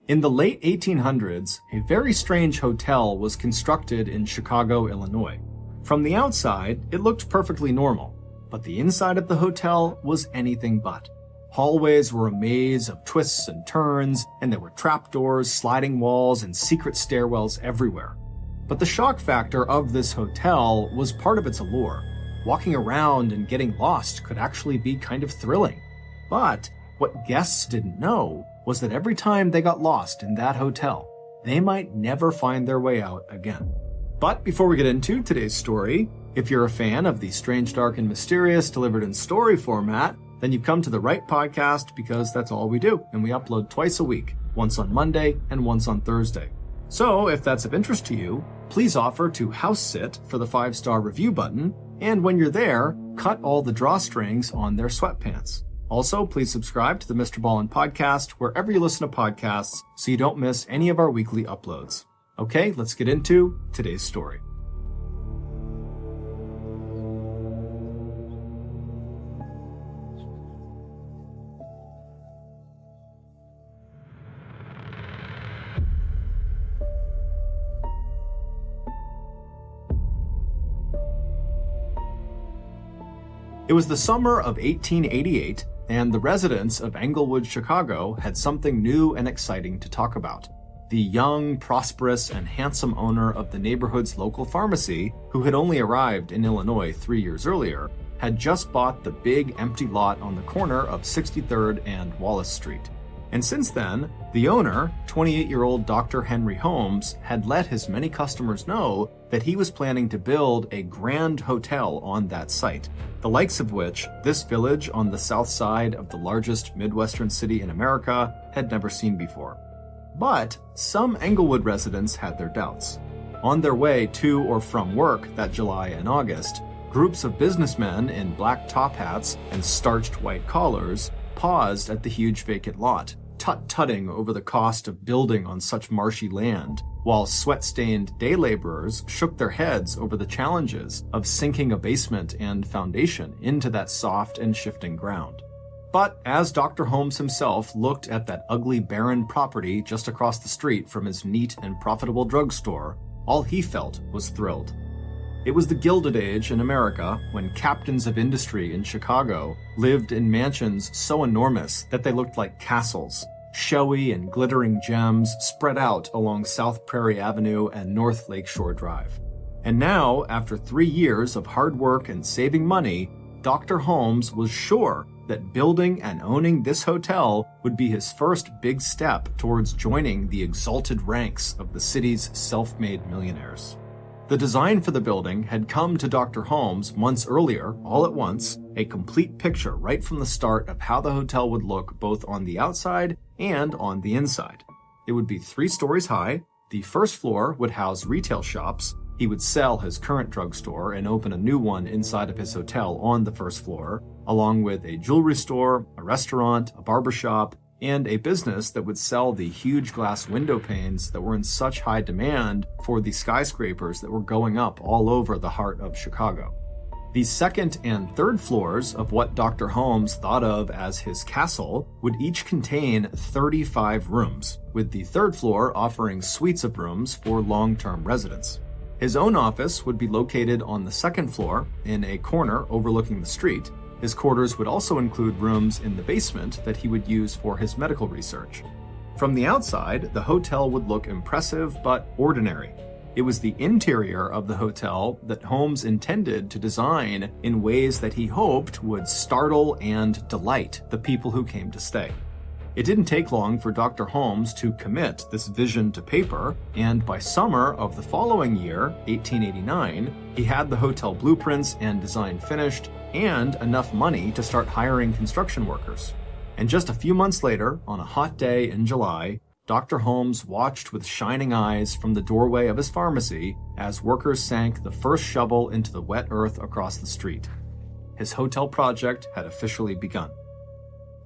In the late 1800s, a very strange hotel was constructed in Chicago, Illinois. From the outside, it looked perfectly normal, but the inside of the hotel was anything but. Hallways were a maze of twists and turns, and there were trapdoors, sliding walls, and secret stairwells everywhere. But the shock factor of this hotel was part of its allure. Walking around and getting lost could actually be kind of thrilling. But what guests didn't know was that every time they got lost in that hotel, they might never find their way out again. But before we get into today's story, if you're a fan of the strange, dark, and mysterious delivered in story format, then you've come to the right podcast because that's all we do, and we upload twice a week, once on Monday and once on Thursday. So if that's of interest to you, please offer to house sit for the 5-star review button, and when you're there, cut all the drawstrings on their sweatpants. Also, please subscribe to the MrBallen podcast wherever you listen to podcasts so you don't miss any of our weekly uploads. Okay, let's get into today's story. It was the summer of 1888, and the residents of Englewood, Chicago had something new and exciting to talk about. The young, prosperous, and handsome owner of the neighborhood's local pharmacy, who had only arrived in Illinois 3 years earlier, had just bought the big empty lot on the corner of 63rd and Wallace Street. And since then, the owner, 28-year-old Dr. Henry Holmes, had let his many customers know that he was planning to build a grand hotel on that site, the likes of which this village on the south side of the largest Midwestern city in America had never seen before. But some Englewood residents had their doubts. On their way to or from work that July and August, groups of businessmen in black top hats and starched white collars paused at the huge vacant lot, tut-tutting over the cost of building on such marshy land, while sweat-stained day laborers shook their heads over the challenges of sinking a basement and foundation into that soft and shifting ground. But as Dr. Holmes himself looked at that ugly, barren property just across the street from his neat and profitable drugstore, all he felt was thrilled. It was the Gilded Age in America when captains of industry in Chicago lived in mansions so enormous that they looked like castles, showy and glittering gems spread out along South Prairie Avenue and North Lakeshore Drive. And now, after 3 years of hard work and saving money, Dr. Holmes was sure that building and owning this hotel would be his first big step towards joining the exalted ranks of the city's self-made millionaires. The design for the building had come to Dr. Holmes months earlier, all at once, a complete picture right from the start of how the hotel would look both on the outside and on the inside. It would be 3 stories high, the first floor would house retail shops, he would sell his current drugstore and open a new one inside of his hotel on the first floor, along with a jewelry store, a restaurant, a barbershop, and a business that would sell the huge glass window panes that were in such high demand for the skyscrapers that were going up all over the heart of Chicago. The second and third floors of what Dr. Holmes thought of as his castle would each contain 35 rooms, with the third floor offering suites of rooms for long-term residents. His own office would be located on the second floor in a corner overlooking the street. His quarters would also include rooms in the basement that he would use for his medical research. From the outside, the hotel would look impressive but ordinary. It was the interior of the hotel that Holmes intended to design in ways that he hoped would startle and delight the people who came to stay. It didn't take long for Dr. Holmes to commit this vision to paper, and by summer of the following year, 1889, he had the hotel blueprints and design finished, and enough money to start hiring construction workers. And just a few months later, on a hot day in July, Dr. Holmes watched with shining eyes from the doorway of his pharmacy as workers sank the first shovel into the wet earth across the street. His hotel project had officially begun.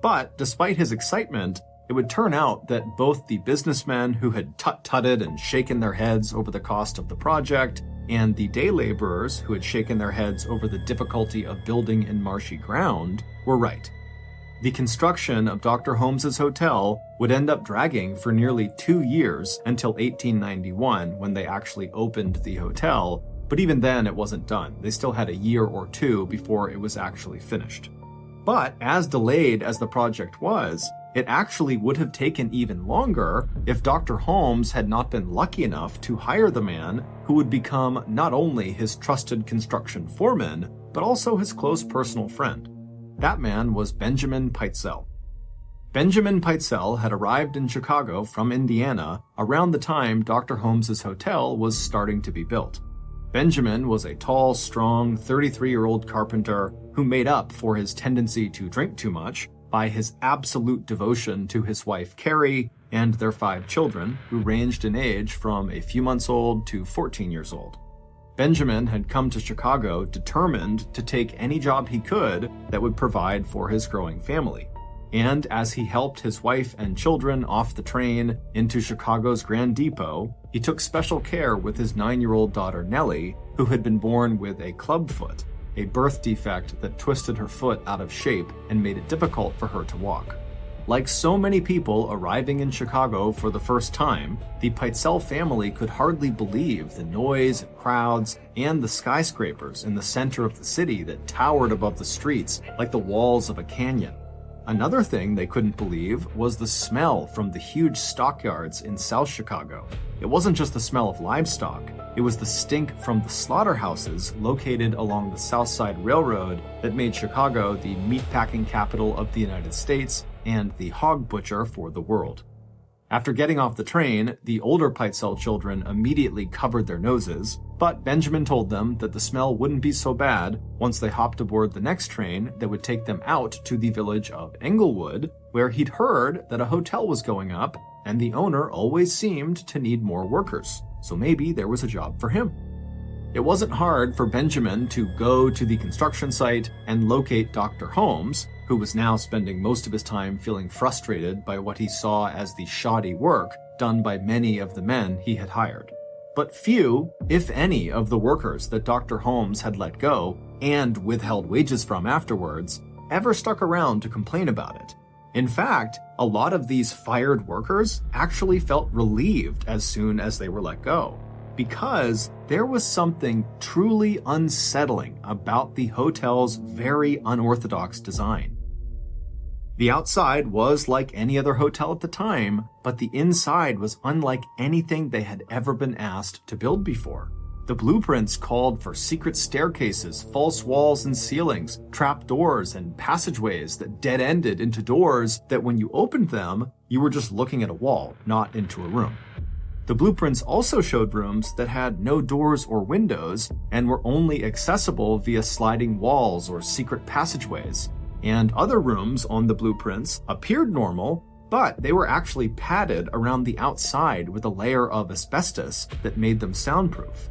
But despite his excitement, it would turn out that both the businessmen who had tut-tutted and shaken their heads over the cost of the project and the day laborers who had shaken their heads over the difficulty of building in marshy ground were right. The construction of Dr. Holmes's hotel would end up dragging for nearly 2 years until 1891 when they actually opened the hotel, but even then it wasn't done. They still had a year or two before it was actually finished. But as delayed as the project was, it actually would have taken even longer if Dr. Holmes had not been lucky enough to hire the man who would become not only his trusted construction foreman, but also his close personal friend. That man was Benjamin Pitezel. Benjamin Pitezel had arrived in Chicago from Indiana around the time Dr. Holmes's hotel was starting to be built. Benjamin was a tall, strong, 33-year-old carpenter who made up for his tendency to drink too much by his absolute devotion to his wife Carrie and their 5 children, who ranged in age from a few months old to 14 years old. Benjamin had come to Chicago determined to take any job he could that would provide for his growing family. And as he helped his wife and children off the train into Chicago's Grand Depot, he took special care with his 9-year-old daughter Nellie, who had been born with a clubfoot, a birth defect that twisted her foot out of shape and made it difficult for her to walk. Like so many people arriving in Chicago for the first time, the Pitezel family could hardly believe the noise and crowds and the skyscrapers in the center of the city that towered above the streets like the walls of a canyon. Another thing they couldn't believe was the smell from the huge stockyards in South Chicago. It wasn't just the smell of livestock, it was the stink from the slaughterhouses located along the South Side Railroad that made Chicago the meatpacking capital of the United States and the hog butcher for the world. After getting off the train, the older Pitezel children immediately covered their noses, but Benjamin told them that the smell wouldn't be so bad once they hopped aboard the next train that would take them out to the village of Englewood, where he'd heard that a hotel was going up, and the owner always seemed to need more workers, so maybe there was a job for him. It wasn't hard for Benjamin to go to the construction site and locate Dr. Holmes, who was now spending most of his time feeling frustrated by what he saw as the shoddy work done by many of the men he had hired. But few, if any, of the workers that Dr. Holmes had let go and withheld wages from afterwards ever stuck around to complain about it. In fact, a lot of these fired workers actually felt relieved as soon as they were let go, because there was something truly unsettling about the hotel's very unorthodox design. The outside was like any other hotel at the time, but the inside was unlike anything they had ever been asked to build before. The blueprints called for secret staircases, false walls and ceilings, trap doors, and passageways that dead-ended into doors that when you opened them, you were just looking at a wall, not into a room. The blueprints also showed rooms that had no doors or windows and were only accessible via sliding walls or secret passageways. And other rooms on the blueprints appeared normal, but they were actually padded around the outside with a layer of asbestos that made them soundproof.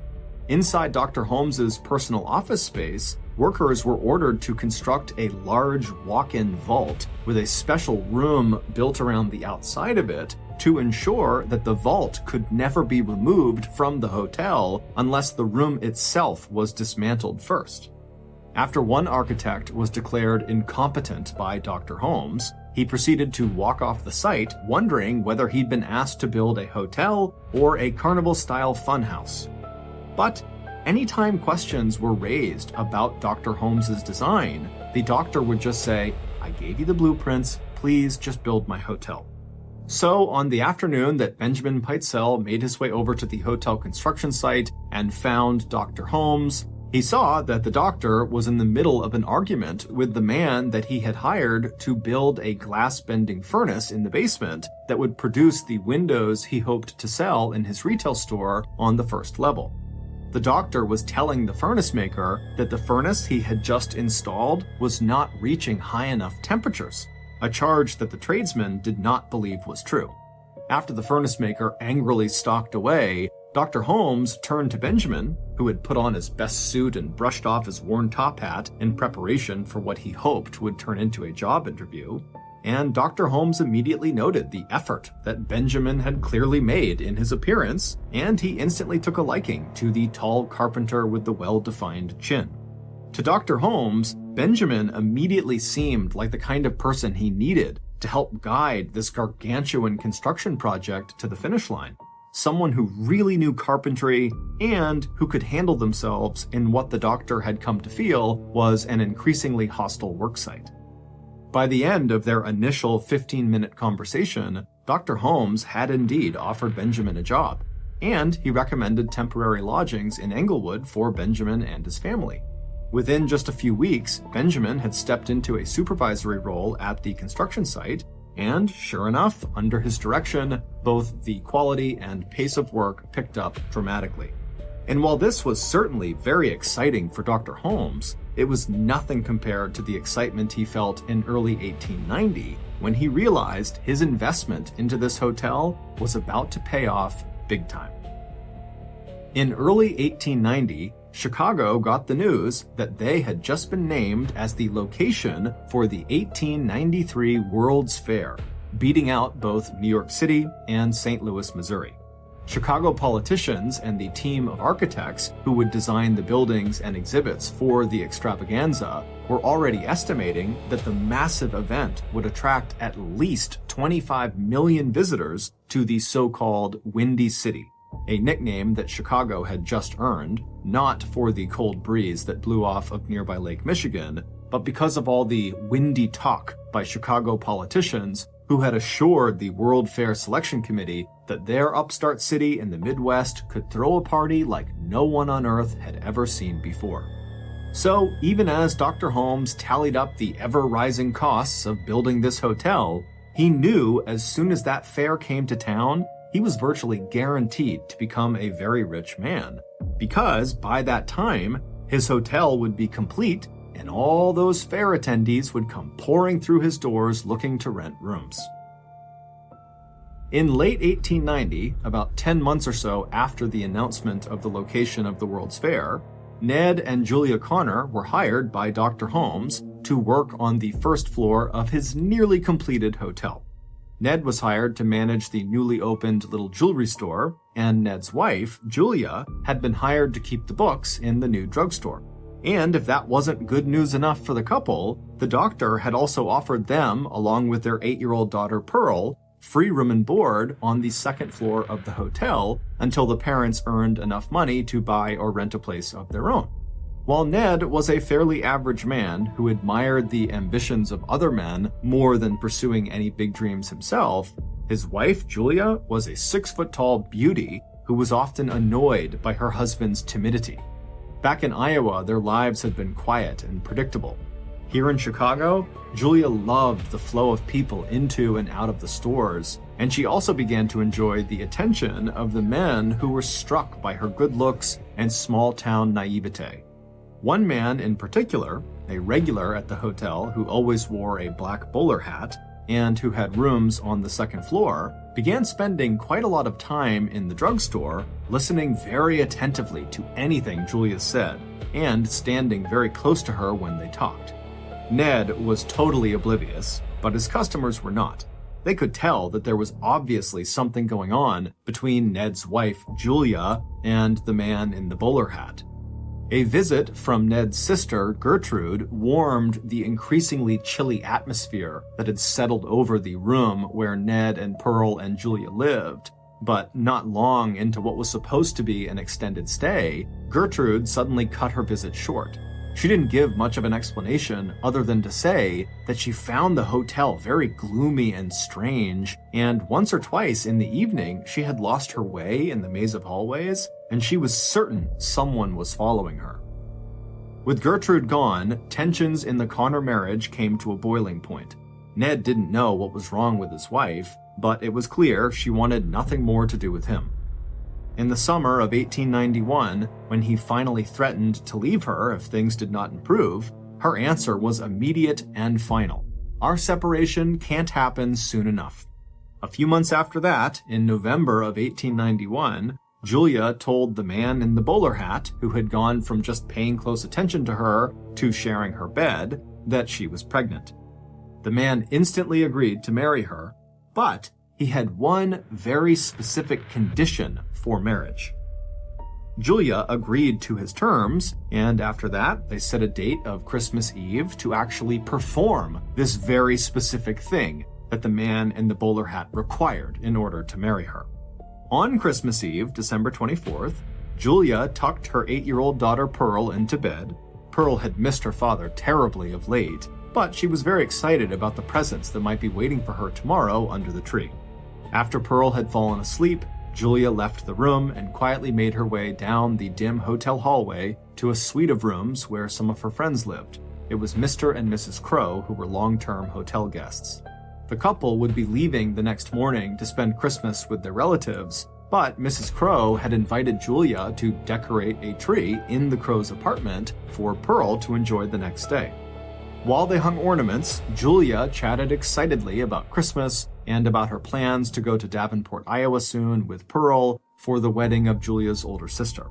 Inside Dr. Holmes's personal office space, workers were ordered to construct a large walk-in vault with a special room built around the outside of it to ensure that the vault could never be removed from the hotel unless the room itself was dismantled first. After one architect was declared incompetent by Dr. Holmes, he proceeded to walk off the site, wondering whether he'd been asked to build a hotel or a carnival-style funhouse. But anytime questions were raised about Dr. Holmes's design, the doctor would just say, "I gave you the blueprints, please just build my hotel." So on the afternoon that Benjamin Pitezel made his way over to the hotel construction site and found Dr. Holmes, he saw that the doctor was in the middle of an argument with the man that he had hired to build a glass-bending furnace in the basement that would produce the windows he hoped to sell in his retail store on the first level. The doctor was telling the furnace maker that the furnace he had just installed was not reaching high enough temperatures, a charge that the tradesman did not believe was true. After the furnace maker angrily stalked away, Dr. Holmes turned to Benjamin, who had put on his best suit and brushed off his worn top hat in preparation for what he hoped would turn into a job interview, and Dr. Holmes immediately noted the effort that Benjamin had clearly made in his appearance, and he instantly took a liking to the tall carpenter with the well-defined chin. To Dr. Holmes, Benjamin immediately seemed like the kind of person he needed to help guide this gargantuan construction project to the finish line. Someone who really knew carpentry and who could handle themselves in what the doctor had come to feel was an increasingly hostile worksite. By the end of their initial 15-minute conversation, Dr. Holmes had indeed offered Benjamin a job, and he recommended temporary lodgings in Englewood for Benjamin and his family. Within just a few weeks, Benjamin had stepped into a supervisory role at the construction site, and sure enough, under his direction, both the quality and pace of work picked up dramatically. And while this was certainly very exciting for Dr. Holmes, it was nothing compared to the excitement he felt in early 1890 when he realized his investment into this hotel was about to pay off big time. In early 1890, Chicago got the news that they had just been named as the location for the 1893 World's Fair, beating out both New York City and St. Louis, Missouri. Chicago politicians and the team of architects who would design the buildings and exhibits for the extravaganza were already estimating that the massive event would attract at least 25 million visitors to the so-called Windy City, a nickname that Chicago had just earned, not for the cold breeze that blew off of nearby Lake Michigan, but because of all the windy talk by Chicago politicians who had assured the World Fair Selection Committee that their upstart city in the Midwest could throw a party like no one on Earth had ever seen before. So, even as Dr. Holmes tallied up the ever-rising costs of building this hotel, he knew as soon as that fair came to town, he was virtually guaranteed to become a very rich man, because by that time, his hotel would be complete and all those fair attendees would come pouring through his doors looking to rent rooms. In late 1890, about 10 months or so after the announcement of the location of the World's Fair, Ned and Julia Connor were hired by Dr. Holmes to work on the first floor of his nearly completed hotel. Ned was hired to manage the newly opened little jewelry store, and Ned's wife, Julia, had been hired to keep the books in the new drugstore. And if that wasn't good news enough for the couple, the doctor had also offered them, along with their 8-year-old daughter Pearl, free room and board on the second floor of the hotel until the parents earned enough money to buy or rent a place of their own. While Ned was a fairly average man who admired the ambitions of other men more than pursuing any big dreams himself, his wife, Julia, was a 6-foot-tall beauty who was often annoyed by her husband's timidity. Back in Iowa, their lives had been quiet and predictable. Here in Chicago, Julia loved the flow of people into and out of the stores, and she also began to enjoy the attention of the men who were struck by her good looks and small-town naivete. One man in particular, a regular at the hotel who always wore a black bowler hat and who had rooms on the second floor, began spending quite a lot of time in the drugstore, listening very attentively to anything Julia said, and standing very close to her when they talked. Ned was totally oblivious, but his customers were not. They could tell that there was obviously something going on between Ned's wife, Julia, and the man in the bowler hat. A visit from Ned's sister, Gertrude, warmed the increasingly chilly atmosphere that had settled over the room where Ned and Pearl and Julia lived. But not long into what was supposed to be an extended stay, Gertrude suddenly cut her visit short. She didn't give much of an explanation other than to say that she found the hotel very gloomy and strange, and once or twice in the evening she had lost her way in the maze of hallways, and she was certain someone was following her. With Gertrude gone, tensions in the Connor marriage came to a boiling point. Ned didn't know what was wrong with his wife, but it was clear she wanted nothing more to do with him. In the summer of 1891, when he finally threatened to leave her if things did not improve, her answer was immediate and final. Our separation can't happen soon enough. A few months after that, in November of 1891, Julia told the man in the bowler hat, who had gone from just paying close attention to her to sharing her bed, that she was pregnant. The man instantly agreed to marry her, but he had one very specific condition for marriage. Julia agreed to his terms, and after that, they set a date of Christmas Eve to actually perform this very specific thing that the man in the bowler hat required in order to marry her. On Christmas Eve, December 24th, Julia tucked her 8-year-old daughter Pearl into bed. Pearl had missed her father terribly of late, but she was very excited about the presents that might be waiting for her tomorrow under the tree. After Pearl had fallen asleep, Julia left the room and quietly made her way down the dim hotel hallway to a suite of rooms where some of her friends lived. It was Mr. and Mrs. Crow, who were long-term hotel guests. The couple would be leaving the next morning to spend Christmas with their relatives, but Mrs. Crow had invited Julia to decorate a tree in the Crow's apartment for Pearl to enjoy the next day. While they hung ornaments, Julia chatted excitedly about Christmas and about her plans to go to Davenport, Iowa soon with Pearl for the wedding of Julia's older sister.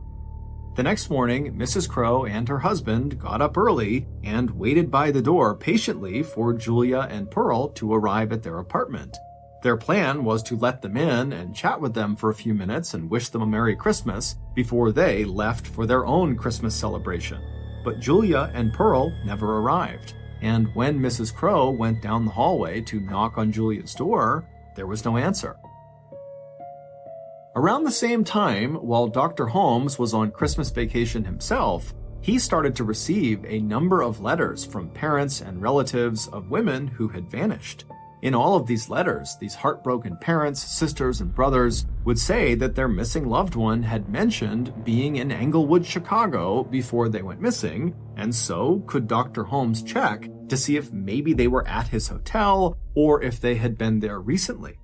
The next morning, Mrs. Crow and her husband got up early and waited by the door patiently for Julia and Pearl to arrive at their apartment. Their plan was to let them in and chat with them for a few minutes and wish them a Merry Christmas before they left for their own Christmas celebration. But Julia and Pearl never arrived, and when Mrs. Crow went down the hallway to knock on Julia's door, there was no answer. Around the same time, while Dr. Holmes was on Christmas vacation himself, he started to receive a number of letters from parents and relatives of women who had vanished. In all of these letters, these heartbroken parents, sisters, and brothers would say that their missing loved one had mentioned being in Englewood, Chicago before they went missing, and so could Dr. Holmes check to see if maybe they were at his hotel or if they had been there recently.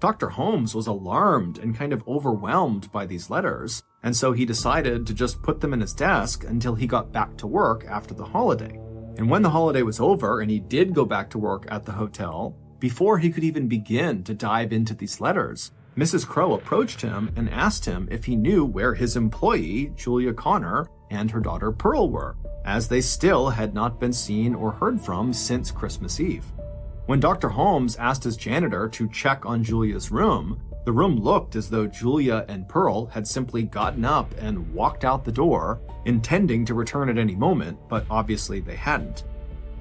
Dr. Holmes was alarmed and kind of overwhelmed by these letters, and so he decided to just put them in his desk until he got back to work after the holiday. And when the holiday was over and he did go back to work at the hotel, before he could even begin to dive into these letters, Mrs. Crow approached him and asked him if he knew where his employee, Julia Connor, and her daughter Pearl were, as they still had not been seen or heard from since Christmas Eve. When Dr. Holmes asked his janitor to check on Julia's room, the room looked as though Julia and Pearl had simply gotten up and walked out the door, intending to return at any moment, but obviously they hadn't.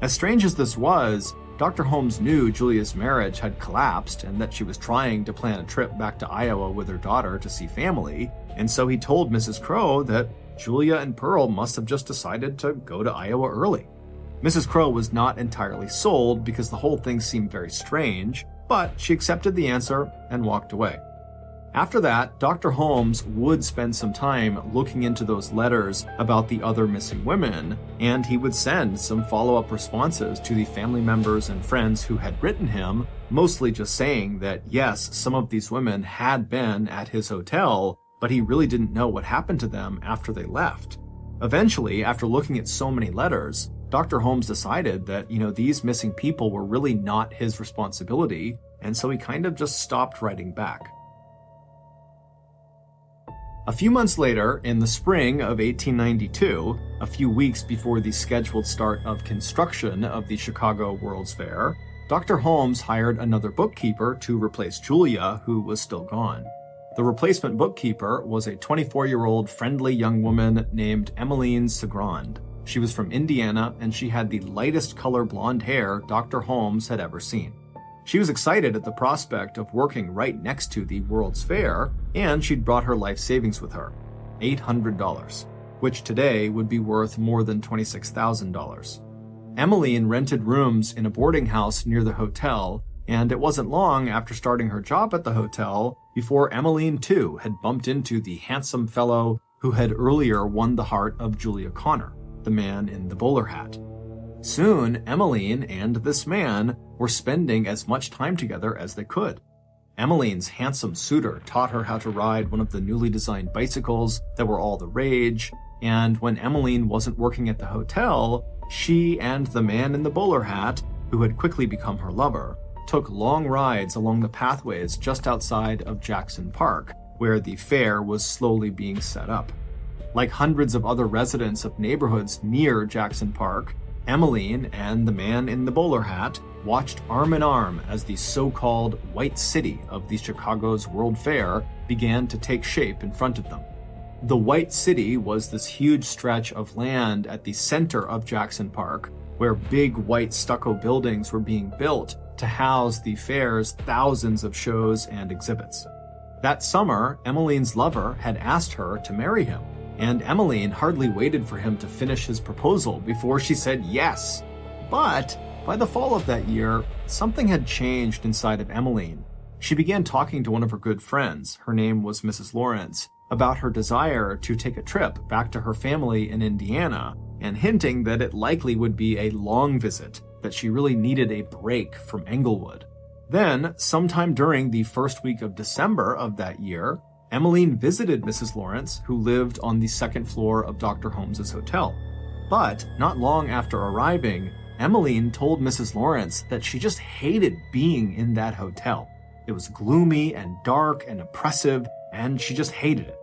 As strange as this was, Dr. Holmes knew Julia's marriage had collapsed and that she was trying to plan a trip back to Iowa with her daughter to see family, and so he told Mrs. Crow that Julia and Pearl must have just decided to go to Iowa early. Mrs. Crow was not entirely sold because the whole thing seemed very strange, but she accepted the answer and walked away. After that, Dr. Holmes would spend some time looking into those letters about the other missing women, and he would send some follow-up responses to the family members and friends who had written him, mostly just saying that yes, some of these women had been at his hotel, but he really didn't know what happened to them after they left. Eventually, after looking at so many letters, Dr. Holmes decided that, these missing people were really not his responsibility, and so he kind of just stopped writing back. A few months later, in the spring of 1892, a few weeks before the scheduled start of construction of the Chicago World's Fair, Dr. Holmes hired another bookkeeper to replace Julia, who was still gone. The replacement bookkeeper was a 24-year-old friendly young woman named Emmeline Segrand. She was from Indiana, and she had the lightest color blonde hair Dr. Holmes had ever seen. She was excited at the prospect of working right next to the World's Fair, and she'd brought her life savings with her, $800, which today would be worth more than $26,000. Emmeline rented rooms in a boarding house near the hotel, and it wasn't long after starting her job at the hotel before Emmeline, too, had bumped into the handsome fellow who had earlier won the heart of Julia Connor, the man in the bowler hat. Soon, Emmeline and this man were spending as much time together as they could. Emmeline's handsome suitor taught her how to ride one of the newly designed bicycles that were all the rage, and when Emmeline wasn't working at the hotel, she and the man in the bowler hat, who had quickly become her lover, took long rides along the pathways just outside of Jackson Park, where the fair was slowly being set up. Like hundreds of other residents of neighborhoods near Jackson Park, Emmeline and the man in the bowler hat watched arm in arm as the so-called White City of the Chicago's World Fair began to take shape in front of them. The White City was this huge stretch of land at the center of Jackson Park, where big white stucco buildings were being built to house the fair's thousands of shows and exhibits. That summer, Emmeline's lover had asked her to marry him, and Emmeline hardly waited for him to finish his proposal before she said yes. But by the fall of that year, something had changed inside of Emmeline. She began talking to one of her good friends, her name was Mrs. Lawrence, about her desire to take a trip back to her family in Indiana, and hinting that it likely would be a long visit, that she really needed a break from Englewood. Then, sometime during the first week of December of that year, Emmeline visited Mrs. Lawrence, who lived on the second floor of Dr. Holmes's hotel. But not long after arriving, Emmeline told Mrs. Lawrence that she just hated being in that hotel. It was gloomy and dark and oppressive, and she just hated it.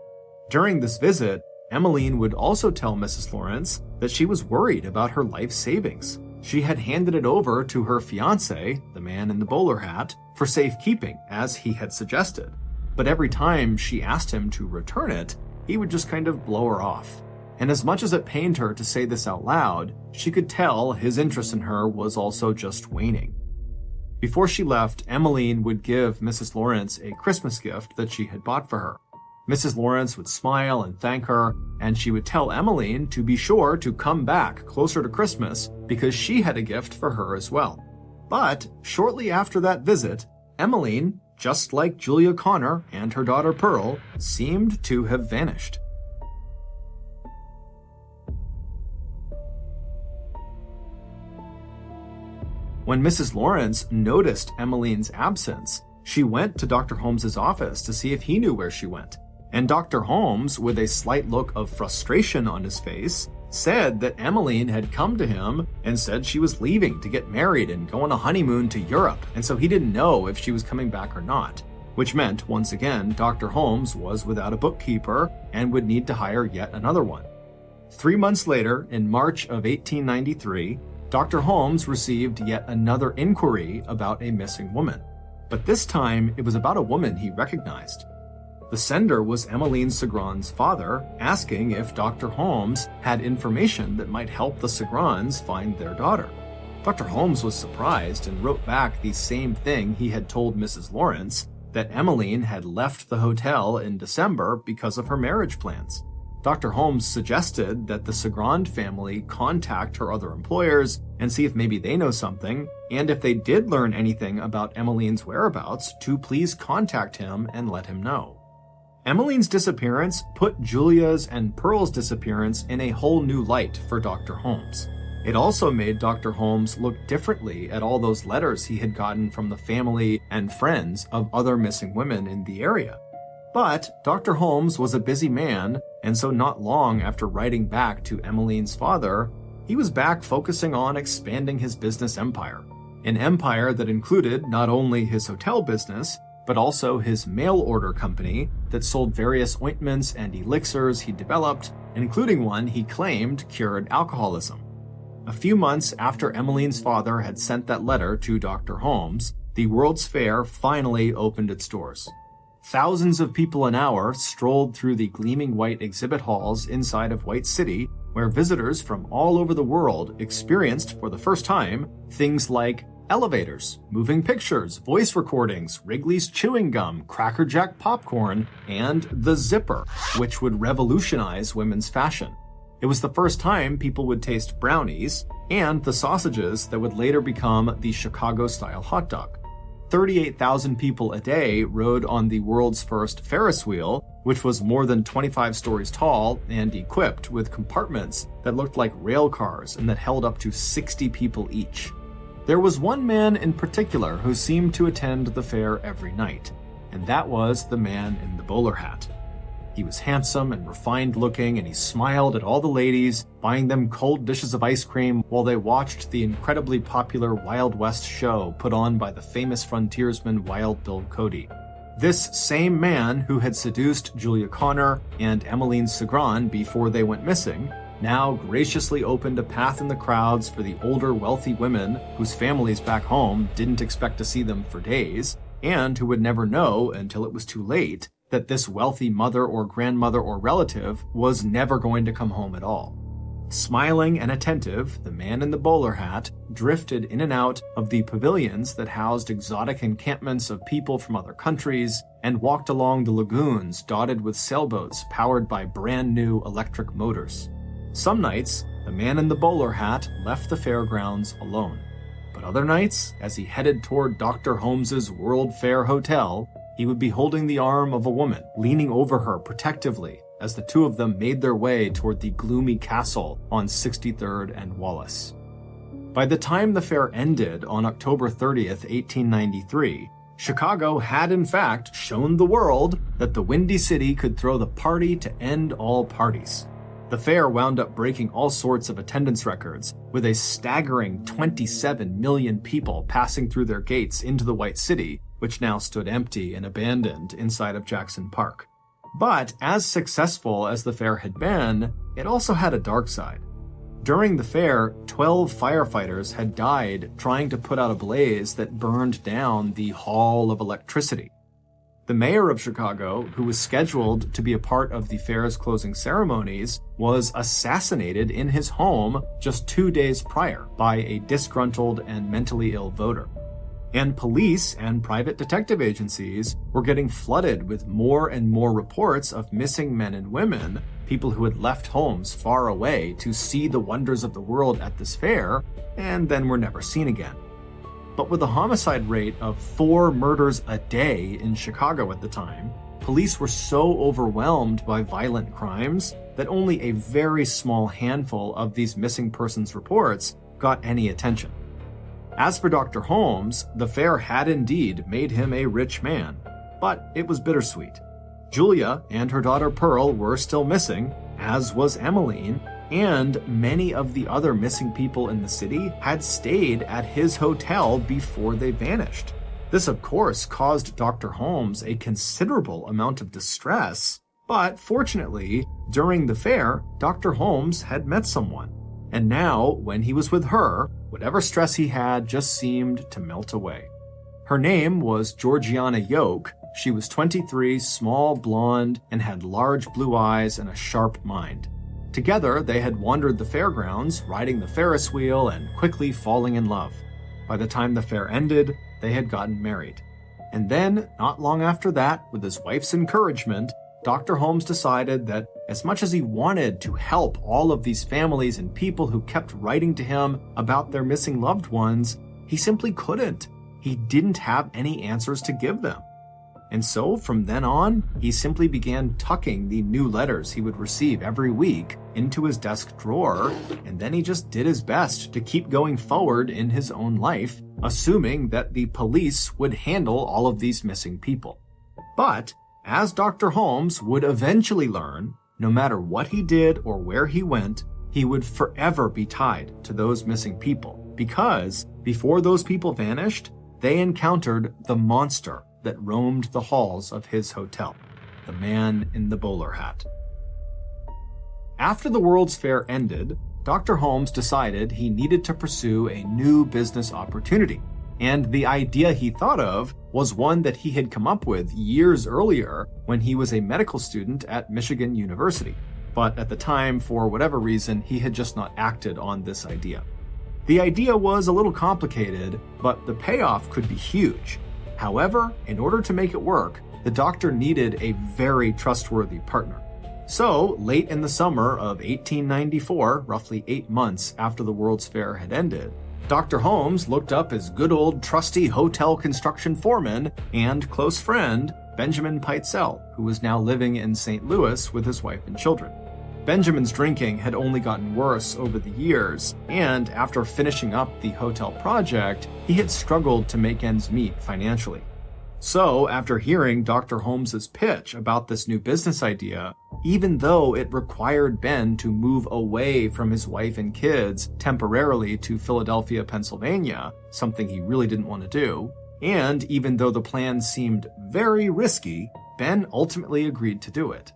During this visit, Emmeline would also tell Mrs. Lawrence that she was worried about her life savings. She had handed it over to her fiancé, the man in the bowler hat, for safekeeping, as he had suggested. But every time she asked him to return it, he would just kind of blow her off. And as much as it pained her to say this out loud, she could tell his interest in her was also just waning. Before she left, Emmeline would give Mrs. Lawrence a Christmas gift that she had bought for her. Mrs. Lawrence would smile and thank her, and she would tell Emmeline to be sure to come back closer to Christmas because she had a gift for her as well. But shortly after that visit, Emmeline, just like Julia Connor and her daughter Pearl, seemed to have vanished. When Mrs. Lawrence noticed Emmeline's absence, she went to Dr. Holmes's office to see if he knew where she went. And Dr. Holmes, with a slight look of frustration on his face, said that Emmeline had come to him and said she was leaving to get married and go on a honeymoon to Europe, and so he didn't know if she was coming back or not. Which meant, once again, Dr. Holmes was without a bookkeeper and would need to hire yet another one. 3 months later, in March of 1893, Dr. Holmes received yet another inquiry about a missing woman. But this time, it was about a woman he recognized. The sender was Emmeline Segran's father, asking if Dr. Holmes had information that might help the Segrans find their daughter. Dr. Holmes was surprised and wrote back the same thing he had told Mrs. Lawrence, that Emmeline had left the hotel in December because of her marriage plans. Dr. Holmes suggested that the Segran family contact her other employers and see if maybe they know something, and if they did learn anything about Emmeline's whereabouts, to please contact him and let him know. Emmeline's disappearance put Julia's and Pearl's disappearance in a whole new light for Dr. Holmes. It also made Dr. Holmes look differently at all those letters he had gotten from the family and friends of other missing women in the area. But Dr. Holmes was a busy man, and so not long after writing back to Emmeline's father, he was back focusing on expanding his business empire. An empire that included not only his hotel business, but also his mail order company that sold various ointments and elixirs he developed, including one he claimed cured alcoholism. A few months after Emmeline's father had sent that letter to Dr. Holmes, the World's Fair finally opened its doors. Thousands of people an hour strolled through the gleaming white exhibit halls inside of White City, where visitors from all over the world experienced for the first time things like elevators, moving pictures, voice recordings, Wrigley's chewing gum, Cracker Jack popcorn, and the zipper, which would revolutionize women's fashion. It was the first time people would taste brownies and the sausages that would later become the Chicago-style hot dog. 38,000 people a day rode on the world's first Ferris wheel, which was more than 25 stories tall and equipped with compartments that looked like rail cars and that held up to 60 people each. There was one man in particular who seemed to attend the fair every night, and that was the man in the bowler hat. He was handsome and refined looking, and he smiled at all the ladies, buying them cold dishes of ice cream while they watched the incredibly popular Wild West show put on by the famous frontiersman Wild Bill Cody. This same man who had seduced Julia Connor and Emmeline Segran before they went missing now graciously opened a path in the crowds for the older, wealthy women whose families back home didn't expect to see them for days, and who would never know until it was too late that this wealthy mother or grandmother or relative was never going to come home at all. Smiling and attentive, the man in the bowler hat drifted in and out of the pavilions that housed exotic encampments of people from other countries and walked along the lagoons dotted with sailboats powered by brand new electric motors. Some nights, the man in the bowler hat left the fairgrounds alone. But other nights, as he headed toward Dr. Holmes's World Fair Hotel, he would be holding the arm of a woman, leaning over her protectively as the two of them made their way toward the gloomy castle on 63rd and Wallace. By the time the fair ended on October 30th, 1893, Chicago had in fact shown the world that the Windy City could throw the party to end all parties. The fair wound up breaking all sorts of attendance records, with a staggering 27 million people passing through their gates into the White City, which now stood empty and abandoned inside of Jackson Park. But as successful as the fair had been, it also had a dark side. During the fair, 12 firefighters had died trying to put out a blaze that burned down the Hall of Electricity. The mayor of Chicago, who was scheduled to be a part of the fair's closing ceremonies, was assassinated in his home just 2 days prior by a disgruntled and mentally ill voter. And police and private detective agencies were getting flooded with more and more reports of missing men and women, people who had left homes far away to see the wonders of the world at this fair, and then were never seen again. But with a homicide rate of 4 murders a day in Chicago at the time, police were so overwhelmed by violent crimes that only a very small handful of these missing persons reports got any attention. As for Dr. Holmes, the fair had indeed made him a rich man, but it was bittersweet. Julia and her daughter Pearl were still missing, as was Emmeline, and many of the other missing people in the city had stayed at his hotel before they vanished. This, of course, caused Dr. Holmes a considerable amount of distress, but fortunately, during the fair, Dr. Holmes had met someone. And now, when he was with her, whatever stress he had just seemed to melt away. Her name was Georgiana Yoke. She was 23, small, blonde, and had large blue eyes and a sharp mind. Together, they had wandered the fairgrounds, riding the Ferris wheel and quickly falling in love. By the time the fair ended, they had gotten married. And then, not long after that, with his wife's encouragement, Dr. Holmes decided that as much as he wanted to help all of these families and people who kept writing to him about their missing loved ones, he simply couldn't. He didn't have any answers to give them. And so, from then on, he simply began tucking the new letters he would receive every week into his desk drawer, and then he just did his best to keep going forward in his own life, assuming that the police would handle all of these missing people. But, as Dr. Holmes would eventually learn, no matter what he did or where he went, he would forever be tied to those missing people, because before those people vanished, they encountered the monster that roamed the halls of his hotel, the man in the bowler hat. After the World's Fair ended, Dr. Holmes decided he needed to pursue a new business opportunity, and the idea he thought of was one that he had come up with years earlier when he was a medical student at Michigan University. But at the time, for whatever reason, he had just not acted on this idea. The idea was a little complicated, but the payoff could be huge. However, in order to make it work, the doctor needed a very trustworthy partner. So, late in the summer of 1894, roughly 8 months after the World's Fair had ended, Dr. Holmes looked up his good old trusty hotel construction foreman and close friend, Benjamin Pitezel, who was now living in St. Louis with his wife and children. Benjamin's drinking had only gotten worse over the years, and after finishing up the hotel project, he had struggled to make ends meet financially. So, after hearing Dr. Holmes's pitch about this new business idea, even though it required Ben to move away from his wife and kids temporarily to Philadelphia, Pennsylvania, something he really didn't want to do, and even though the plan seemed very risky, Ben ultimately agreed to do it.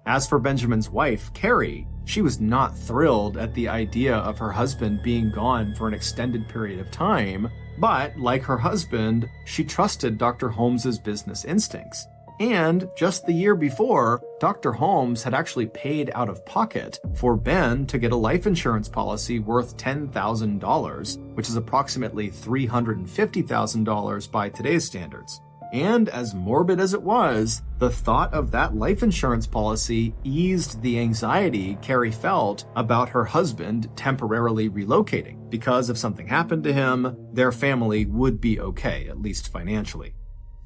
As for Benjamin's wife, Carrie, she was not thrilled at the idea of her husband being gone for an extended period of time, but like her husband, she trusted Dr. Holmes's business instincts. And just the year before, Dr. Holmes had actually paid out of pocket for Ben to get a life insurance policy worth $10,000, which is approximately $350,000 by today's standards. And as morbid as it was, the thought of that life insurance policy eased the anxiety Carrie felt about her husband temporarily relocating, because if something happened to him, their family would be okay, at least financially.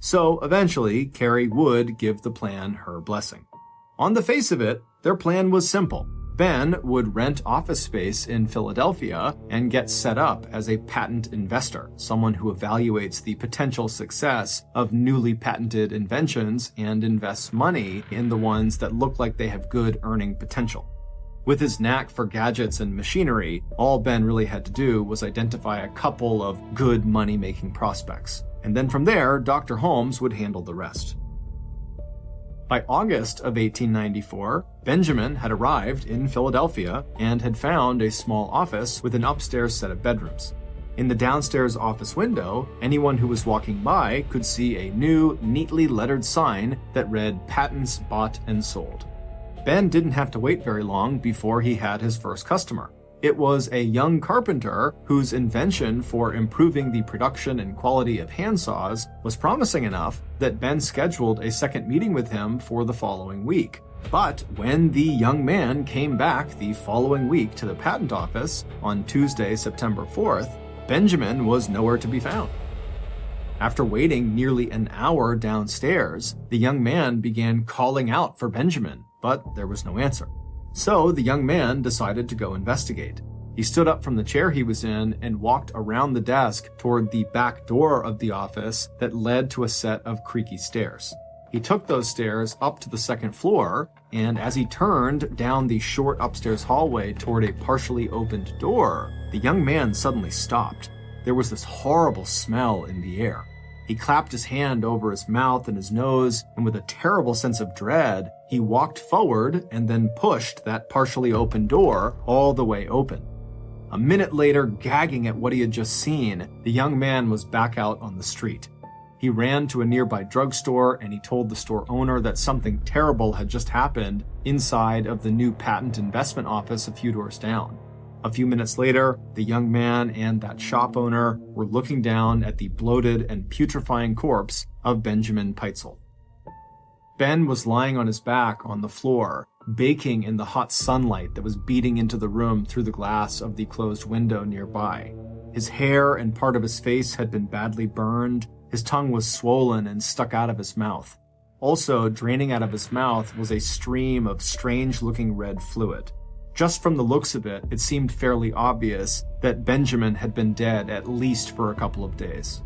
So eventually, Carrie would give the plan her blessing. On the face of it, their plan was simple. Ben would rent office space in Philadelphia and get set up as a patent investor, someone who evaluates the potential success of newly patented inventions and invests money in the ones that look like they have good earning potential. With his knack for gadgets and machinery, all Ben really had to do was identify a couple of good money-making prospects. And then from there, Dr. Holmes would handle the rest. By August of 1894, Benjamin had arrived in Philadelphia and had found a small office with an upstairs set of bedrooms. In the downstairs office window, anyone who was walking by could see a new, neatly lettered sign that read "Patents Bought and Sold." Ben didn't have to wait very long before he had his first customer. It was a young carpenter whose invention for improving the production and quality of handsaws was promising enough that Ben scheduled a second meeting with him for the following week. But when the young man came back the following week to the patent office on Tuesday, September 4th, Benjamin was nowhere to be found. After waiting nearly an hour downstairs, the young man began calling out for Benjamin, but there was no answer. So the young man decided to go investigate. He stood up from the chair he was in and walked around the desk toward the back door of the office that led to a set of creaky stairs. He took those stairs up to the second floor, and as he turned down the short upstairs hallway toward a partially opened door, the young man suddenly stopped. There was this horrible smell in the air. He clapped his hand over his mouth and his nose, and with a terrible sense of dread, he walked forward and then pushed that partially open door all the way open. A minute later, gagging at what he had just seen, the young man was back out on the street. He ran to a nearby drugstore and he told the store owner that something terrible had just happened inside of the new patent investment office a few doors down. A few minutes later, the young man and that shop owner were looking down at the bloated and putrefying corpse of Benjamin Peitzel. Ben was lying on his back on the floor, baking in the hot sunlight that was beating into the room through the glass of the closed window nearby. His hair and part of his face had been badly burned. His tongue was swollen and stuck out of his mouth. Also, draining out of his mouth was a stream of strange-looking red fluid. Just from the looks of it, it seemed fairly obvious that Benjamin had been dead at least for a couple of days.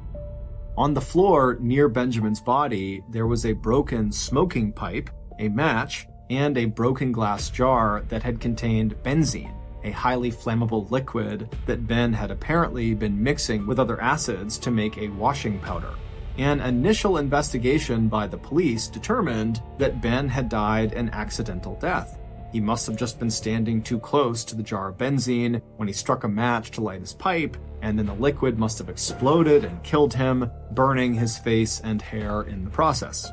On the floor near Benjamin's body, there was a broken smoking pipe, a match, and a broken glass jar that had contained benzene, a highly flammable liquid that Ben had apparently been mixing with other acids to make a washing powder. An initial investigation by the police determined that Ben had died an accidental death. He must have just been standing too close to the jar of benzene when he struck a match to light his pipe, and then the liquid must have exploded and killed him, burning his face and hair in the process.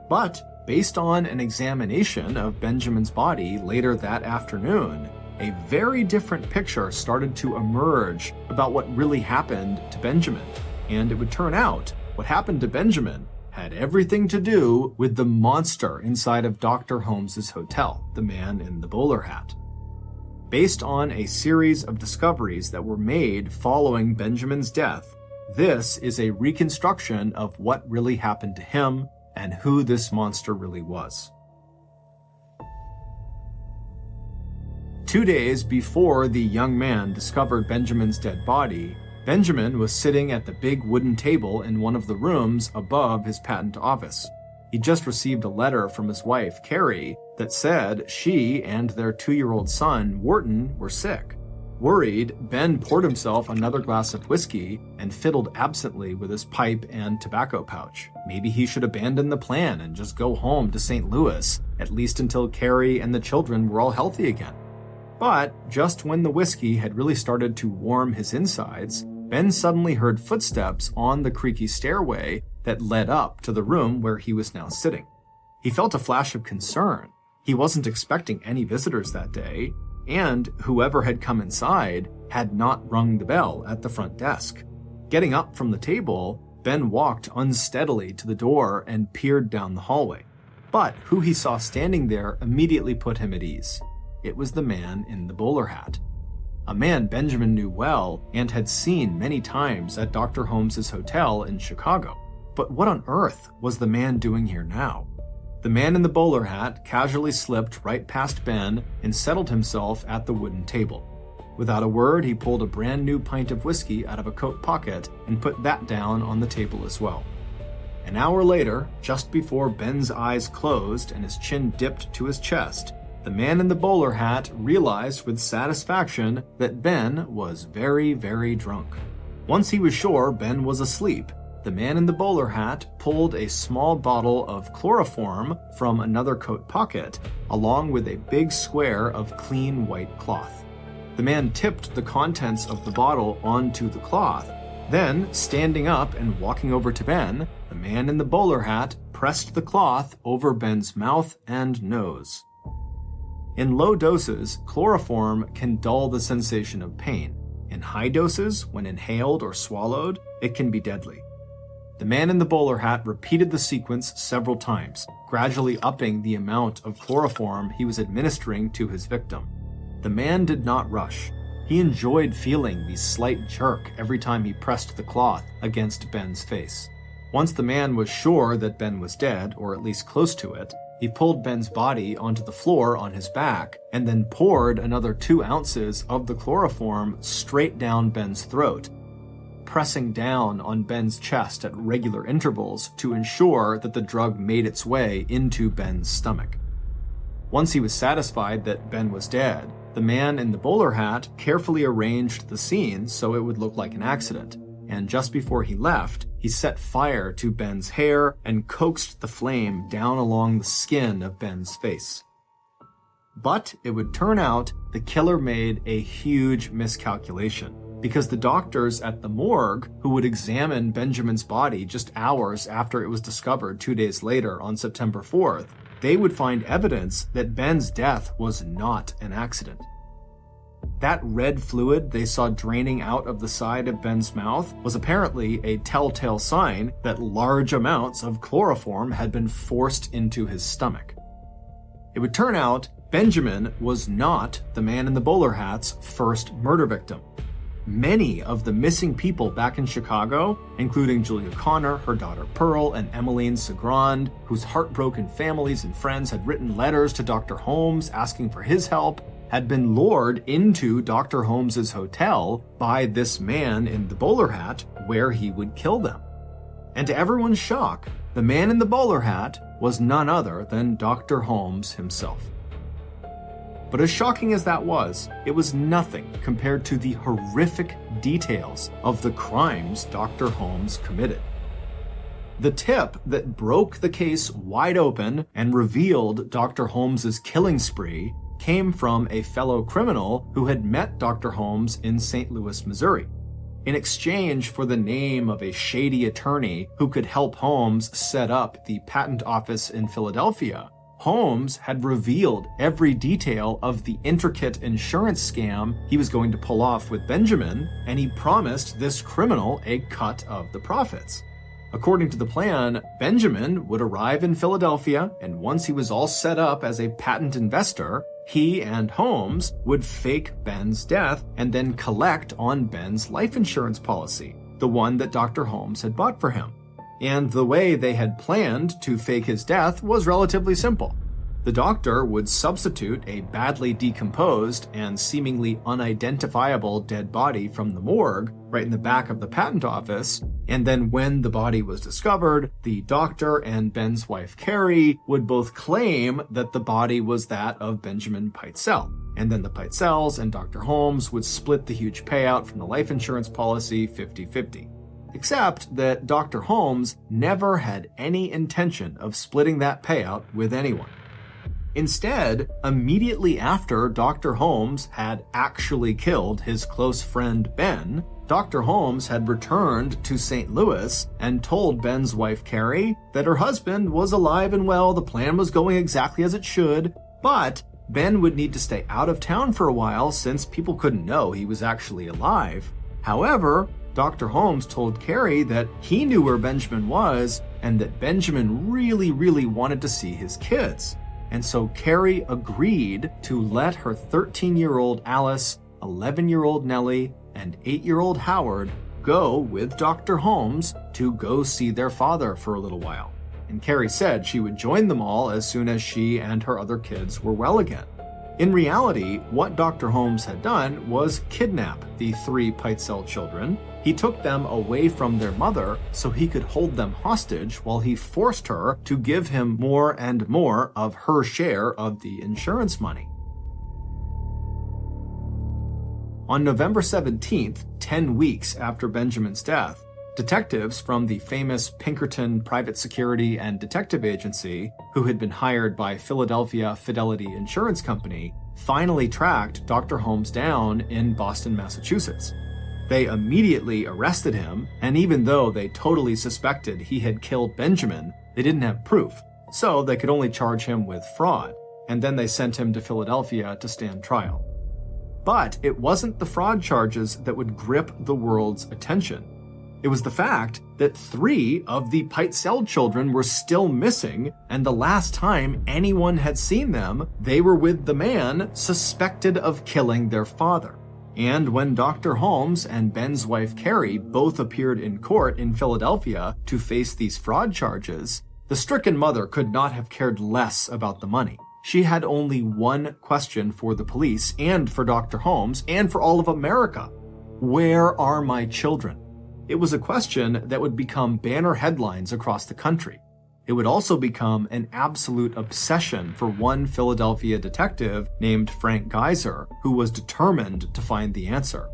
But based on an examination of Benjamin's body later that afternoon, a very different picture started to emerge about what really happened to Benjamin. And it would turn out what happened to Benjamin had everything to do with the monster inside of Dr. Holmes's hotel, the man in the bowler hat. Based on a series of discoveries that were made following Benjamin's death, this is a reconstruction of what really happened to him and who this monster really was. 2 days before the young man discovered Benjamin's dead body, Benjamin was sitting at the big wooden table in one of the rooms above his patent office. He just received a letter from his wife, Carrie, that said she and their 2-year-old son, Wharton, were sick. Worried, Ben poured himself another glass of whiskey and fiddled absently with his pipe and tobacco pouch. Maybe he should abandon the plan and just go home to St. Louis, at least until Carrie and the children were all healthy again. But just when the whiskey had really started to warm his insides, Ben suddenly heard footsteps on the creaky stairway that led up to the room where he was now sitting. He felt a flash of concern. He wasn't expecting any visitors that day, and whoever had come inside had not rung the bell at the front desk. Getting up from the table, Ben walked unsteadily to the door and peered down the hallway. But who he saw standing there immediately put him at ease. It was the man in the bowler hat. A man Benjamin knew well and had seen many times at Dr. Holmes's hotel in Chicago. But what on earth was the man doing here now? The man in the bowler hat casually slipped right past Ben and settled himself at the wooden table. Without a word, he pulled a brand new pint of whiskey out of a coat pocket and put that down on the table as well. An hour later, just before Ben's eyes closed and his chin dipped to his chest, the man in the bowler hat realized with satisfaction that Ben was very, very drunk. Once he was sure Ben was asleep, the man in the bowler hat pulled a small bottle of chloroform from another coat pocket, along with a big square of clean white cloth. The man tipped the contents of the bottle onto the cloth. Then, standing up and walking over to Ben, the man in the bowler hat pressed the cloth over Ben's mouth and nose. In low doses, chloroform can dull the sensation of pain. In high doses, when inhaled or swallowed, it can be deadly. The man in the bowler hat repeated the sequence several times, gradually upping the amount of chloroform he was administering to his victim. The man did not rush. He enjoyed feeling the slight jerk every time he pressed the cloth against Ben's face. Once the man was sure that Ben was dead, or at least close to it, he pulled Ben's body onto the floor on his back and then poured another 2 ounces of the chloroform straight down Ben's throat, pressing down on Ben's chest at regular intervals to ensure that the drug made its way into Ben's stomach. Once he was satisfied that Ben was dead, the man in the bowler hat carefully arranged the scene so it would look like an accident, and just before he left, he set fire to Ben's hair and coaxed the flame down along the skin of Ben's face. But it would turn out the killer made a huge miscalculation, because the doctors at the morgue who would examine Benjamin's body just hours after it was discovered 2 days later on September 4th, they would find evidence that Ben's death was not an accident. That red fluid they saw draining out of the side of Ben's mouth was apparently a telltale sign that large amounts of chloroform had been forced into his stomach. It would turn out Benjamin was not the man in the bowler hat's first murder victim. Many of the missing people back in Chicago, including Julia Connor, her daughter Pearl, and Emmeline Segrand, whose heartbroken families and friends had written letters to Dr. Holmes asking for his help, had been lured into Dr. Holmes's hotel by this man in the bowler hat where he would kill them. And to everyone's shock, the man in the bowler hat was none other than Dr. Holmes himself. But as shocking as that was, it was nothing compared to the horrific details of the crimes Dr. Holmes committed. The tip that broke the case wide open and revealed Dr. Holmes's killing spree came from a fellow criminal who had met Dr. Holmes in St. Louis, Missouri. In exchange for the name of a shady attorney who could help Holmes set up the patent office in Philadelphia, Holmes had revealed every detail of the intricate insurance scam he was going to pull off with Benjamin, and he promised this criminal a cut of the profits. According to the plan, Benjamin would arrive in Philadelphia, and once he was all set up as a patent investor, he and Holmes would fake Ben's death and then collect on Ben's life insurance policy, the one that Dr. Holmes had bought for him. And the way they had planned to fake his death was relatively simple. The doctor would substitute a badly decomposed and seemingly unidentifiable dead body from the morgue right in the back of the patent office, and then when the body was discovered, the doctor and Ben's wife Carrie would both claim that the body was that of Benjamin Pitezel, and then the Pitezels and Dr. Holmes would split the huge payout from the life insurance policy 50-50. Except that Dr. Holmes never had any intention of splitting that payout with anyone. Instead, immediately after Dr. Holmes had actually killed his close friend Ben, Dr. Holmes had returned to St. Louis and told Ben's wife Carrie that her husband was alive and well, the plan was going exactly as it should, but Ben would need to stay out of town for a while since people couldn't know he was actually alive. However, Dr. Holmes told Carrie that he knew where Benjamin was and that Benjamin really wanted to see his kids. And so Carrie agreed to let her 13-year-old Alice, 11-year-old Nellie, and 8-year-old Howard go with Dr. Holmes to go see their father for a little while. And Carrie said she would join them all as soon as she and her other kids were well again. In reality, what Dr. Holmes had done was kidnap the 3 Pitezel children. He took them away from their mother so he could hold them hostage while he forced her to give him more and more of her share of the insurance money. On November 17th, 10 weeks after Benjamin's death, detectives from the famous Pinkerton Private Security and Detective Agency, who had been hired by Philadelphia Fidelity Insurance Company, finally tracked Dr. Holmes down in Boston, Massachusetts. They immediately arrested him, and even though they totally suspected he had killed Benjamin, they didn't have proof, so they could only charge him with fraud, and then they sent him to Philadelphia to stand trial. But it wasn't the fraud charges that would grip the world's attention. It was the fact that 3 of the Pitezel children were still missing, and the last time anyone had seen them, they were with the man suspected of killing their father. And when Dr. Holmes and Ben's wife Carrie both appeared in court in Philadelphia to face these fraud charges, the stricken mother could not have cared less about the money. She had only one question for the police and for Dr. Holmes and for all of America. Where are my children? It was a question that would become banner headlines across the country. It would also become an absolute obsession for one Philadelphia detective named Frank Geyser, who was determined to find the answer.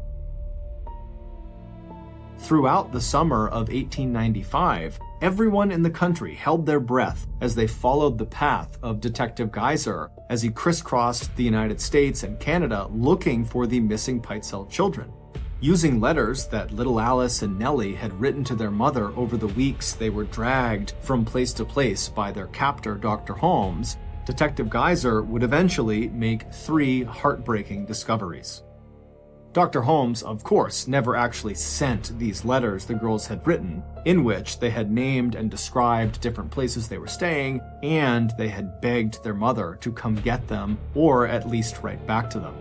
Throughout the summer of 1895, everyone in the country held their breath as they followed the path of Detective Geyser as he crisscrossed the United States and Canada looking for the missing Pitezel children. Using letters that little Alice and Nellie had written to their mother over the weeks they were dragged from place to place by their captor, Dr. Holmes, Detective Geyser would eventually make 3 heartbreaking discoveries. Dr. Holmes, of course, never actually sent these letters the girls had written, in which they had named and described different places they were staying, and they had begged their mother to come get them or at least write back to them.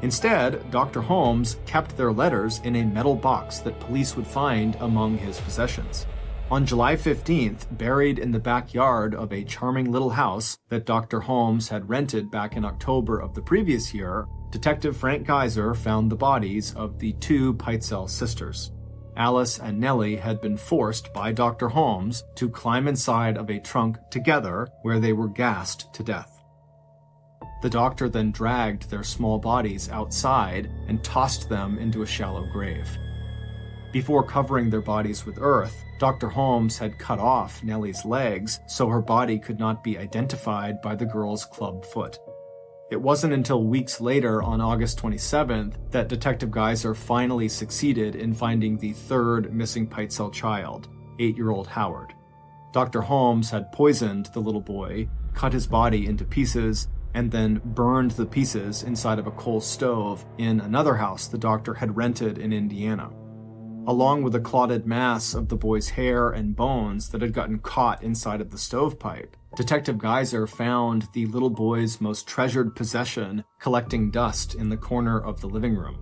Instead, Dr. Holmes kept their letters in a metal box that police would find among his possessions. On July 15th, buried in the backyard of a charming little house that Dr. Holmes had rented back in October of the previous year, Detective Frank Geyser found the bodies of the 2 Pitezel sisters. Alice and Nellie had been forced by Dr. Holmes to climb inside of a trunk together where they were gassed to death. The doctor then dragged their small bodies outside and tossed them into a shallow grave. Before covering their bodies with earth, Dr. Holmes had cut off Nellie's legs so her body could not be identified by the girl's club foot. It wasn't until weeks later, on August 27th, that Detective Geyser finally succeeded in finding the 3rd missing Pitezel child, 8-year-old Howard. Dr. Holmes had poisoned the little boy, cut his body into pieces, and then burned the pieces inside of a coal stove in another house the doctor had rented in Indiana. Along with a clotted mass of the boy's hair and bones that had gotten caught inside of the stovepipe, Detective Geyser found the little boy's most treasured possession collecting dust in the corner of the living room.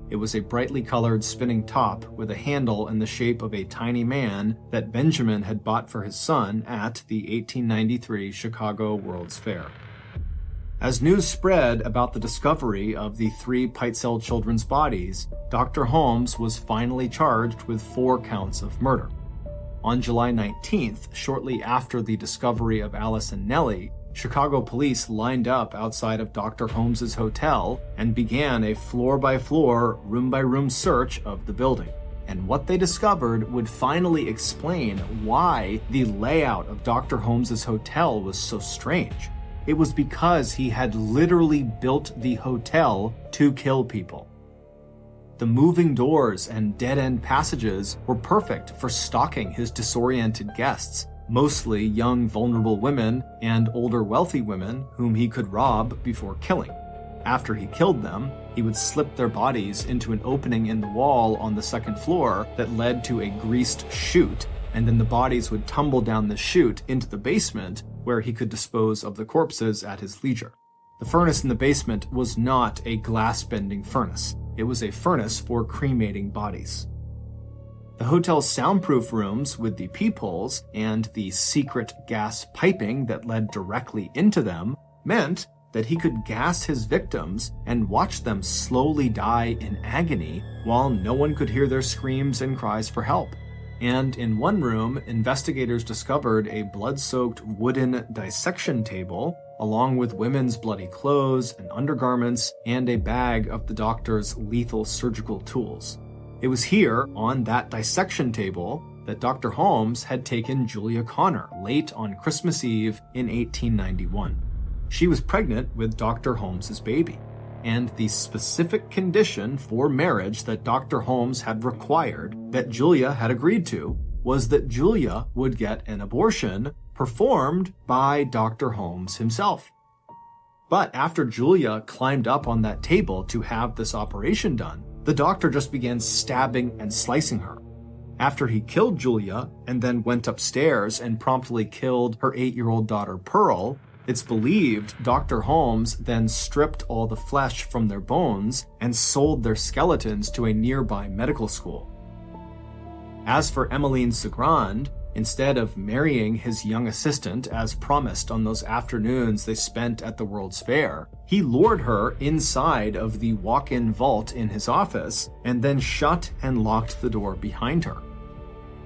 It was a brightly colored spinning top with a handle in the shape of a tiny man that Benjamin had bought for his son at the 1893 Chicago World's Fair. As news spread about the discovery of the 3 Pitezel children's bodies, Dr. Holmes was finally charged with 4 counts of murder. On July 19th, shortly after the discovery of Alice and Nellie, Chicago police lined up outside of Dr. Holmes's hotel and began a floor-by-floor, room-by-room search of the building. And what they discovered would finally explain why the layout of Dr. Holmes's hotel was so strange. It was because he had literally built the hotel to kill people. The moving doors and dead-end passages were perfect for stalking his disoriented guests, mostly young vulnerable women and older wealthy women whom he could rob before killing. After he killed them, he would slip their bodies into an opening in the wall on the second floor that led to a greased chute, and then the bodies would tumble down the chute into the basement where he could dispose of the corpses at his leisure. The furnace in the basement was not a glass-bending furnace. It was a furnace for cremating bodies. The hotel's soundproof rooms with the peepholes and the secret gas piping that led directly into them meant that he could gas his victims and watch them slowly die in agony while no one could hear their screams and cries for help. And in one room, investigators discovered a blood-soaked wooden dissection table, along with women's bloody clothes and undergarments, and a bag of the doctor's lethal surgical tools. It was here, on that dissection table, that Dr. Holmes had taken Julia Connor late on Christmas Eve in 1891. She was pregnant with Dr. Holmes's baby, and the specific condition for marriage that Dr. Holmes had required, that Julia had agreed to, was that Julia would get an abortion performed by Dr. Holmes himself. But after Julia climbed up on that table to have this operation done, the doctor just began stabbing and slicing her. After he killed Julia and then went upstairs and promptly killed her 8-year-old daughter Pearl, it's believed Dr. Holmes then stripped all the flesh from their bones and sold their skeletons to a nearby medical school. As for Emmeline Segrand, instead of marrying his young assistant as promised on those afternoons they spent at the World's Fair, he lured her inside of the walk-in vault in his office and then shut and locked the door behind her.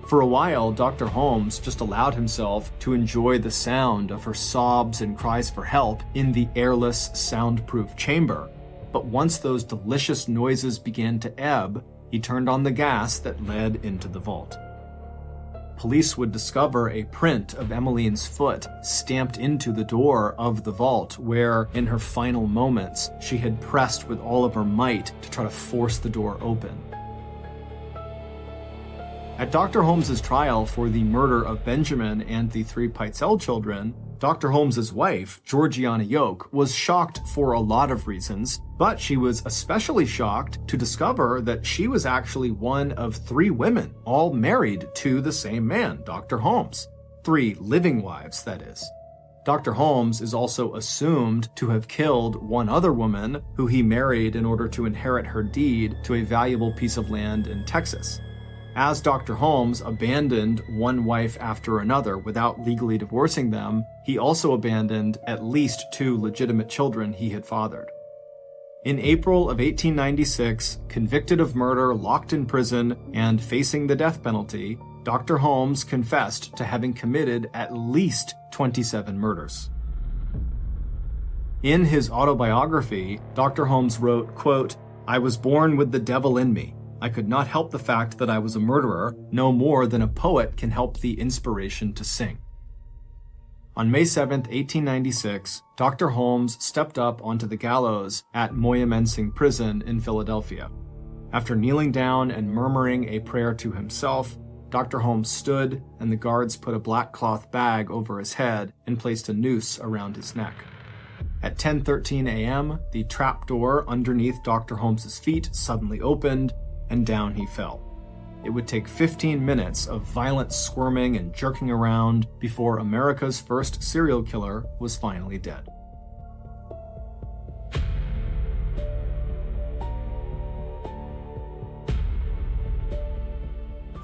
For a while, Dr. Holmes just allowed himself to enjoy the sound of her sobs and cries for help in the airless, soundproof chamber. But once those delicious noises began to ebb, he turned on the gas that led into the vault. Police would discover a print of Emmeline's foot stamped into the door of the vault where, in her final moments, she had pressed with all of her might to try to force the door open. At Dr. Holmes's trial for the murder of Benjamin and the 3 Pitezel children, Dr. Holmes's wife, Georgiana Yoke, was shocked for a lot of reasons, but she was especially shocked to discover that she was actually one of 3 women, all married to the same man, Dr. Holmes. 3 living wives, that is. Dr. Holmes is also assumed to have killed one other woman who he married in order to inherit her deed to a valuable piece of land in Texas. As Dr. Holmes abandoned one wife after another without legally divorcing them, he also abandoned at least 2 legitimate children he had fathered. In April of 1896, convicted of murder, locked in prison, and facing the death penalty, Dr. Holmes confessed to having committed at least 27 murders. In his autobiography, Dr. Holmes wrote, quote, "I was born with the devil in me. I could not help the fact that I was a murderer, no more than a poet can help the inspiration to sing." On May 7, 1896, Dr. Holmes stepped up onto the gallows at Moyamensing Prison in Philadelphia. After kneeling down and murmuring a prayer to himself, Dr. Holmes stood, and the guards put a black cloth bag over his head and placed a noose around his neck. At 10:13 a.m., the trapdoor underneath Dr. Holmes's feet suddenly opened, and down he fell. It would take 15 minutes of violent squirming and jerking around before America's first serial killer was finally dead.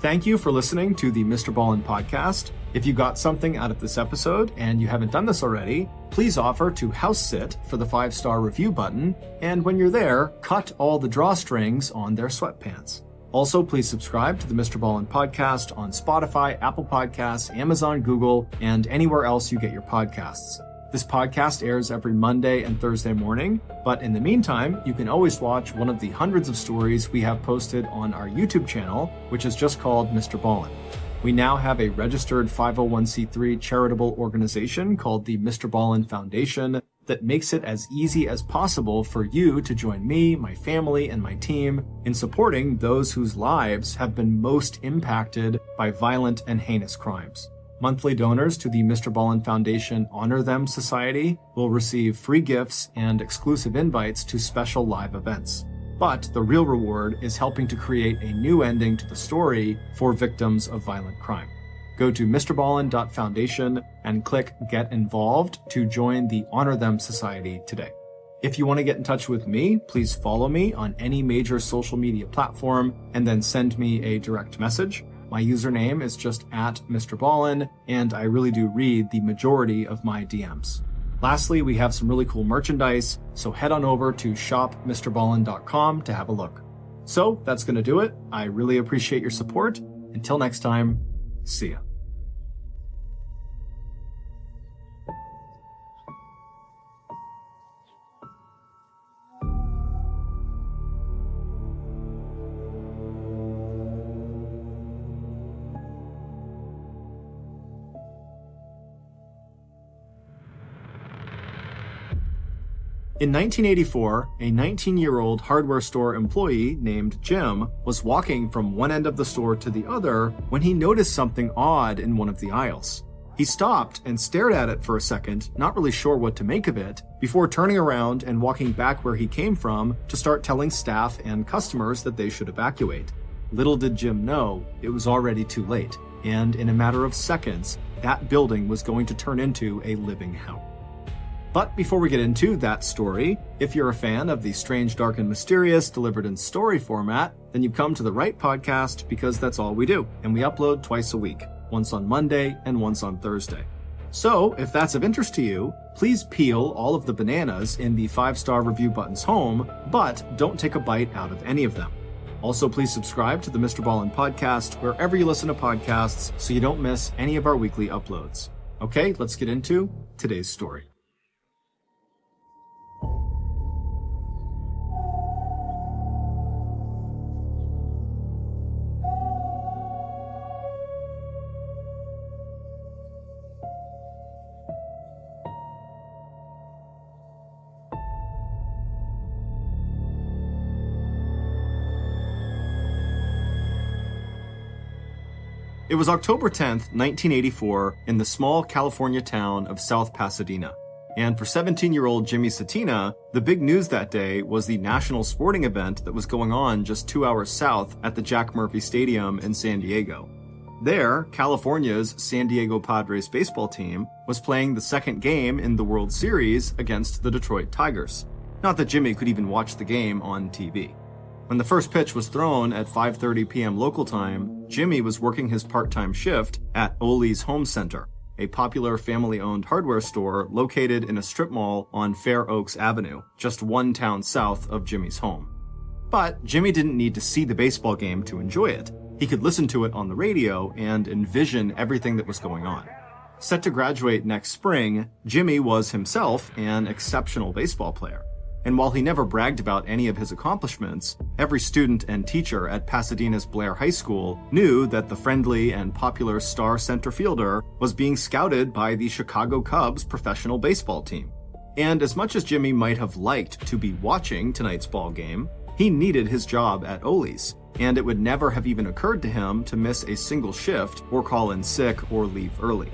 Thank you for listening to the MrBallen podcast. If you got something out of this episode and you haven't done this already, please offer to house sit for the 5-star review button, and when you're there, cut all the drawstrings on their sweatpants. Also, please subscribe to the MrBallen podcast on Spotify, Apple Podcasts, Amazon, Google, and anywhere else you get your podcasts. This podcast airs every Monday and Thursday morning, but in the meantime, you can always watch one of the hundreds of stories we have posted on our YouTube channel, which is just called MrBallen. We now have a registered 501c3 charitable organization called the MrBallen Foundation that makes it as easy as possible for you to join me, my family, and my team in supporting those whose lives have been most impacted by violent and heinous crimes. Monthly donors to the MrBallen Foundation Honor Them Society will receive free gifts and exclusive invites to special live events. But the real reward is helping to create a new ending to the story for victims of violent crime. Go to MrBallen.Foundation and click Get Involved to join the Honor Them Society today. If you want to get in touch with me, please follow me on any major social media platform and then send me a direct message. My username is just @MrBallen, and I really do read the majority of my DMs. Lastly, we have some really cool merchandise, so head on over to shopmrballen.com to have a look. So that's going to do it. I really appreciate your support. Until next time, see ya. In 1984, a 19-year-old hardware store employee named Jim was walking from one end of the store to the other when he noticed something odd in one of the aisles. He stopped and stared at it for a second, not really sure what to make of it, before turning around and walking back where he came from to start telling staff and customers that they should evacuate. Little did Jim know, it was already too late, and in a matter of seconds, that building was going to turn into a living hell. But before we get into that story, if you're a fan of the strange, dark, and mysterious delivered in story format, then you've come to the right podcast because that's all we do, and we upload twice a week, once on Monday and once on Thursday. So, if that's of interest to you, please peel all of the bananas in the 5-star review button's home, but don't take a bite out of any of them. Also, please subscribe to the MrBallen podcast wherever you listen to podcasts so you don't miss any of our weekly uploads. Okay, let's get into today's story. It was October 10th, 1984, in the small California town of South Pasadena. And for 17-year-old Jimmy Satina, the big news that day was the national sporting event that was going on just 2 hours south at the Jack Murphy Stadium in San Diego. There, California's San Diego Padres baseball team was playing the second game in the World Series against the Detroit Tigers. Not that Jimmy could even watch the game on TV. When the first pitch was thrown at 5:30 p.m. local time, Jimmy was working his part-time shift at Ollie's Home Center, a popular family-owned hardware store located in a strip mall on Fair Oaks Avenue, just one town south of Jimmy's home. But Jimmy didn't need to see the baseball game to enjoy it. He could listen to it on the radio and envision everything that was going on. Set to graduate next spring, Jimmy was himself an exceptional baseball player. And while he never bragged about any of his accomplishments, every student and teacher at Pasadena's Blair High School knew that the friendly and popular star center fielder was being scouted by the Chicago Cubs professional baseball team. And as much as Jimmy might have liked to be watching tonight's ball game, he needed his job at Ollie's, and it would never have even occurred to him to miss a single shift or call in sick or leave early.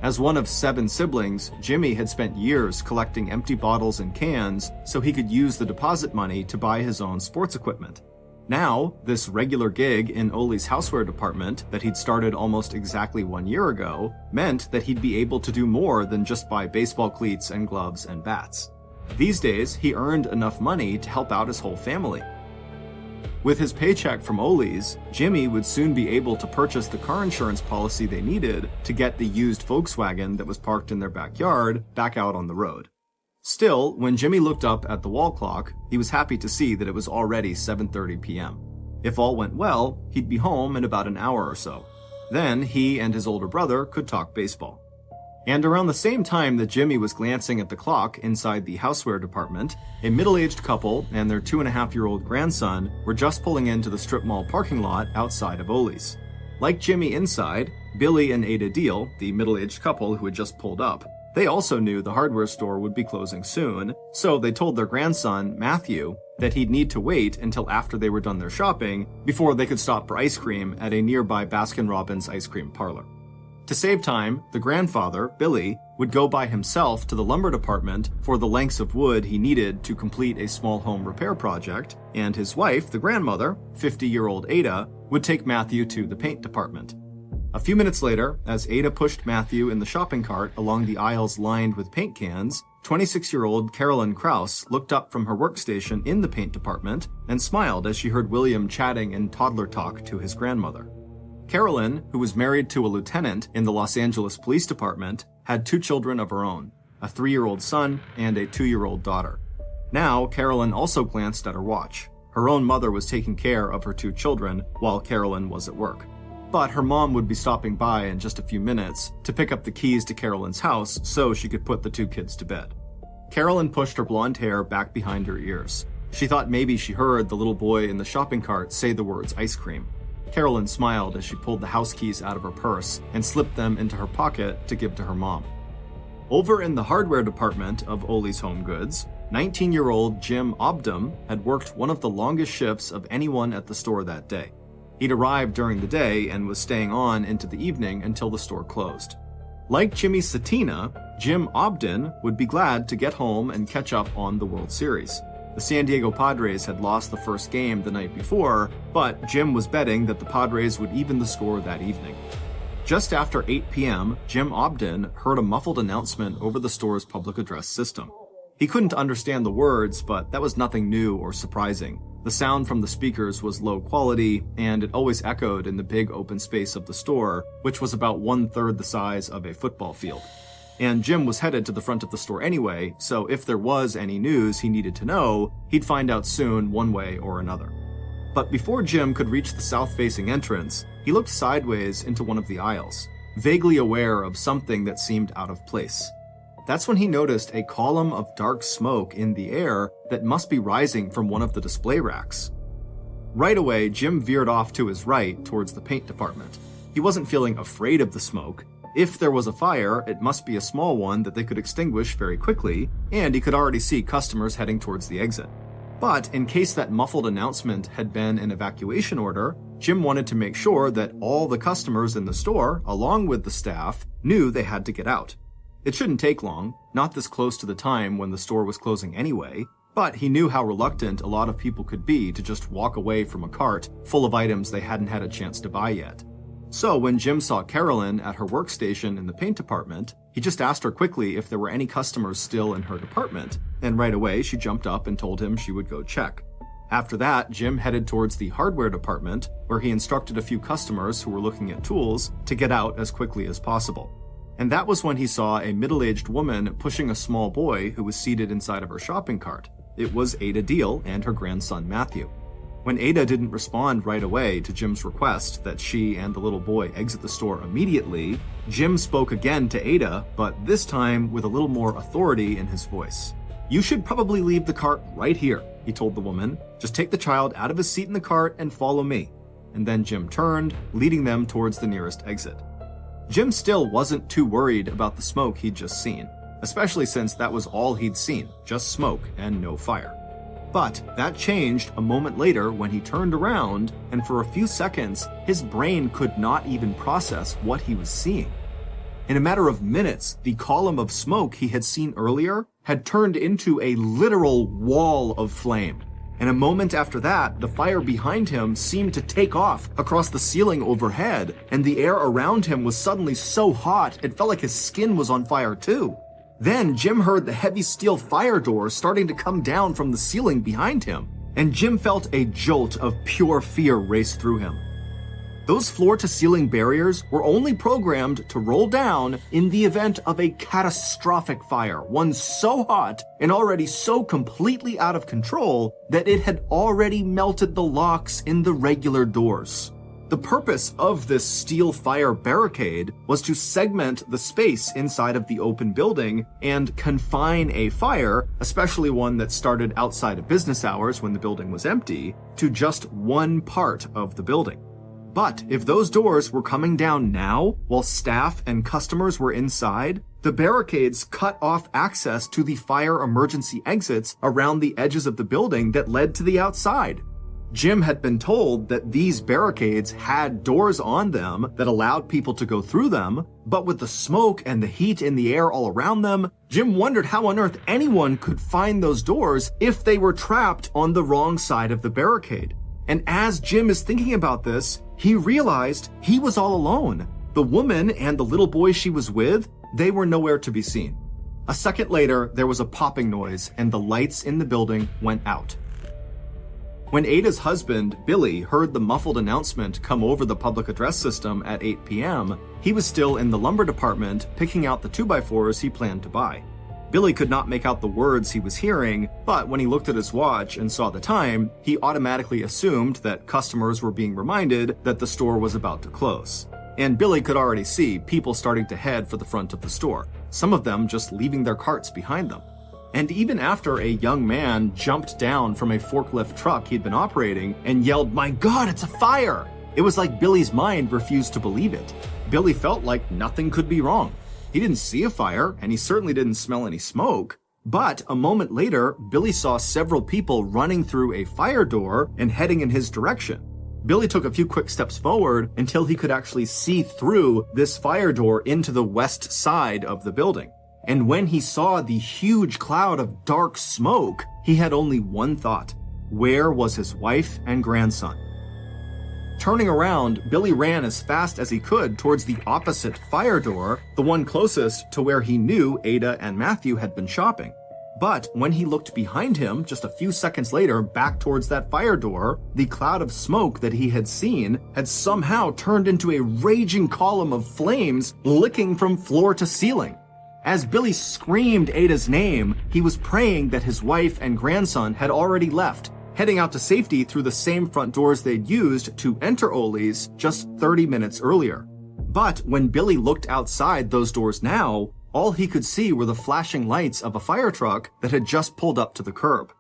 As one of 7 siblings, Jimmy had spent years collecting empty bottles and cans so he could use the deposit money to buy his own sports equipment. Now, this regular gig in Ollie's houseware department that he'd started almost exactly 1 year ago meant that he'd be able to do more than just buy baseball cleats and gloves and bats. These days, he earned enough money to help out his whole family. With his paycheck from Ollie's, Jimmy would soon be able to purchase the car insurance policy they needed to get the used Volkswagen that was parked in their backyard back out on the road. Still, when Jimmy looked up at the wall clock, he was happy to see that it was already 7:30 p.m. If all went well, he'd be home in about an hour or so. Then he and his older brother could talk baseball. And around the same time that Jimmy was glancing at the clock inside the houseware department, a middle-aged couple and their 2.5-year-old grandson were just pulling into the strip mall parking lot outside of Ollie's. Like Jimmy inside, Billy and Ada Deal, the middle-aged couple who had just pulled up, They also knew the hardware store would be closing soon, so they told their grandson, Matthew, that he'd need to wait until after they were done their shopping before they could stop for ice cream at a nearby Baskin-Robbins ice cream parlor. To save time, the grandfather, Billy, would go by himself to the lumber department for the lengths of wood he needed to complete a small home repair project, and his wife, the grandmother, 50-year-old Ada, would take Matthew to the paint department. A few minutes later, as Ada pushed Matthew in the shopping cart along the aisles lined with paint cans, 26-year-old Carolyn Krause looked up from her workstation in the paint department and smiled as she heard William chatting in toddler talk to his grandmother. Carolyn, who was married to a lieutenant in the Los Angeles Police Department, had 2 children of her own, a 3-year-old son and a 2-year-old daughter. Now, Carolyn also glanced at her watch. Her own mother was taking care of her 2 children while Carolyn was at work. But her mom would be stopping by in just a few minutes to pick up the keys to Carolyn's house so she could put the 2 kids to bed. Carolyn pushed her blonde hair back behind her ears. She thought maybe she heard the little boy in the shopping cart say the words ice cream. Carolyn smiled as she pulled the house keys out of her purse and slipped them into her pocket to give to her mom. Over in the hardware department of Ole's Home Goods, 19-year-old Jim Obdam had worked one of the longest shifts of anyone at the store that day. He'd arrived during the day and was staying on into the evening until the store closed. Like Jimmy Satina, Jim Obdam would be glad to get home and catch up on the World Series. The San Diego Padres had lost the first game the night before, but Jim was betting that the Padres would even the score that evening. Just after 8 p.m., Jim Obdam heard a muffled announcement over the store's public address system. He couldn't understand the words, but that was nothing new or surprising. The sound from the speakers was low quality, and it always echoed in the big open space of the store, which was about 1/3 the size of a football field. And Jim was headed to the front of the store anyway, so if there was any news he needed to know, he'd find out soon one way or another. But before Jim could reach the south-facing entrance, he looked sideways into one of the aisles, vaguely aware of something that seemed out of place. That's when he noticed a column of dark smoke in the air that must be rising from one of the display racks. Right away, Jim veered off to his right towards the paint department. He wasn't feeling afraid of the smoke. If there was a fire, it must be a small one that they could extinguish very quickly, and he could already see customers heading towards the exit. But in case that muffled announcement had been an evacuation order, Jim wanted to make sure that all the customers in the store, along with the staff, knew they had to get out. It shouldn't take long, not this close to the time when the store was closing anyway, but he knew how reluctant a lot of people could be to just walk away from a cart full of items they hadn't had a chance to buy yet. So when Jim saw Carolyn at her workstation in the paint department, he just asked her quickly if there were any customers still in her department, and right away she jumped up and told him she would go check. After that, Jim headed towards the hardware department, where he instructed a few customers who were looking at tools to get out as quickly as possible. And that was when he saw a middle-aged woman pushing a small boy who was seated inside of her shopping cart. It was Ada Deal and her grandson Matthew. When Ada didn't respond right away to Jim's request that she and the little boy exit the store immediately, Jim spoke again to Ada, but this time with a little more authority in his voice. "You should probably leave the cart right here," he told the woman. "Just take the child out of his seat in the cart and follow me." And then Jim turned, leading them towards the nearest exit. Jim still wasn't too worried about the smoke he'd just seen, especially since that was all he'd seen, just smoke and no fire. But that changed a moment later when he turned around, and for a few seconds, his brain could not even process what he was seeing. In a matter of minutes, the column of smoke he had seen earlier had turned into a literal wall of flame. And a moment after that, the fire behind him seemed to take off across the ceiling overhead, and the air around him was suddenly so hot it felt like his skin was on fire too. Then Jim heard the heavy steel fire doors starting to come down from the ceiling behind him, and Jim felt a jolt of pure fear race through him. Those floor-to-ceiling barriers were only programmed to roll down in the event of a catastrophic fire, one so hot and already so completely out of control that it had already melted the locks in the regular doors. The purpose of this steel fire barricade was to segment the space inside of the open building and confine a fire, especially one that started outside of business hours when the building was empty, to just one part of the building. But if those doors were coming down now, while staff and customers were inside, the barricades cut off access to the fire emergency exits around the edges of the building that led to the outside. Jim had been told that these barricades had doors on them that allowed people to go through them, but with the smoke and the heat in the air all around them, Jim wondered how on earth anyone could find those doors if they were trapped on the wrong side of the barricade. And as Jim is thinking about this, he realized he was all alone. The woman and the little boy she was with, they were nowhere to be seen. A second later, there was a popping noise and the lights in the building went out. When Ada's husband, Billy, heard the muffled announcement come over the public address system at 8 p.m., he was still in the lumber department picking out the 2x4s he planned to buy. Billy could not make out the words he was hearing, but when he looked at his watch and saw the time, he automatically assumed that customers were being reminded that the store was about to close. And Billy could already see people starting to head for the front of the store, some of them just leaving their carts behind them. And even after a young man jumped down from a forklift truck he'd been operating and yelled, "My God, it's a fire!" It was like Billy's mind refused to believe it. Billy felt like nothing could be wrong. He didn't see a fire, and he certainly didn't smell any smoke. But a moment later, Billy saw several people running through a fire door and heading in his direction. Billy took a few quick steps forward until he could actually see through this fire door into the west side of the building. And when he saw the huge cloud of dark smoke, he had only one thought. Where was his wife and grandson? Turning around, Billy ran as fast as he could towards the opposite fire door, the one closest to where he knew Ada and Matthew had been shopping. But when he looked behind him just a few seconds later back towards that fire door, the cloud of smoke that he had seen had somehow turned into a raging column of flames licking from floor to ceiling. As Billy screamed Ada's name, he was praying that his wife and grandson had already left, heading out to safety through the same front doors they'd used to enter Ole's just 30 minutes earlier. But when Billy looked outside those doors now, all he could see were the flashing lights of a fire truck that had just pulled up to the curb.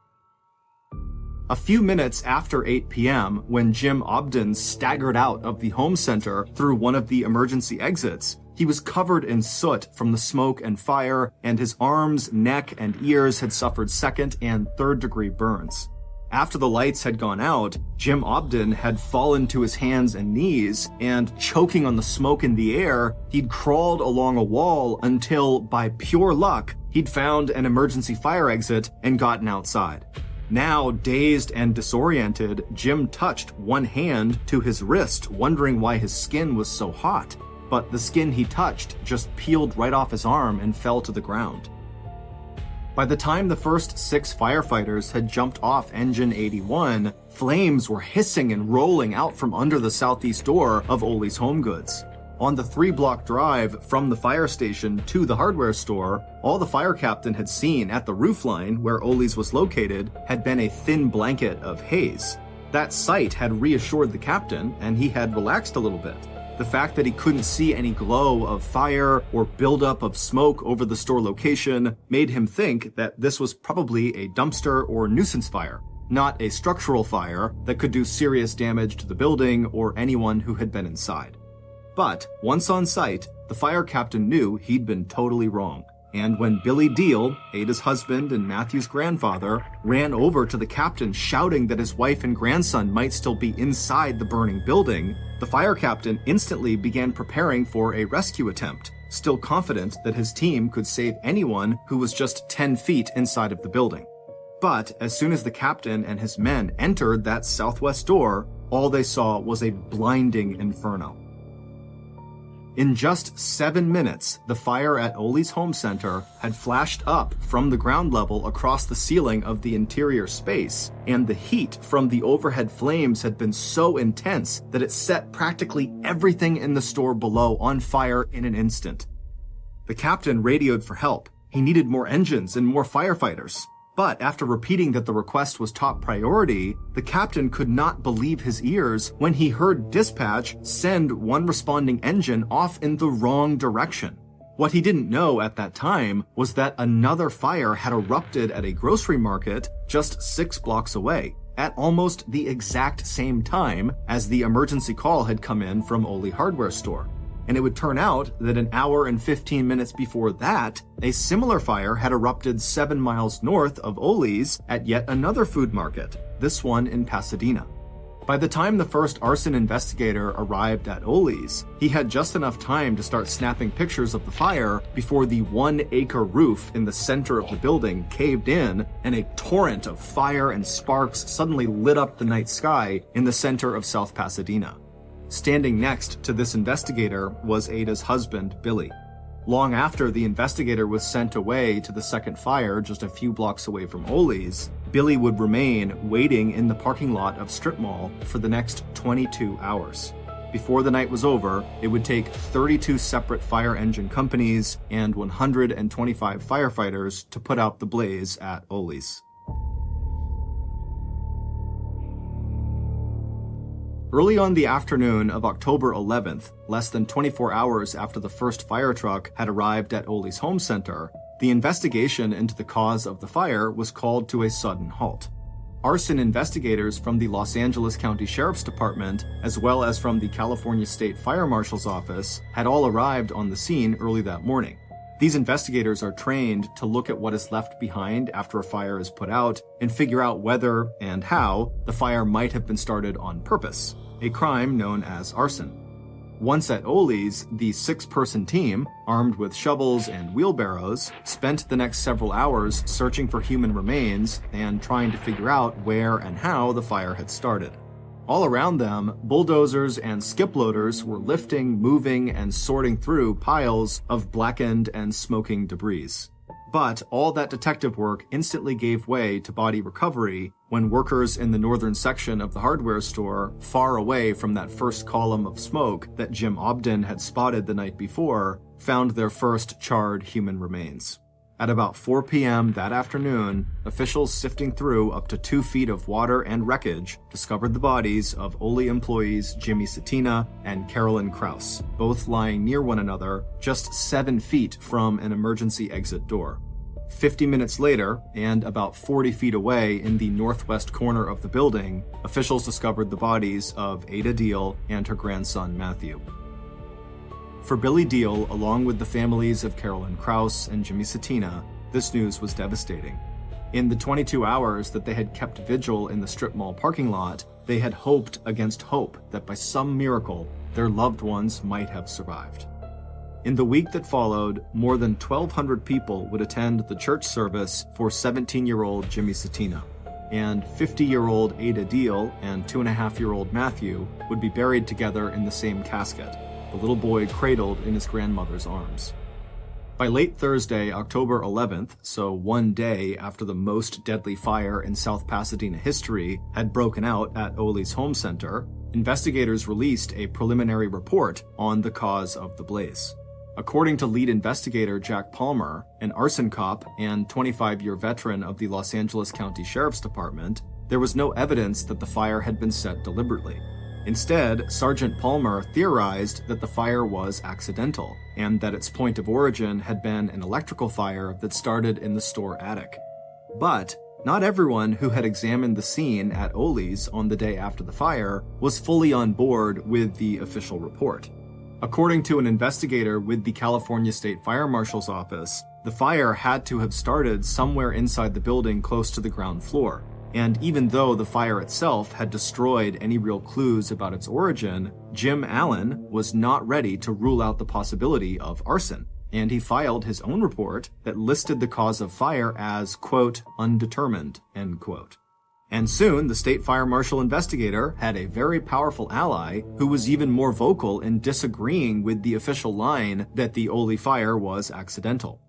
A few minutes after 8 p.m., when Jim Obden staggered out of the home center through one of the emergency exits, he was covered in soot from the smoke and fire, and his arms, neck, and ears had suffered second and third degree burns. After the lights had gone out, Jim Obden had fallen to his hands and knees, and choking on the smoke in the air, he'd crawled along a wall until, by pure luck, he'd found an emergency fire exit and gotten outside. Now, dazed and disoriented, Jim touched one hand to his wrist, wondering why his skin was so hot. But the skin he touched just peeled right off his arm and fell to the ground. By the time the first 6 firefighters had jumped off engine 81, flames were hissing and rolling out from under the southeast door of Ole's Home Goods. On the 3-block drive from the fire station to the hardware store, all the fire captain had seen at the roofline where Ole's was located had been a thin blanket of haze. That sight had reassured the captain, and he had relaxed a little bit. The fact that he couldn't see any glow of fire or buildup of smoke over the store location made him think that this was probably a dumpster or nuisance fire, not a structural fire that could do serious damage to the building or anyone who had been inside. But once on site, the fire captain knew he'd been totally wrong. And when Billy Deal, Ada's husband and Matthew's grandfather, ran over to the captain shouting that his wife and grandson might still be inside the burning building, the fire captain instantly began preparing for a rescue attempt, still confident that his team could save anyone who was just 10 feet inside of the building. But as soon as the captain and his men entered that southwest door, all they saw was a blinding inferno. In just 7 minutes, the fire at Ole's Home Center had flashed up from the ground level across the ceiling of the interior space, and the heat from the overhead flames had been so intense that it set practically everything in the store below on fire in an instant. The captain radioed for help. He needed more engines and more firefighters. But after repeating that the request was top priority, the captain could not believe his ears when he heard dispatch send one responding engine off in the wrong direction. What he didn't know at that time was that another fire had erupted at a grocery market just 6 blocks away, at almost the exact same time as the emergency call had come in from Ole Hardware Store. And it would turn out that an hour and 15 minutes before that, a similar fire had erupted 7 miles north of Ole's at yet another food market, this one in Pasadena. By the time the first arson investigator arrived at Ole's, he had just enough time to start snapping pictures of the fire before the 1-acre roof in the center of the building caved in and a torrent of fire and sparks suddenly lit up the night sky in the center of South Pasadena. Standing next to this investigator was Ada's husband, Billy. Long after the investigator was sent away to the second fire just a few blocks away from Ole's, Billy would remain waiting in the parking lot of Strip Mall for the next 22 hours. Before the night was over, it would take 32 separate fire engine companies and 125 firefighters to put out the blaze at Ole's. Early on the afternoon of October 11th, less than 24 hours after the first fire truck had arrived at Ole's home center, the investigation into the cause of the fire was called to a sudden halt. Arson investigators from the Los Angeles County Sheriff's Department, as well as from the California State Fire Marshal's office, had all arrived on the scene early that morning. These investigators are trained to look at what is left behind after a fire is put out and figure out whether and how the fire might have been started on purpose, a crime known as arson. Once at Ole's, the 6-person team, armed with shovels and wheelbarrows, spent the next several hours searching for human remains and trying to figure out where and how the fire had started. All around them, bulldozers and skip loaders were lifting, moving, and sorting through piles of blackened and smoking debris. But all that detective work instantly gave way to body recovery when workers in the northern section of the hardware store, far away from that first column of smoke that Jim Obden had spotted the night before, found their first charred human remains. At about 4 p.m. that afternoon, officials sifting through up to 2 feet of water and wreckage discovered the bodies of Ole employees Jimmy Satina and Carolyn Krause, both lying near one another just 7 feet from an emergency exit door. 50 minutes later, and about 40 feet away in the northwest corner of the building, officials discovered the bodies of Ada Deal and her grandson Matthew. For Billy Deal, along with the families of Carolyn Krause and Jimmy Satina, this news was devastating. In the 22 hours that they had kept vigil in the strip mall parking lot, they had hoped against hope that by some miracle, their loved ones might have survived. In the week that followed, more than 1,200 people would attend the church service for 17-year-old Jimmy Satina, and 50-year-old Ada Deal and 2.5-year-old Matthew would be buried together in the same casket, the little boy cradled in his grandmother's arms. By late Thursday, October 11th, so one day after the most deadly fire in South Pasadena history had broken out at Ole's home center, investigators released a preliminary report on the cause of the blaze. According to lead investigator Jack Palmer, an arson cop and 25-year veteran of the Los Angeles County Sheriff's Department, there was no evidence that the fire had been set deliberately. Instead, Sergeant Palmer theorized that the fire was accidental, and that its point of origin had been an electrical fire that started in the store attic. But not everyone who had examined the scene at Ole's on the day after the fire was fully on board with the official report. According to an investigator with the California State Fire Marshal's office, the fire had to have started somewhere inside the building close to the ground floor. And even though the fire itself had destroyed any real clues about its origin, Jim Allen was not ready to rule out the possibility of arson, and he filed his own report that listed the cause of fire as, quote, undetermined, end quote. And soon, the state fire marshal investigator had a very powerful ally who was even more vocal in disagreeing with the official line that the Ole fire was accidental.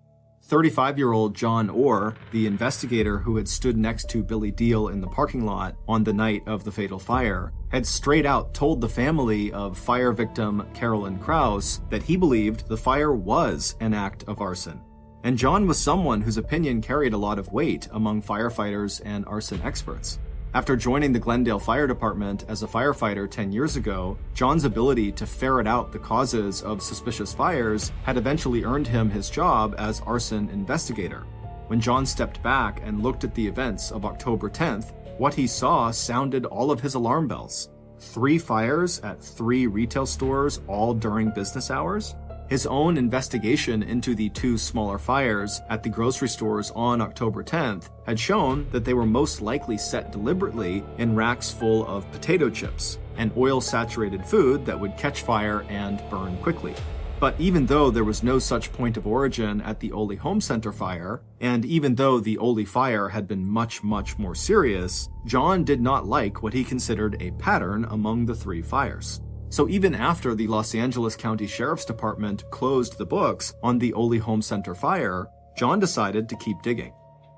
35-year-old John Orr, the investigator who had stood next to Billy Deal in the parking lot on the night of the fatal fire, had straight out told the family of fire victim Carolyn Krause that he believed the fire was an act of arson. And John was someone whose opinion carried a lot of weight among firefighters and arson experts. After joining the Glendale Fire Department as a firefighter 10 years ago, John's ability to ferret out the causes of suspicious fires had eventually earned him his job as arson investigator. When John stepped back and looked at the events of October 10th, what he saw sounded all of his alarm bells. 3 fires at 3 retail stores, all during business hours. His own investigation into the 2 smaller fires at the grocery stores on October 10th had shown that they were most likely set deliberately in racks full of potato chips, an oil-saturated food that would catch fire and burn quickly. But even though there was no such point of origin at the Ole Home Center fire, and even though the Ole fire had been much more serious, John did not like what he considered a pattern among the 3 fires. So even after the Los Angeles County Sheriff's Department closed the books on the Ole Home Center fire, John decided to keep digging.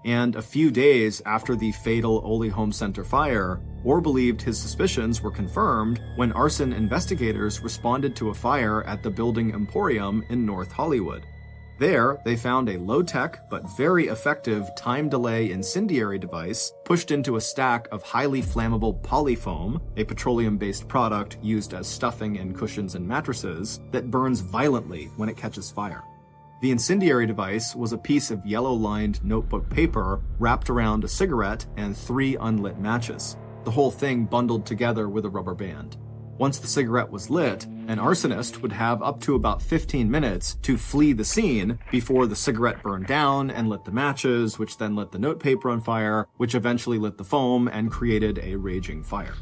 And a few days after the fatal Ole Home Center fire, Orr believed his suspicions were confirmed when arson investigators responded to a fire at the Building Emporium in North Hollywood. There, they found a low-tech but very effective time-delay incendiary device pushed into a stack of highly flammable polyfoam, a petroleum-based product used as stuffing in cushions and mattresses, that burns violently when it catches fire. The incendiary device was a piece of yellow-lined notebook paper wrapped around a cigarette and 3 unlit matches, the whole thing bundled together with a rubber band. Once the cigarette was lit, an arsonist would have up to about 15 minutes to flee the scene before the cigarette burned down and lit the matches, which then lit the notepaper on fire, which eventually lit the foam and created a raging fire.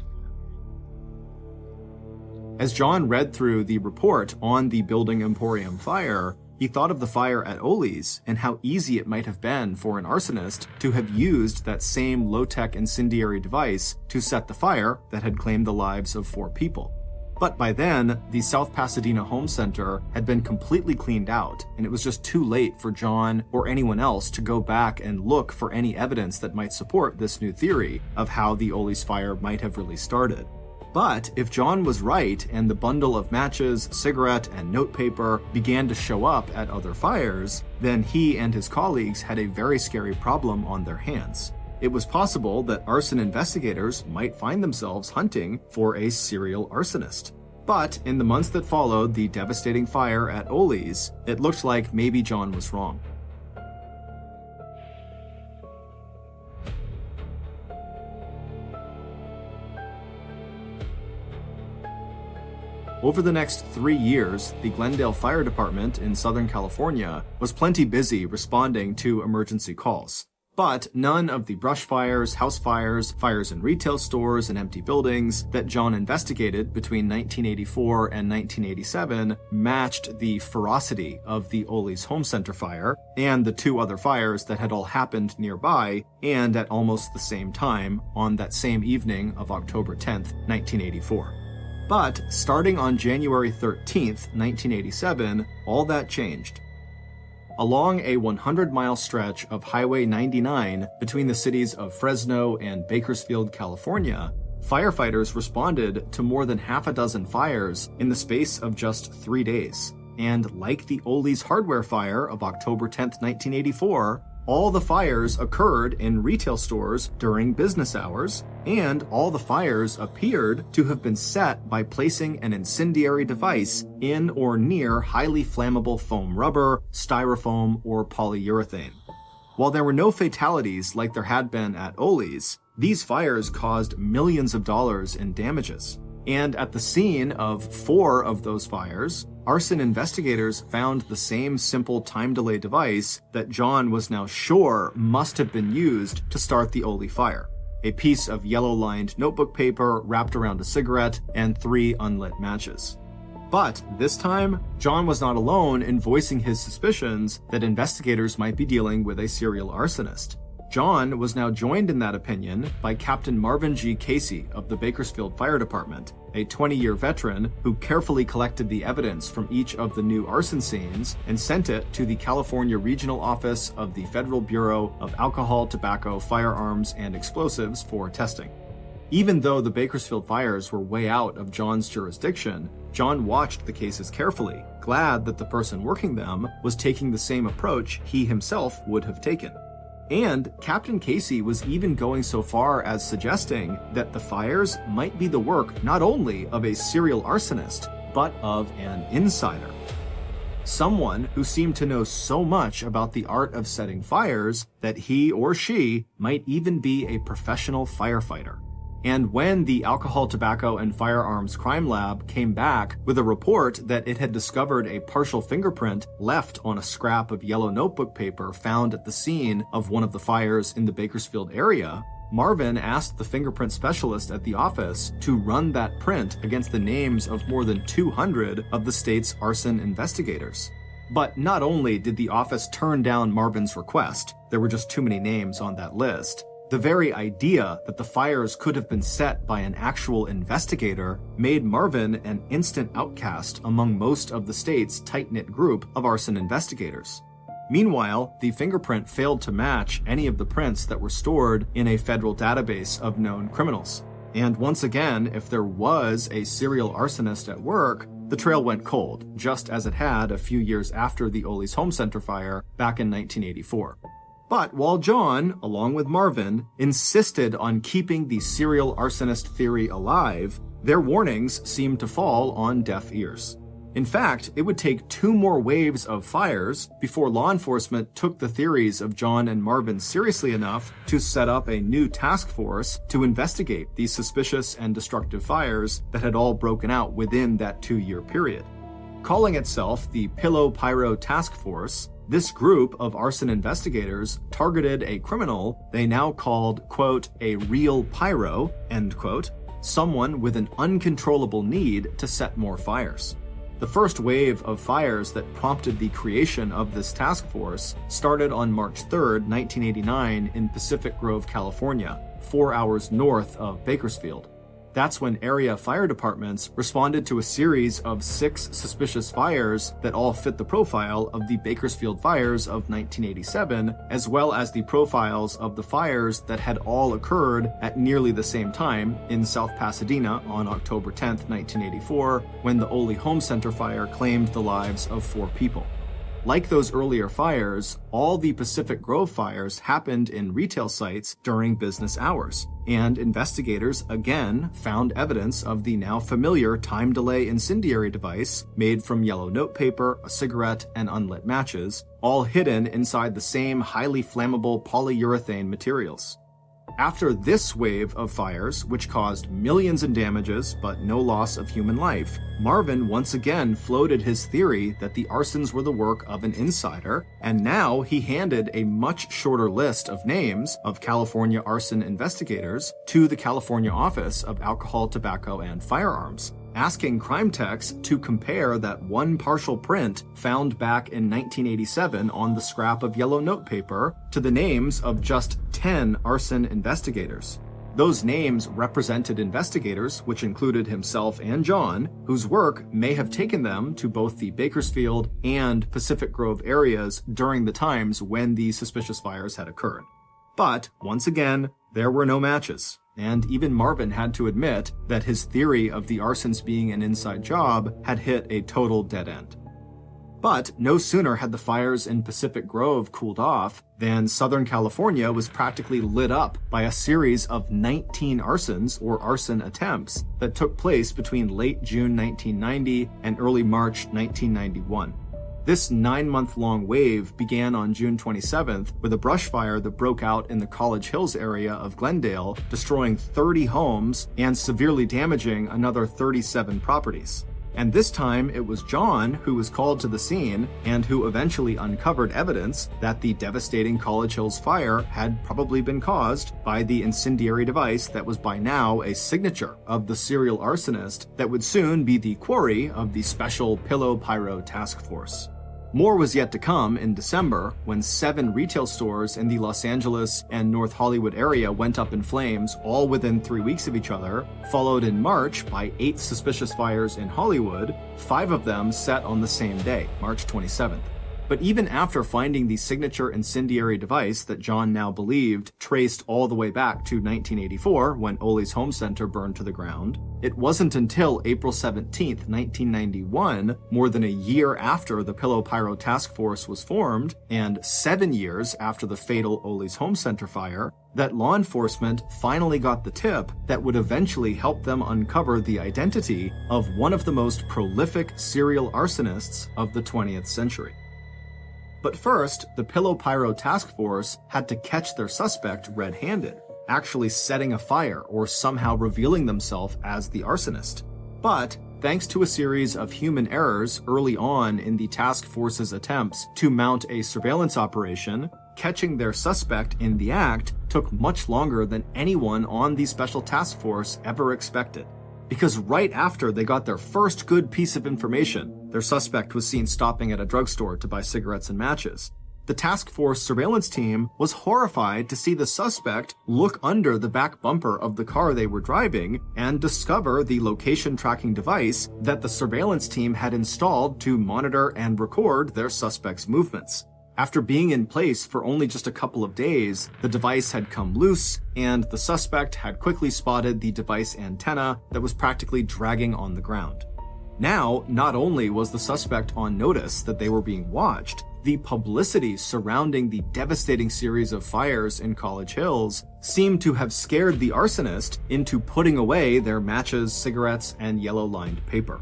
As John read through the report on the Building Emporium fire, he thought of the fire at Ole's and how easy it might have been for an arsonist to have used that same low-tech incendiary device to set the fire that had claimed the lives of 4 people. But by then, the South Pasadena Home Center had been completely cleaned out, and it was just too late for John or anyone else to go back and look for any evidence that might support this new theory of how the Ole's fire might have really started. But if John was right and the bundle of matches, cigarette, and notepaper began to show up at other fires, then he and his colleagues had a very scary problem on their hands. It was possible that arson investigators might find themselves hunting for a serial arsonist. But in the months that followed the devastating fire at Ole's, it looked like maybe John was wrong. Over the next 3 years, the Glendale Fire Department in Southern California was plenty busy responding to emergency calls. But none of the brush fires, house fires, fires in retail stores, and empty buildings that John investigated between 1984 and 1987 matched the ferocity of the Ole's Home Center fire and the 2 other fires that had all happened nearby and at almost the same time on that same evening of October 10th, 1984. But starting on January 13th, 1987, all that changed. Along a 100-mile stretch of Highway 99 between the cities of Fresno and Bakersfield, California, firefighters responded to more than half a dozen fires in the space of just 3 days. And like the Ole's hardware fire of October 10th, 1984, all the fires occurred in retail stores during business hours, and all the fires appeared to have been set by placing an incendiary device in or near highly flammable foam rubber, styrofoam, or polyurethane. While there were no fatalities like there had been at Ole's, these fires caused millions of dollars in damages. And at the scene of 4 of those fires, arson investigators found the same simple time delay device that John was now sure must have been used to start the Ole fire. A piece of yellow-lined notebook paper wrapped around a cigarette and 3 unlit matches. But this time, John was not alone in voicing his suspicions that investigators might be dealing with a serial arsonist. John was now joined in that opinion by Captain Marvin G. Casey of the Bakersfield Fire Department, a 20-year veteran who carefully collected the evidence from each of the new arson scenes and sent it to the California Regional Office of the Federal Bureau of Alcohol, Tobacco, Firearms, and Explosives for testing. Even though the Bakersfield fires were way out of John's jurisdiction, John watched the cases carefully, glad that the person working them was taking the same approach he himself would have taken. And Captain Casey was even going so far as suggesting that the fires might be the work not only of a serial arsonist, but of an insider. someone who seemed to know so much about the art of setting fires that he or she might even be a professional firefighter. And when the Alcohol, Tobacco, and Firearms Crime Lab came back with a report that it had discovered a partial fingerprint left on a scrap of yellow notebook paper found at the scene of one of the fires in the Bakersfield area, Marvin asked the fingerprint specialist at the office to run that print against the names of more than 200 of the state's arson investigators. But not only did the office turn down Marvin's request, there were just too many names on that list. The very idea that the fires could have been set by an actual investigator made Marvin an instant outcast among most of the state's tight-knit group of arson investigators. Meanwhile, the fingerprint failed to match any of the prints that were stored in a federal database of known criminals. And once again, if there was a serial arsonist at work, the trail went cold, just as it had a few years after the Ole's Home Center fire back in 1984. But while John, along with Marvin, insisted on keeping the serial arsonist theory alive, their warnings seemed to fall on deaf ears. In fact, it would take 2 more waves of fires before law enforcement took the theories of John and Marvin seriously enough to set up a new task force to investigate these suspicious and destructive fires that had all broken out within that 2-year period. Calling itself the Pillow Pyro Task Force, this group of arson investigators targeted a criminal they now called, quote, a real pyro, end quote, someone with an uncontrollable need to set more fires. The first wave of fires that prompted the creation of this task force started on March 3, 1989 in Pacific Grove, California, 4 hours north of Bakersfield. That's when area fire departments responded to a series of 6 suspicious fires that all fit the profile of the Bakersfield fires of 1987, as well as the profiles of the fires that had all occurred at nearly the same time in South Pasadena on October 10, 1984, when the Ole Home Center fire claimed the lives of 4 people. Like those earlier fires, all the Pacific Grove fires happened in retail sites during business hours, and investigators again found evidence of the now familiar time delay incendiary device made from yellow notepaper, a cigarette, and unlit matches, all hidden inside the same highly flammable polyurethane materials. After this wave of fires, which caused millions in damages but no loss of human life, Marvin once again floated his theory that the arsons were the work of an insider, and now he handed a much shorter list of names of California arson investigators to the California Office of Alcohol, Tobacco, and Firearms, asking crime techs to compare that one partial print found back in 1987 on the scrap of yellow notepaper to the names of just 10 arson investigators. Those names represented investigators, which included himself and John, whose work may have taken them to both the Bakersfield and Pacific Grove areas during the times when the suspicious fires had occurred. But, once again, there were no matches. And even Marvin had to admit that his theory of the arsons being an inside job had hit a total dead end. But no sooner had the fires in Pacific Grove cooled off than Southern California was practically lit up by a series of 19 arsons or arson attempts that took place between late June 1990 and early March 1991. This 9-month-long wave began on June 27th with a brush fire that broke out in the College Hills area of Glendale, destroying 30 homes and severely damaging another 37 properties. And this time it was John who was called to the scene and who eventually uncovered evidence that the devastating College Hills fire had probably been caused by the incendiary device that was by now a signature of the serial arsonist that would soon be the quarry of the special Pillow Pyro Task Force. More was yet to come in December when 7 retail stores in the Los Angeles and North Hollywood area went up in flames all within 3 weeks of each other, followed in March by 8 suspicious fires in Hollywood, 5 of them set on the same day, March 27th. But even after finding the signature incendiary device that John now believed traced all the way back to 1984 when Ole's home center burned to the ground, it wasn't until April 17, 1991, more than a year after the Pillow Pyro Task Force was formed, and 7 years after the fatal Ole's home center fire, that law enforcement finally got the tip that would eventually help them uncover the identity of one of the most prolific serial arsonists of the 20th century. But first, the Pillow Pyro Task Force had to catch their suspect red-handed, actually setting a fire or somehow revealing themselves as the arsonist. But thanks to a series of human errors early on in the task force's attempts to mount a surveillance operation, catching their suspect in the act took much longer than anyone on the special task force ever expected. Because right after they got their first good piece of information, their suspect was seen stopping at a drugstore to buy cigarettes and matches. The task force surveillance team was horrified to see the suspect look under the back bumper of the car they were driving and discover the location tracking device that the surveillance team had installed to monitor and record their suspect's movements. After being in place for only just a couple of days, the device had come loose, and the suspect had quickly spotted the device antenna that was practically dragging on the ground. Now, not only was the suspect on notice that they were being watched, the publicity surrounding the devastating series of fires in College Hills seemed to have scared the arsonist into putting away their matches, cigarettes, and yellow-lined paper.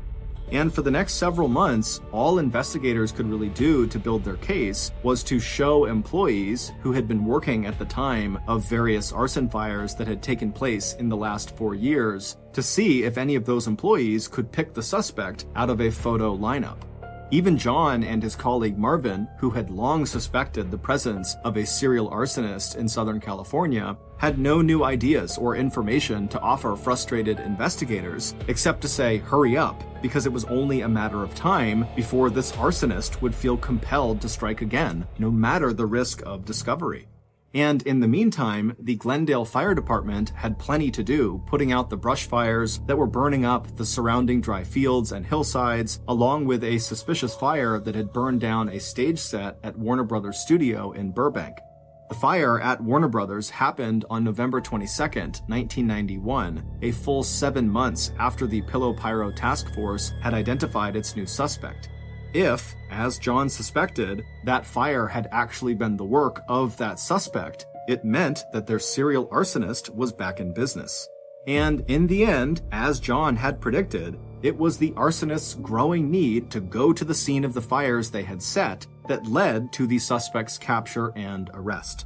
And for the next several months, all investigators could really do to build their case was to show employees who had been working at the time of various arson fires that had taken place in the last 4 years to see if any of those employees could pick the suspect out of a photo lineup. Even John and his colleague Marvin, who had long suspected the presence of a serial arsonist in Southern California, had no new ideas or information to offer frustrated investigators, except to say, hurry up, because it was only a matter of time before this arsonist would feel compelled to strike again, no matter the risk of discovery. And in the meantime, the Glendale Fire Department had plenty to do, putting out the brush fires that were burning up the surrounding dry fields and hillsides, along with a suspicious fire that had burned down a stage set at Warner Brothers studio in Burbank. The fire at Warner Brothers happened on November 22, 1991, a full 7 months after the Pillow Pyro Task Force had identified its new suspect. If, as John suspected, that fire had actually been the work of that suspect, it meant that their serial arsonist was back in business. And in the end, as John had predicted, it was the arsonist's growing need to go to the scene of the fires they had set that led to the suspect's capture and arrest.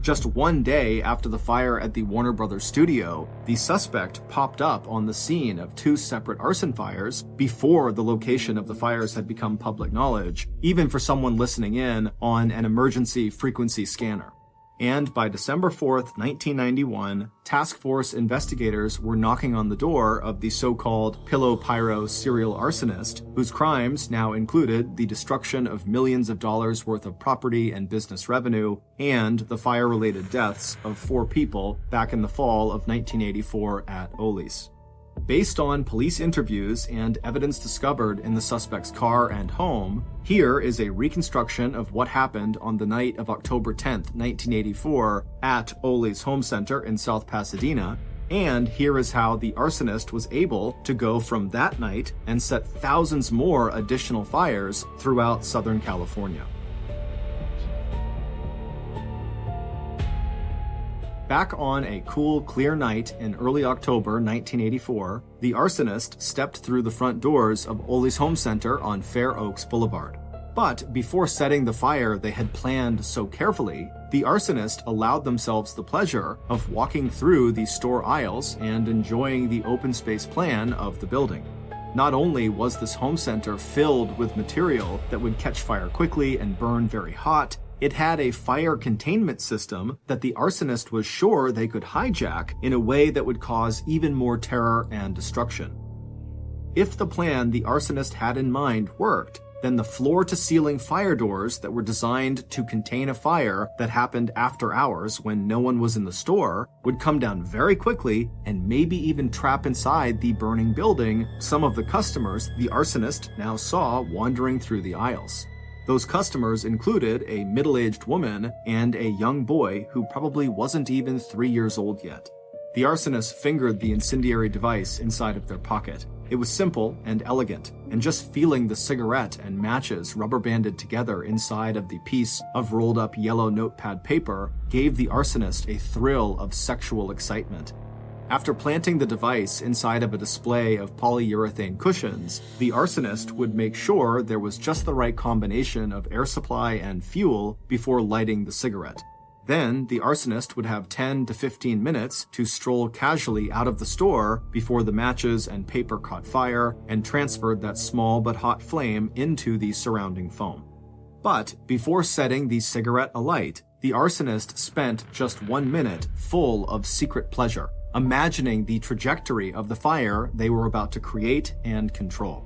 Just 1 day after the fire at the Warner Brothers studio, the suspect popped up on the scene of 2 separate arson fires before the location of the fires had become public knowledge, even for someone listening in on an emergency frequency scanner. And by December 4th, 1991, task force investigators were knocking on the door of the so-called Pillow Pyro serial arsonist, whose crimes now included the destruction of millions of dollars worth of property and business revenue, and the fire-related deaths of 4 people back in the fall of 1984 at Ole's. Based on police interviews and evidence discovered in the suspect's car and home, here is a reconstruction of what happened on the night of October 10, 1984, at Ole's home center in South Pasadena, and here is how the arsonist was able to go from that night and set thousands more additional fires throughout Southern California. Back on a cool, clear night in early October 1984, the arsonist stepped through the front doors of Ole's home center on Fair Oaks Boulevard. But before setting the fire they had planned so carefully, the arsonist allowed themselves the pleasure of walking through the store aisles and enjoying the open space plan of the building. Not only was this home center filled with material that would catch fire quickly and burn very hot, it had a fire containment system that the arsonist was sure they could hijack in a way that would cause even more terror and destruction. If the plan the arsonist had in mind worked, then the floor-to-ceiling fire doors that were designed to contain a fire that happened after hours when no one was in the store would come down very quickly and maybe even trap inside the burning building some of the customers the arsonist now saw wandering through the aisles. Those customers included a middle-aged woman and a young boy who probably wasn't even 3 years old yet. The arsonist fingered the incendiary device inside of their pocket. It was simple and elegant, and just feeling the cigarette and matches rubber-banded together inside of the piece of rolled-up yellow notepad paper gave the arsonist a thrill of sexual excitement. After planting the device inside of a display of polyurethane cushions, the arsonist would make sure there was just the right combination of air supply and fuel before lighting the cigarette. Then, the arsonist would have 10 to 15 minutes to stroll casually out of the store before the matches and paper caught fire and transferred that small but hot flame into the surrounding foam. But before setting the cigarette alight, the arsonist spent just 1 minute full of secret pleasure, imagining the trajectory of the fire they were about to create and control.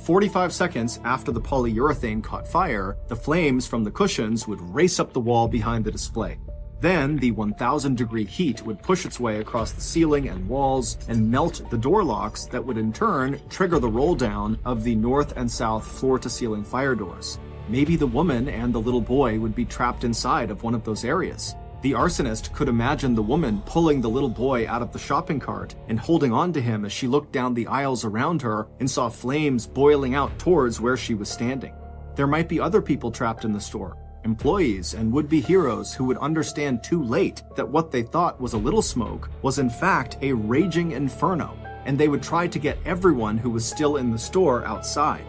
45 seconds after the polyurethane caught fire, the flames from the cushions would race up the wall behind the display. Then, the 1,000-degree heat would push its way across the ceiling and walls and melt the door locks that would in turn trigger the roll down of the north and south floor-to-ceiling fire doors. Maybe the woman and the little boy would be trapped inside of one of those areas. The arsonist could imagine the woman pulling the little boy out of the shopping cart and holding on to him as she looked down the aisles around her and saw flames boiling out towards where she was standing. There might be other people trapped in the store, employees and would-be heroes who would understand too late that what they thought was a little smoke was in fact a raging inferno, and they would try to get everyone who was still in the store outside.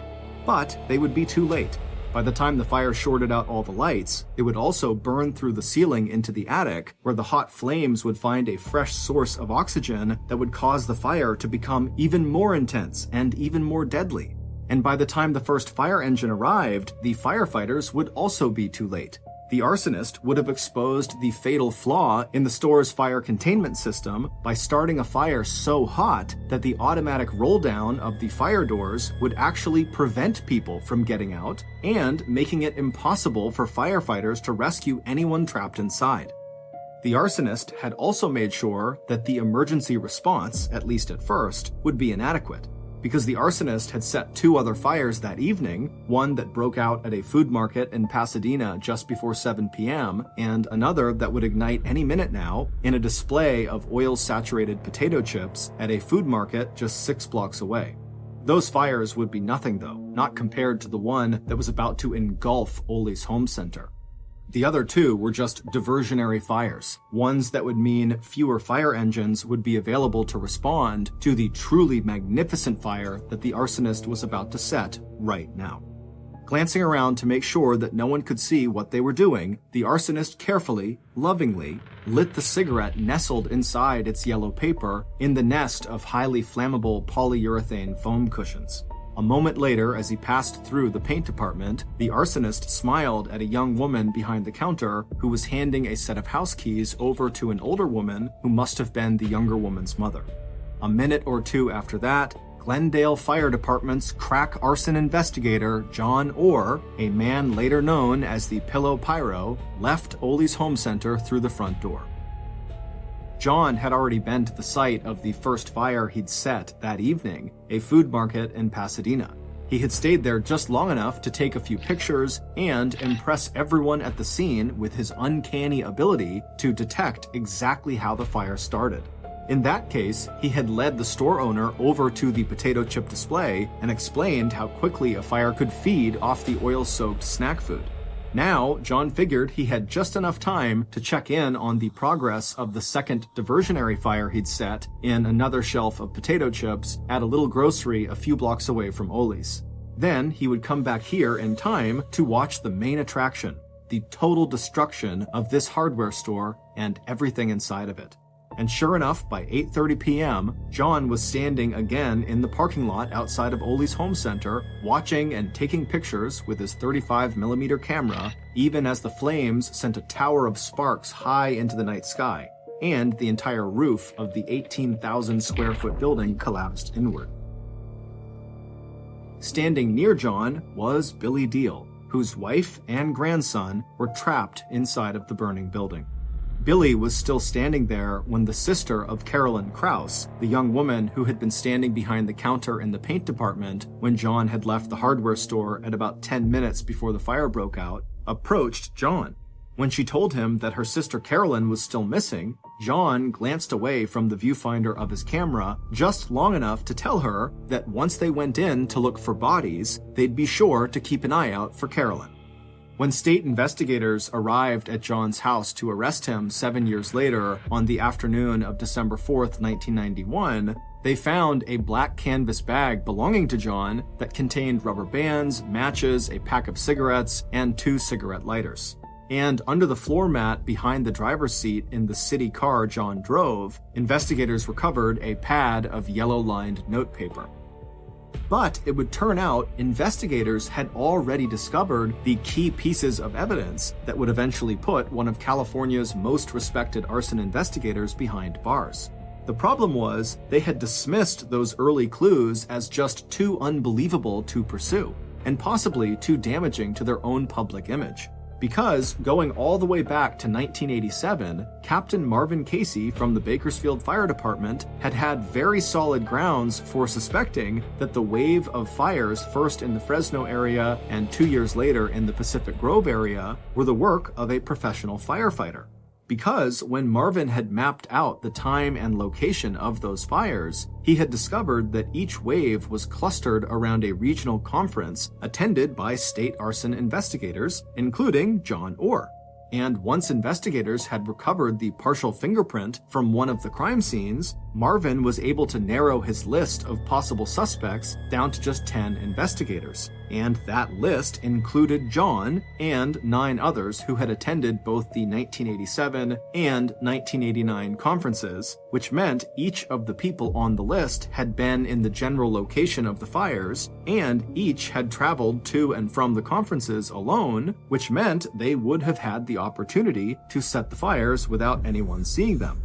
But they would be too late. By the time the fire shorted out all the lights, it would also burn through the ceiling into the attic, where the hot flames would find a fresh source of oxygen that would cause the fire to become even more intense and even more deadly. And by the time the first fire engine arrived, the firefighters would also be too late. The arsonist would have exposed the fatal flaw in the store's fire containment system by starting a fire so hot that the automatic roll down of the fire doors would actually prevent people from getting out and making it impossible for firefighters to rescue anyone trapped inside. The arsonist had also made sure that the emergency response, at least at first, would be inadequate, because the arsonist had set 2 other fires that evening, one that broke out at a food market in Pasadena just before 7 p.m., and another that would ignite any minute now in a display of oil-saturated potato chips at a food market just 6 blocks away. Those fires would be nothing, though, not compared to the one that was about to engulf Ole's home center. The other 2 were just diversionary fires, ones that would mean fewer fire engines would be available to respond to the truly magnificent fire that the arsonist was about to set right now. Glancing around to make sure that no one could see what they were doing, the arsonist carefully, lovingly, lit the cigarette nestled inside its yellow paper in the nest of highly flammable polyurethane foam cushions. A moment later, as he passed through the paint department, the arsonist smiled at a young woman behind the counter who was handing a set of house keys over to an older woman who must have been the younger woman's mother. A minute or 2 after that, Glendale Fire Department's crack arson investigator, John Orr, a man later known as the Pillow Pyro, left Ole's home center through the front door. John had already been to the site of the first fire he'd set that evening, a food market in Pasadena. He had stayed there just long enough to take a few pictures and impress everyone at the scene with his uncanny ability to detect exactly how the fire started. In that case, he had led the store owner over to the potato chip display and explained how quickly a fire could feed off the oil-soaked snack food. Now, John figured he had just enough time to check in on the progress of the second diversionary fire he'd set in another shelf of potato chips at a little grocery a few blocks away from Ole's. Then he would come back here in time to watch the main attraction, the total destruction of this hardware store and everything inside of it. And sure enough, by 8:30 p.m., John was standing again in the parking lot outside of Ole's home center, watching and taking pictures with his 35mm camera, even as the flames sent a tower of sparks high into the night sky, and the entire roof of the 18,000 square foot building collapsed inward. Standing near John was Billy Deal, whose wife and grandson were trapped inside of the burning building. Billy was still standing there when the sister of Carolyn Krause, the young woman who had been standing behind the counter in the paint department when John had left the hardware store at about 10 minutes before the fire broke out, approached John. When she told him that her sister Carolyn was still missing, John glanced away from the viewfinder of his camera just long enough to tell her that once they went in to look for bodies, they'd be sure to keep an eye out for Carolyn. When state investigators arrived at John's house to arrest him 7 years later on the afternoon of December 4th, 1991, they found a black canvas bag belonging to John that contained rubber bands, matches, a pack of cigarettes, and 2 cigarette lighters. And under the floor mat behind the driver's seat in the city car John drove, investigators recovered a pad of yellow-lined notepaper. But it would turn out investigators had already discovered the key pieces of evidence that would eventually put one of California's most respected arson investigators behind bars. The problem was they had dismissed those early clues as just too unbelievable to pursue, and possibly too damaging to their own public image. Because, going all the way back to 1987, Captain Marvin Casey from the Bakersfield Fire Department had very solid grounds for suspecting that the wave of fires, first in the Fresno area and 2 years later in the Pacific Grove area, were the work of a professional firefighter. Because when Marvin had mapped out the time and location of those fires, he had discovered that each wave was clustered around a regional conference attended by state arson investigators, including John Orr. And once investigators had recovered the partial fingerprint from one of the crime scenes, Marvin was able to narrow his list of possible suspects down to just 10 investigators. And that list included John and 9 others who had attended both the 1987 and 1989 conferences, which meant each of the people on the list had been in the general location of the fires, and each had traveled to and from the conferences alone, which meant they would have had the opportunity to set the fires without anyone seeing them.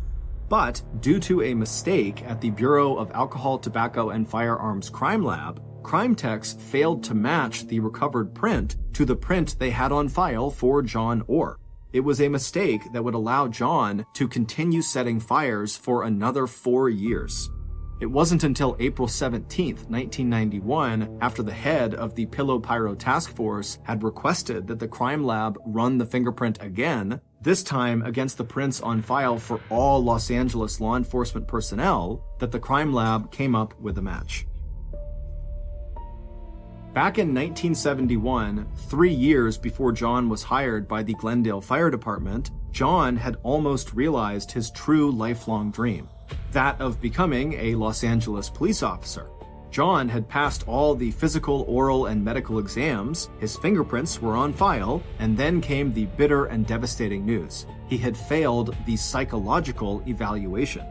But due to a mistake at the Bureau of Alcohol, Tobacco, and Firearms Crime Lab, crime techs failed to match the recovered print to the print they had on file for John Orr. It was a mistake that would allow John to continue setting fires for another 4 years. It wasn't until April 17, 1991, after the head of the Pillow Pyro Task Force had requested that the crime lab run the fingerprint again, this time against the prints on file for all Los Angeles law enforcement personnel, that the crime lab came up with a match. Back in 1971, 3 years before John was hired by the Glendale Fire Department, John had almost realized his true lifelong dream, that of becoming a Los Angeles police officer. John had passed all the physical, oral, and medical exams, his fingerprints were on file, and then came the bitter and devastating news. He had failed the psychological evaluation.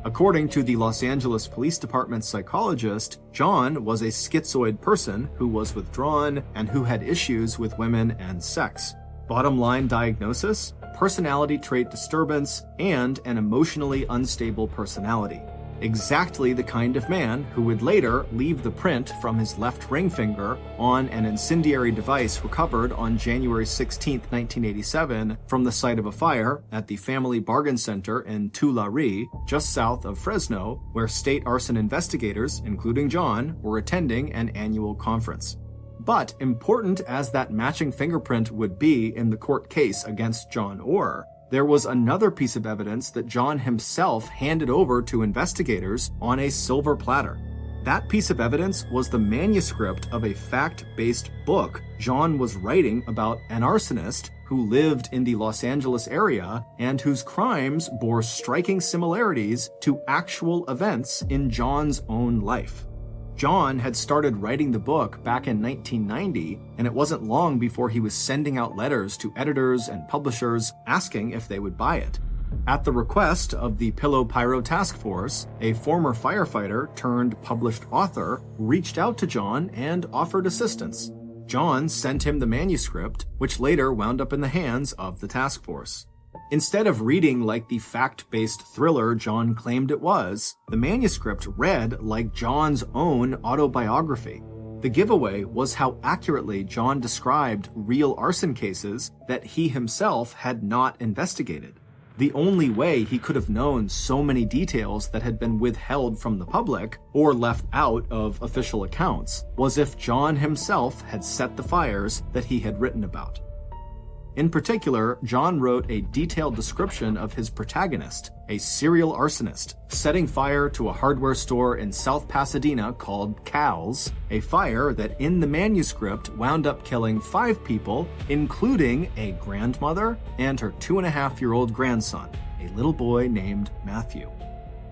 According to the Los Angeles Police Department's psychologist, John was a schizoid person who was withdrawn and who had issues with women and sex. Bottom line diagnosis: personality trait disturbance and an emotionally unstable personality. Exactly the kind of man who would later leave the print from his left ring finger on an incendiary device recovered on January 16, 1987, from the site of a fire at the Family Bargain Center in Tulare, just south of Fresno, where state arson investigators, including John, were attending an annual conference. But important as that matching fingerprint would be in the court case against John Orr, there was another piece of evidence that John himself handed over to investigators on a silver platter. That piece of evidence was the manuscript of a fact-based book John was writing about an arsonist who lived in the Los Angeles area and whose crimes bore striking similarities to actual events in John's own life. John had started writing the book back in 1990, and it wasn't long before he was sending out letters to editors and publishers asking if they would buy it. At the request of the Pillow Pyro Task Force, a former firefighter turned published author reached out to John and offered assistance. John sent him the manuscript, which later wound up in the hands of the task force. Instead of reading like the fact-based thriller John claimed it was, the manuscript read like John's own autobiography. The giveaway was how accurately John described real arson cases that he himself had not investigated. The only way he could have known so many details that had been withheld from the public or left out of official accounts was if John himself had set the fires that he had written about. In particular, John wrote a detailed description of his protagonist, a serial arsonist, setting fire to a hardware store in South Pasadena called Cal's, a fire that in the manuscript wound up killing 5 people, including a grandmother and her 2.5-year-old grandson, a little boy named Matthew.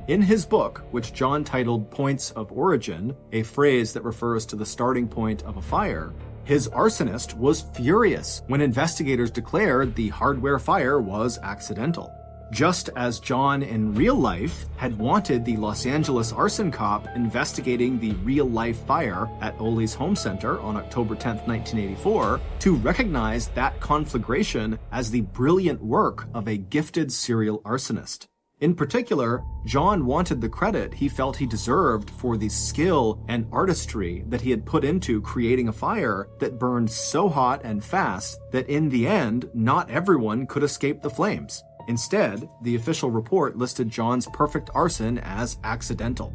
In his book, which John titled Points of Origin, a phrase that refers to the starting point of a fire, his arsonist was furious when investigators declared the hardware fire was accidental. Just as John in real life had wanted the Los Angeles arson cop investigating the real-life fire at Ole's home center on October 10, 1984, to recognize that conflagration as the brilliant work of a gifted serial arsonist. In particular, John wanted the credit he felt he deserved for the skill and artistry that he had put into creating a fire that burned so hot and fast that in the end, not everyone could escape the flames. Instead, the official report listed John's perfect arson as accidental.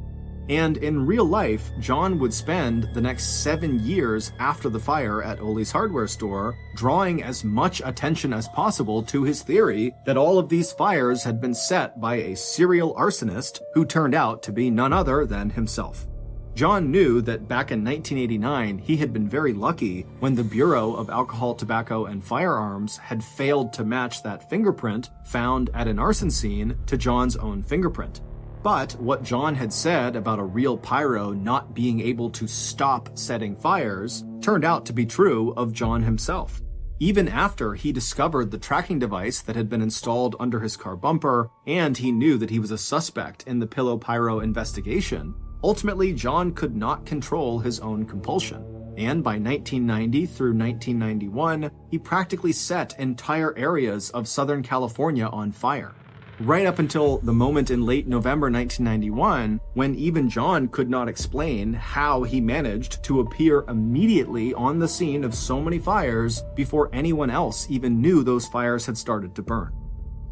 And in real life, John would spend the next 7 years after the fire at Ole's hardware store drawing as much attention as possible to his theory that all of these fires had been set by a serial arsonist who turned out to be none other than himself. John knew that back in 1989, he had been very lucky when the Bureau of Alcohol, Tobacco, and Firearms had failed to match that fingerprint found at an arson scene to John's own fingerprint. But what John had said about a real pyro not being able to stop setting fires turned out to be true of John himself. Even after he discovered the tracking device that had been installed under his car bumper, and he knew that he was a suspect in the Pillow Pyro investigation, ultimately John could not control his own compulsion. And by 1990 through 1991, he practically set entire areas of Southern California on fire. Right up until the moment in late November 1991, when even John could not explain how he managed to appear immediately on the scene of so many fires before anyone else even knew those fires had started to burn.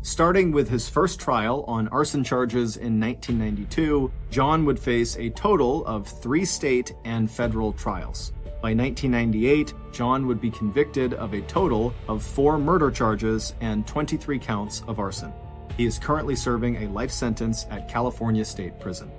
Starting with his first trial on arson charges in 1992, John would face a total of 3 state and federal trials. By 1998, John would be convicted of a total of 4 murder charges and 23 counts of arson. He is currently serving a life sentence at California State Prison.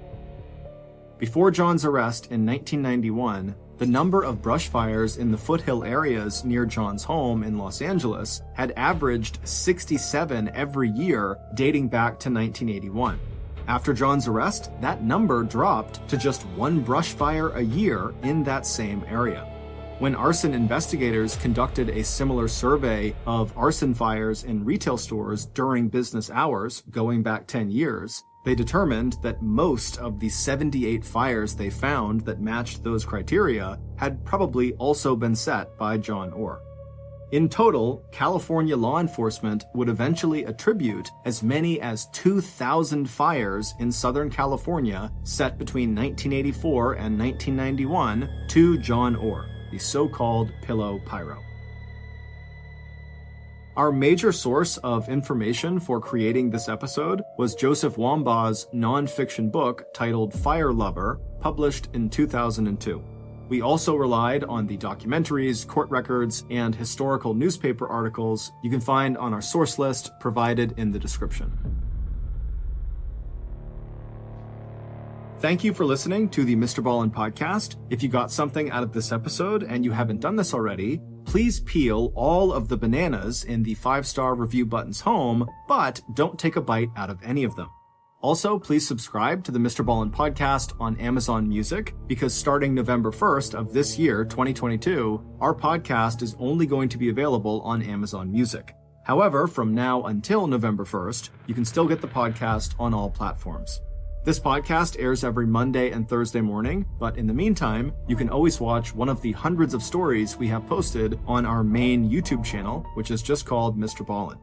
Before John's arrest in 1991, the number of brush fires in the foothill areas near John's home in Los Angeles had averaged 67 every year dating back to 1981. After John's arrest, that number dropped to just 1 brush fire a year in that same area. When arson investigators conducted a similar survey of arson fires in retail stores during business hours going back 10 years, they determined that most of the 78 fires they found that matched those criteria had probably also been set by John Orr. In total, California law enforcement would eventually attribute as many as 2,000 fires in Southern California set between 1984 and 1991 to John Orr, the so-called Pillow Pyro. Our major source of information for creating this episode was Joseph Wambaugh's nonfiction book titled Fire Lover, published in 2002. We also relied on the documentaries, court records, and historical newspaper articles you can find on our source list provided in the description. Thank you for listening to the MrBallen podcast. If you got something out of this episode and you haven't done this already, please peel all of the bananas in the 5-star review buttons home, but don't take a bite out of any of them. Also, please subscribe to the MrBallen podcast on Amazon Music, because starting November 1st of this year, 2022, our podcast is only going to be available on Amazon Music. However, from now until November 1st, you can still get the podcast on all platforms. This podcast airs every Monday and Thursday morning, but in the meantime, you can always watch one of the hundreds of stories we have posted on our main YouTube channel, which is just called MrBallen.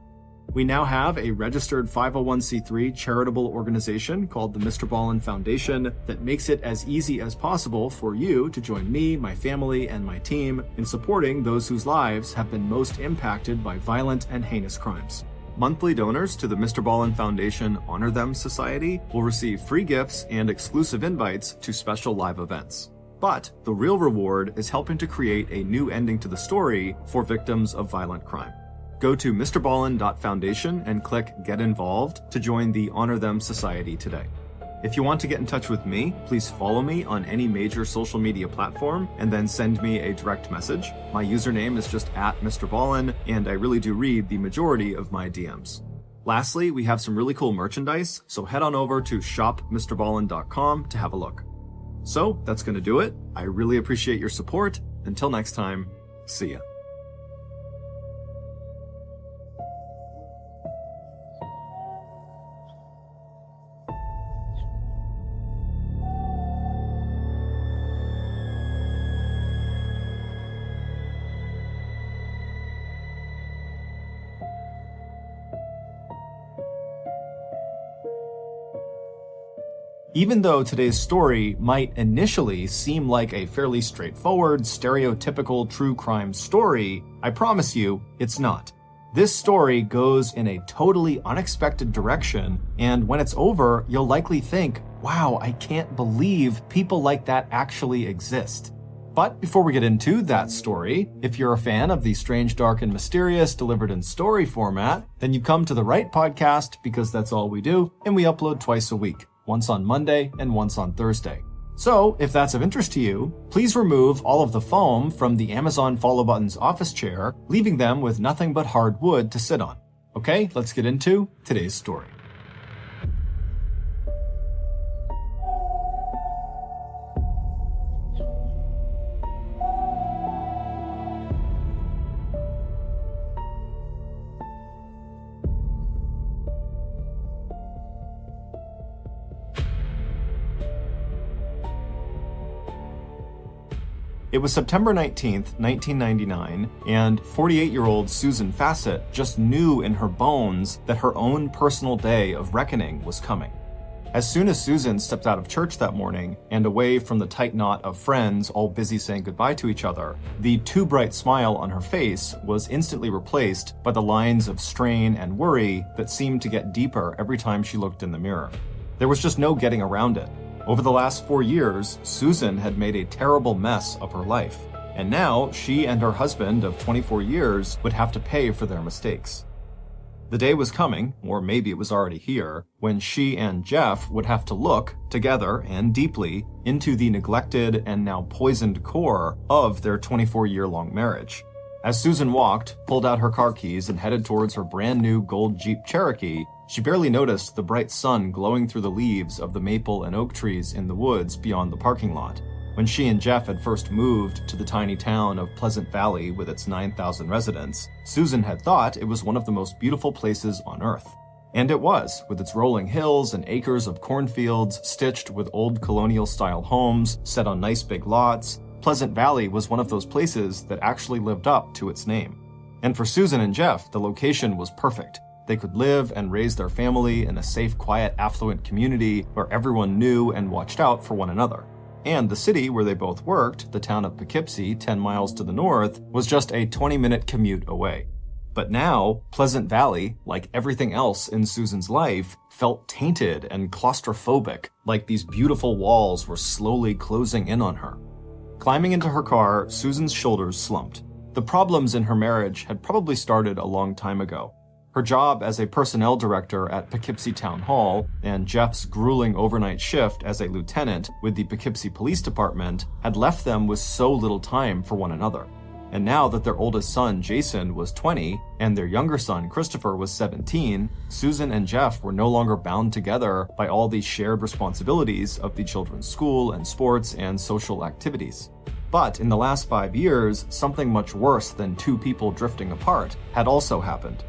We now have a registered 501c3 charitable organization called the MrBallen Foundation that makes it as easy as possible for you to join me, my family, and my team in supporting those whose lives have been most impacted by violent and heinous crimes. Monthly donors to the MrBallen Foundation Honor Them Society will receive free gifts and exclusive invites to special live events. But the real reward is helping to create a new ending to the story for victims of violent crime. Go to MrBallen.Foundation and click Get Involved to join the Honor Them Society today. If you want to get in touch with me, please follow me on any major social media platform and then send me a direct message. My username is just @MrBallen, and I really do read the majority of my DMs. Lastly, we have some really cool merchandise, so head on over to shopmrballen.com to have a look. So that's going to do it. I really appreciate your support. Until next time, see ya. Even though today's story might initially seem like a fairly straightforward, stereotypical true crime story, I promise you, it's not. This story goes in a totally unexpected direction, and when it's over, you'll likely think, wow, I can't believe people like that actually exist. But before we get into that story, if you're a fan of the strange, dark, and mysterious delivered in story format, then you've come to the right podcast because that's all we do, and we upload twice a week. Once on Monday and once on Thursday. So, if that's of interest to you, please remove all of the foam from the Amazon Follow Button's office chair, leaving them with nothing but hard wood to sit on. Okay, let's get into today's story. It was September 19th, 1999, and 48-year-old Susan Fassett just knew in her bones that her own personal day of reckoning was coming. As soon as Susan stepped out of church that morning and away from the tight knot of friends all busy saying goodbye to each other, the too bright smile on her face was instantly replaced by the lines of strain and worry that seemed to get deeper every time she looked in the mirror. There was just no getting around it. Over the last 4 years, Susan had made a terrible mess of her life, and now she and her husband of 24 years would have to pay for their mistakes. The day was coming, or maybe it was already here, when she and Jeff would have to look, together and deeply, into the neglected and now poisoned core of their 24-year-long marriage. As Susan walked, pulled out her car keys, and headed towards her brand new gold Jeep Cherokee, she barely noticed the bright sun glowing through the leaves of the maple and oak trees in the woods beyond the parking lot. When she and Jeff had first moved to the tiny town of Pleasant Valley with its 9,000 residents, Susan had thought it was one of the most beautiful places on earth. And it was, with its rolling hills and acres of cornfields stitched with old colonial-style homes set on nice big lots. Pleasant Valley was one of those places that actually lived up to its name. And for Susan and Jeff, the location was perfect. They could live and raise their family in a safe, quiet, affluent community where everyone knew and watched out for one another. And the city where they both worked, the town of Poughkeepsie, 10 miles to the north, was just a 20-minute commute away. But now, Pleasant Valley, like everything else in Susan's life, felt tainted and claustrophobic, like these beautiful walls were slowly closing in on her. Climbing into her car, Susan's shoulders slumped. The problems in her marriage had probably started a long time ago. Her job as a personnel director at Poughkeepsie Town Hall and Jeff's grueling overnight shift as a lieutenant with the Poughkeepsie Police Department had left them with so little time for one another. And now that their oldest son, Jason, was 20 and their younger son, Christopher, was 17, Susan and Jeff were no longer bound together by all the shared responsibilities of the children's school and sports and social activities. But in the last 5 years, something much worse than two people drifting apart had also happened.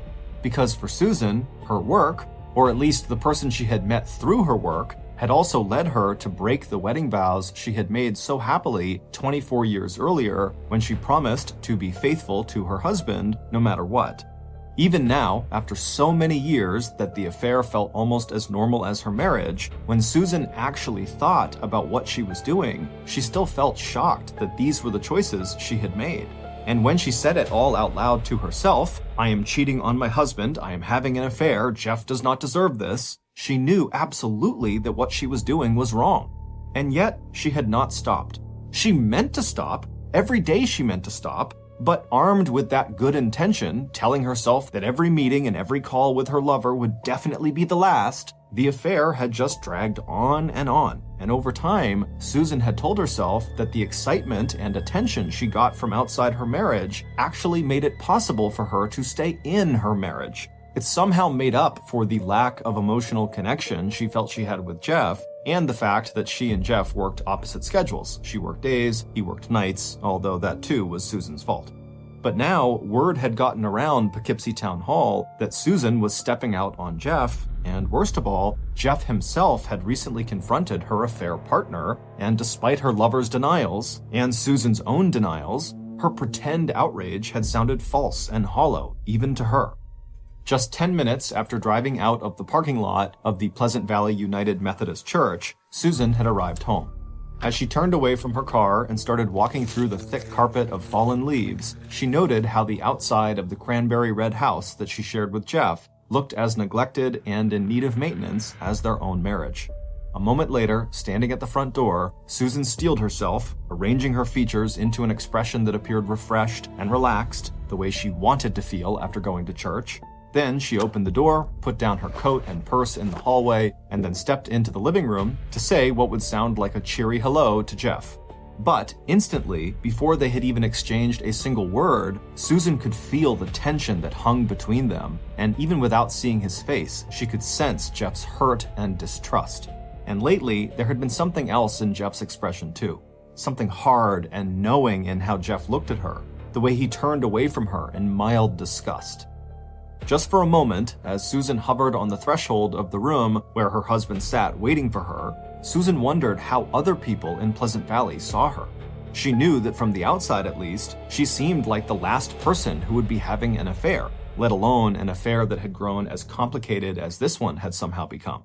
Because for Susan, her work, or at least the person she had met through her work, had also led her to break the wedding vows she had made so happily 24 years earlier when she promised to be faithful to her husband no matter what. Even now, after so many years that the affair felt almost as normal as her marriage, when Susan actually thought about what she was doing, she still felt shocked that these were the choices she had made. And when she said it all out loud to herself, "I am cheating on my husband, I am having an affair, Jeff does not deserve this," she knew absolutely that what she was doing was wrong. And yet, she had not stopped. She meant to stop. Every day she meant to stop. But armed with that good intention, telling herself that every meeting and every call with her lover would definitely be the last, the affair had just dragged on. And over time, Susan had told herself that the excitement and attention she got from outside her marriage actually made it possible for her to stay in her marriage. It somehow made up for the lack of emotional connection she felt she had with Jeff, and the fact that she and Jeff worked opposite schedules. She worked days, he worked nights, although that too was Susan's fault. But now, word had gotten around Poughkeepsie Town Hall that Susan was stepping out on Jeff, and worst of all, Jeff himself had recently confronted her affair partner, and despite her lover's denials, and Susan's own denials, her pretend outrage had sounded false and hollow, even to her. Just 10 minutes after driving out of the parking lot of the Pleasant Valley United Methodist Church, Susan had arrived home. As she turned away from her car and started walking through the thick carpet of fallen leaves, she noted how the outside of the cranberry red house that she shared with Jeff looked as neglected and in need of maintenance as their own marriage. A moment later, standing at the front door, Susan steeled herself, arranging her features into an expression that appeared refreshed and relaxed, the way she wanted to feel after going to church. Then she opened the door, put down her coat and purse in the hallway, and then stepped into the living room to say what would sound like a cheery hello to Jeff. But instantly, before they had even exchanged a single word, Susan could feel the tension that hung between them, and even without seeing his face, she could sense Jeff's hurt and distrust. And lately, there had been something else in Jeff's expression too. Something hard and knowing in how Jeff looked at her, the way he turned away from her in mild disgust. Just for a moment, as Susan hovered on the threshold of the room where her husband sat waiting for her, Susan wondered how other people in Pleasant Valley saw her. She knew that from the outside at least, she seemed like the last person who would be having an affair, let alone an affair that had grown as complicated as this one had somehow become.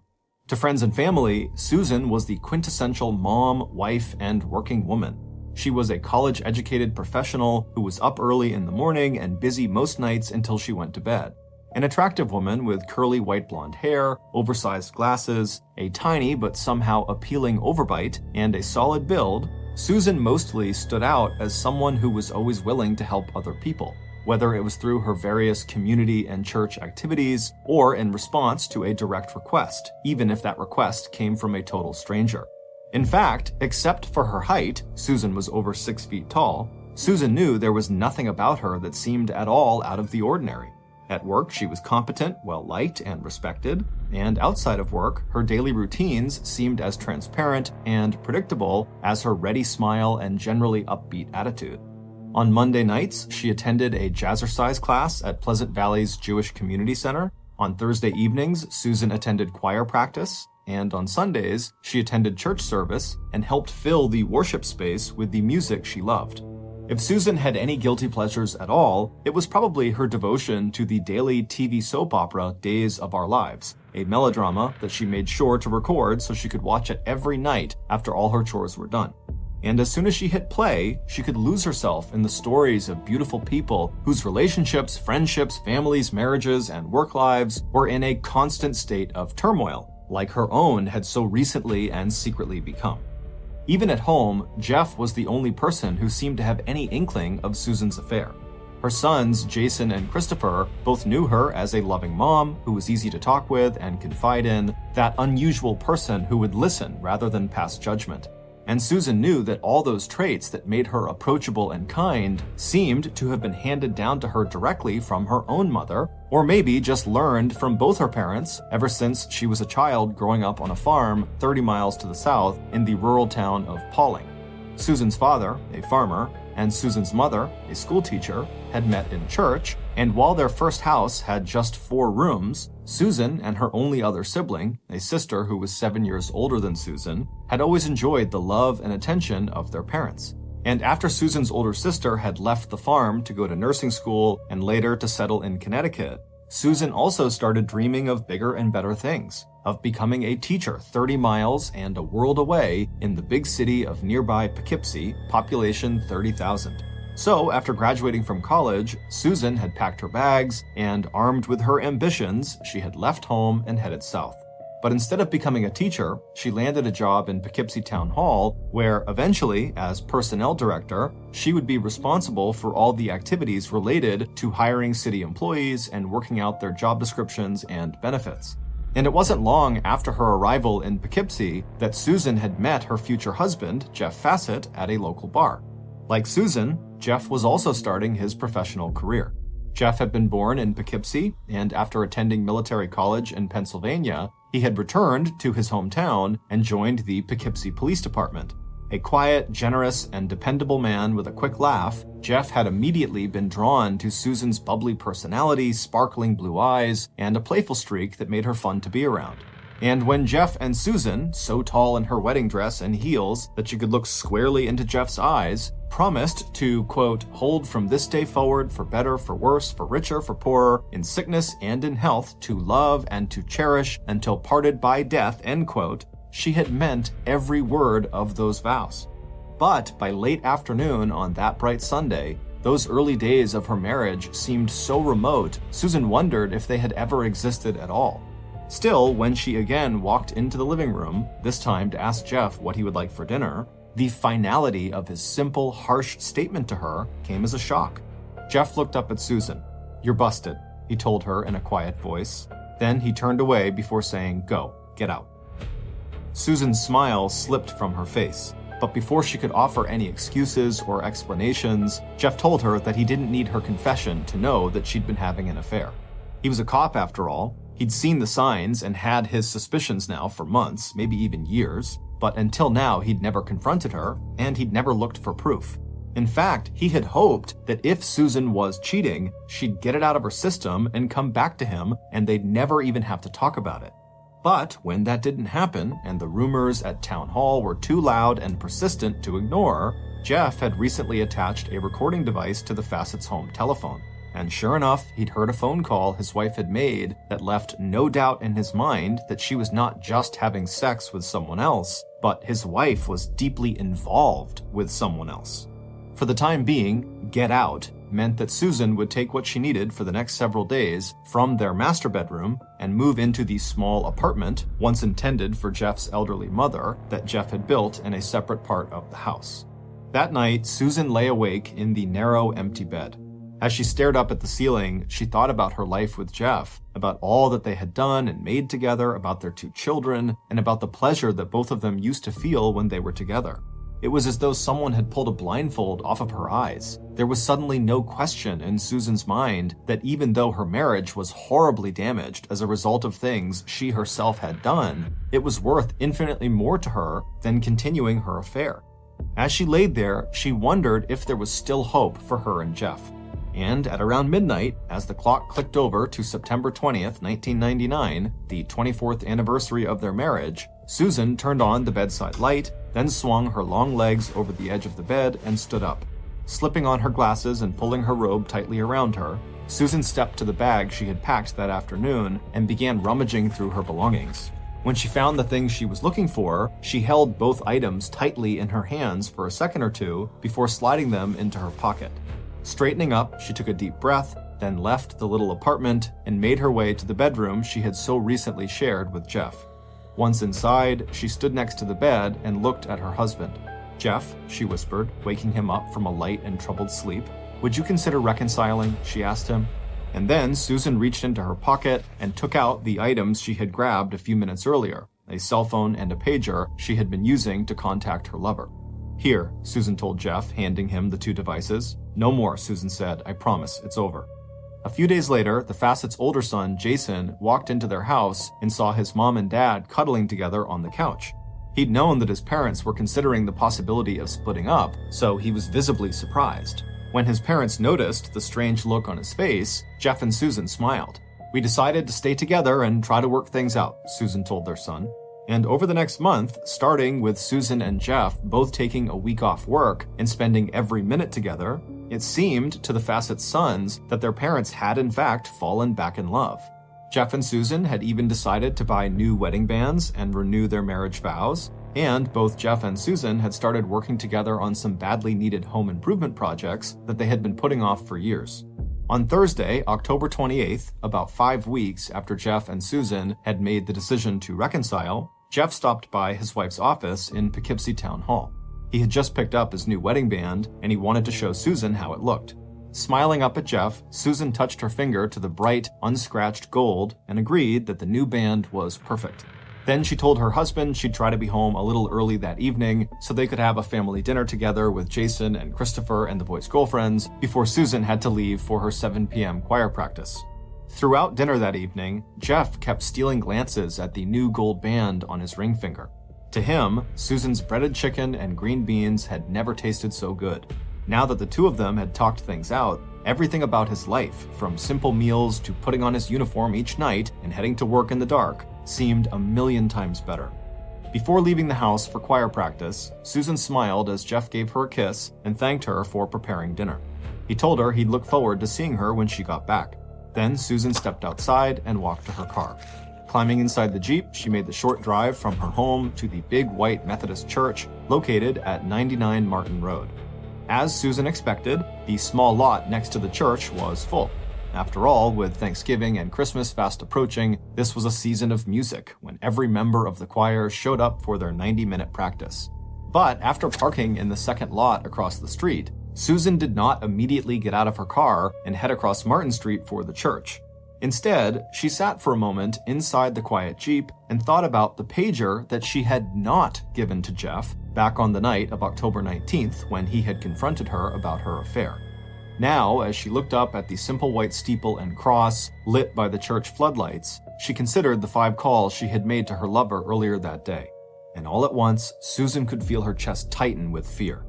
To friends and family, Susan was the quintessential mom, wife, and working woman. She was a college-educated professional who was up early in the morning and busy most nights until she went to bed. An attractive woman with curly white blonde hair, oversized glasses, a tiny but somehow appealing overbite, and a solid build, Susan mostly stood out as someone who was always willing to help other people, whether it was through her various community and church activities or in response to a direct request, even if that request came from a total stranger. In fact, except for her height, Susan was over 6 feet tall, Susan knew there was nothing about her that seemed at all out of the ordinary. At work, she was competent, well-liked, and respected, and outside of work, her daily routines seemed as transparent and predictable as her ready smile and generally upbeat attitude. On Monday nights, she attended a jazzercise class at Pleasant Valley's Jewish Community Center. On Thursday evenings, Susan attended choir practice, and on Sundays, she attended church service and helped fill the worship space with the music she loved. If Susan had any guilty pleasures at all, it was probably her devotion to the daily TV soap opera Days of Our Lives, a melodrama that she made sure to record so she could watch it every night after all her chores were done. And as soon as she hit play, she could lose herself in the stories of beautiful people whose relationships, friendships, families, marriages, and work lives were in a constant state of turmoil, like her own had so recently and secretly become. Even at home, Jeff was the only person who seemed to have any inkling of Susan's affair. Her sons, Jason and Christopher, both knew her as a loving mom who was easy to talk with and confide in, that unusual person who would listen rather than pass judgment. And Susan knew that all those traits that made her approachable and kind seemed to have been handed down to her directly from her own mother, or maybe just learned from both her parents ever since she was a child growing up on a farm 30 miles to the south in the rural town of Pauling. Susan's father, a farmer, and Susan's mother, a schoolteacher, had met in church, and while their first house had just 4 rooms, Susan and her only other sibling, a sister who was 7 years older than Susan, had always enjoyed the love and attention of their parents. And after Susan's older sister had left the farm to go to nursing school and later to settle in Connecticut, Susan also started dreaming of bigger and better things, of becoming a teacher 30 miles and a world away in the big city of nearby Poughkeepsie, population 30,000. So, after graduating from college, Susan had packed her bags, and armed with her ambitions, she had left home and headed south. But instead of becoming a teacher, she landed a job in Poughkeepsie Town Hall, where eventually, as personnel director, she would be responsible for all the activities related to hiring city employees and working out their job descriptions and benefits. And it wasn't long after her arrival in Poughkeepsie that Susan had met her future husband, Jeff Fassett, at a local bar. Like Susan, Jeff was also starting his professional career. Jeff had been born in Poughkeepsie, and after attending military college in Pennsylvania, he had returned to his hometown and joined the Poughkeepsie Police Department. A quiet, generous, and dependable man with a quick laugh, Jeff had immediately been drawn to Susan's bubbly personality, sparkling blue eyes, and a playful streak that made her fun to be around. And when Jeff and Susan, so tall in her wedding dress and heels that she could look squarely into Jeff's eyes, promised to, quote, hold from this day forward for better, for worse, for richer, for poorer, in sickness and in health, to love and to cherish until parted by death, end quote, she had meant every word of those vows. But by late afternoon on that bright Sunday, those early days of her marriage seemed so remote, Susan wondered if they had ever existed at all. Still, when she again walked into the living room, this time to ask Jeff what he would like for dinner, the finality of his simple, harsh statement to her came as a shock. Jeff looked up at Susan. "You're busted," he told her in a quiet voice. Then he turned away before saying, "Go, get out." Susan's smile slipped from her face, but before she could offer any excuses or explanations, Jeff told her that he didn't need her confession to know that she'd been having an affair. He was a cop after all. He'd seen the signs and had his suspicions now for months, maybe even years, but until now he'd never confronted her, and he'd never looked for proof. In fact, he had hoped that if Susan was cheating, she'd get it out of her system and come back to him, and they'd never even have to talk about it. But when that didn't happen, and the rumors at Town Hall were too loud and persistent to ignore, Jeff had recently attached a recording device to the Fassett's home telephone. And sure enough, he'd heard a phone call his wife had made that left no doubt in his mind that she was not just having sex with someone else, but his wife was deeply involved with someone else. For the time being, get out meant that Susan would take what she needed for the next several days from their master bedroom and move into the small apartment, once intended for Jeff's elderly mother, that Jeff had built in a separate part of the house. That night, Susan lay awake in the narrow, empty bed. As she stared up at the ceiling, she thought about her life with Jeff, about all that they had done and made together, about their 2 children, and about the pleasure that both of them used to feel when they were together. It was as though someone had pulled a blindfold off of her eyes. There was suddenly no question in Susan's mind that even though her marriage was horribly damaged as a result of things she herself had done, it was worth infinitely more to her than continuing her affair. As she laid there, she wondered if there was still hope for her and Jeff. And at around midnight, as the clock clicked over to September 20th, 1999, the 24th anniversary of their marriage, Susan turned on the bedside light, then swung her long legs over the edge of the bed and stood up. Slipping on her glasses and pulling her robe tightly around her, Susan stepped to the bag she had packed that afternoon and began rummaging through her belongings. When she found the things she was looking for, she held both items tightly in her hands for a second or two before sliding them into her pocket. Straightening up, she took a deep breath, then left the little apartment and made her way to the bedroom she had so recently shared with Jeff. Once inside, she stood next to the bed and looked at her husband. "Jeff," she whispered, waking him up from a light and troubled sleep. "Would you consider reconciling?" she asked him. And then Susan reached into her pocket and took out the items she had grabbed a few minutes earlier, a cell phone and a pager she had been using to contact her lover. "Here," Susan told Jeff, handing him the 2 devices. "No more," Susan said. "I promise, it's over." A few days later, the Fassett's older son, Jason, walked into their house and saw his mom and dad cuddling together on the couch. He'd known that his parents were considering the possibility of splitting up, so he was visibly surprised. When his parents noticed the strange look on his face, Jeff and Susan smiled. "We decided to stay together and try to work things out," Susan told their son. And over the next month, starting with Susan and Jeff both taking a week off work and spending every minute together, it seemed to the Fassett's sons that their parents had in fact fallen back in love. Jeff and Susan had even decided to buy new wedding bands and renew their marriage vows, and both Jeff and Susan had started working together on some badly needed home improvement projects that they had been putting off for years. On Thursday, October 28th, about 5 weeks after Jeff and Susan had made the decision to reconcile, Jeff stopped by his wife's office in Poughkeepsie Town Hall. He had just picked up his new wedding band, and he wanted to show Susan how it looked. Smiling up at Jeff, Susan touched her finger to the bright, unscratched gold and agreed that the new band was perfect. Then she told her husband she'd try to be home a little early that evening so they could have a family dinner together with Jason and Christopher and the boys' girlfriends before Susan had to leave for her 7 p.m. choir practice. Throughout dinner that evening, Jeff kept stealing glances at the new gold band on his ring finger. To him, Susan's breaded chicken and green beans had never tasted so good. Now that the two of them had talked things out, everything about his life, from simple meals to putting on his uniform each night and heading to work in the dark, seemed a million times better. Before leaving the house for choir practice, Susan smiled as Jeff gave her a kiss and thanked her for preparing dinner. He told her he'd look forward to seeing her when she got back. Then Susan stepped outside and walked to her car. Climbing inside the Jeep, she made the short drive from her home to the big white Methodist church located at 99 Martin Road. As Susan expected, the small lot next to the church was full. After all, with Thanksgiving and Christmas fast approaching, this was a season of music when every member of the choir showed up for their 90-minute practice. But after parking in the second lot across the street, Susan did not immediately get out of her car and head across Martin Street for the church. Instead, she sat for a moment inside the quiet Jeep and thought about the pager that she had not given to Jeff back on the night of October 19th when he had confronted her about her affair. Now, as she looked up at the simple white steeple and cross lit by the church floodlights, she considered the 5 calls she had made to her lover earlier that day. And all at once, Susan could feel her chest tighten with fear.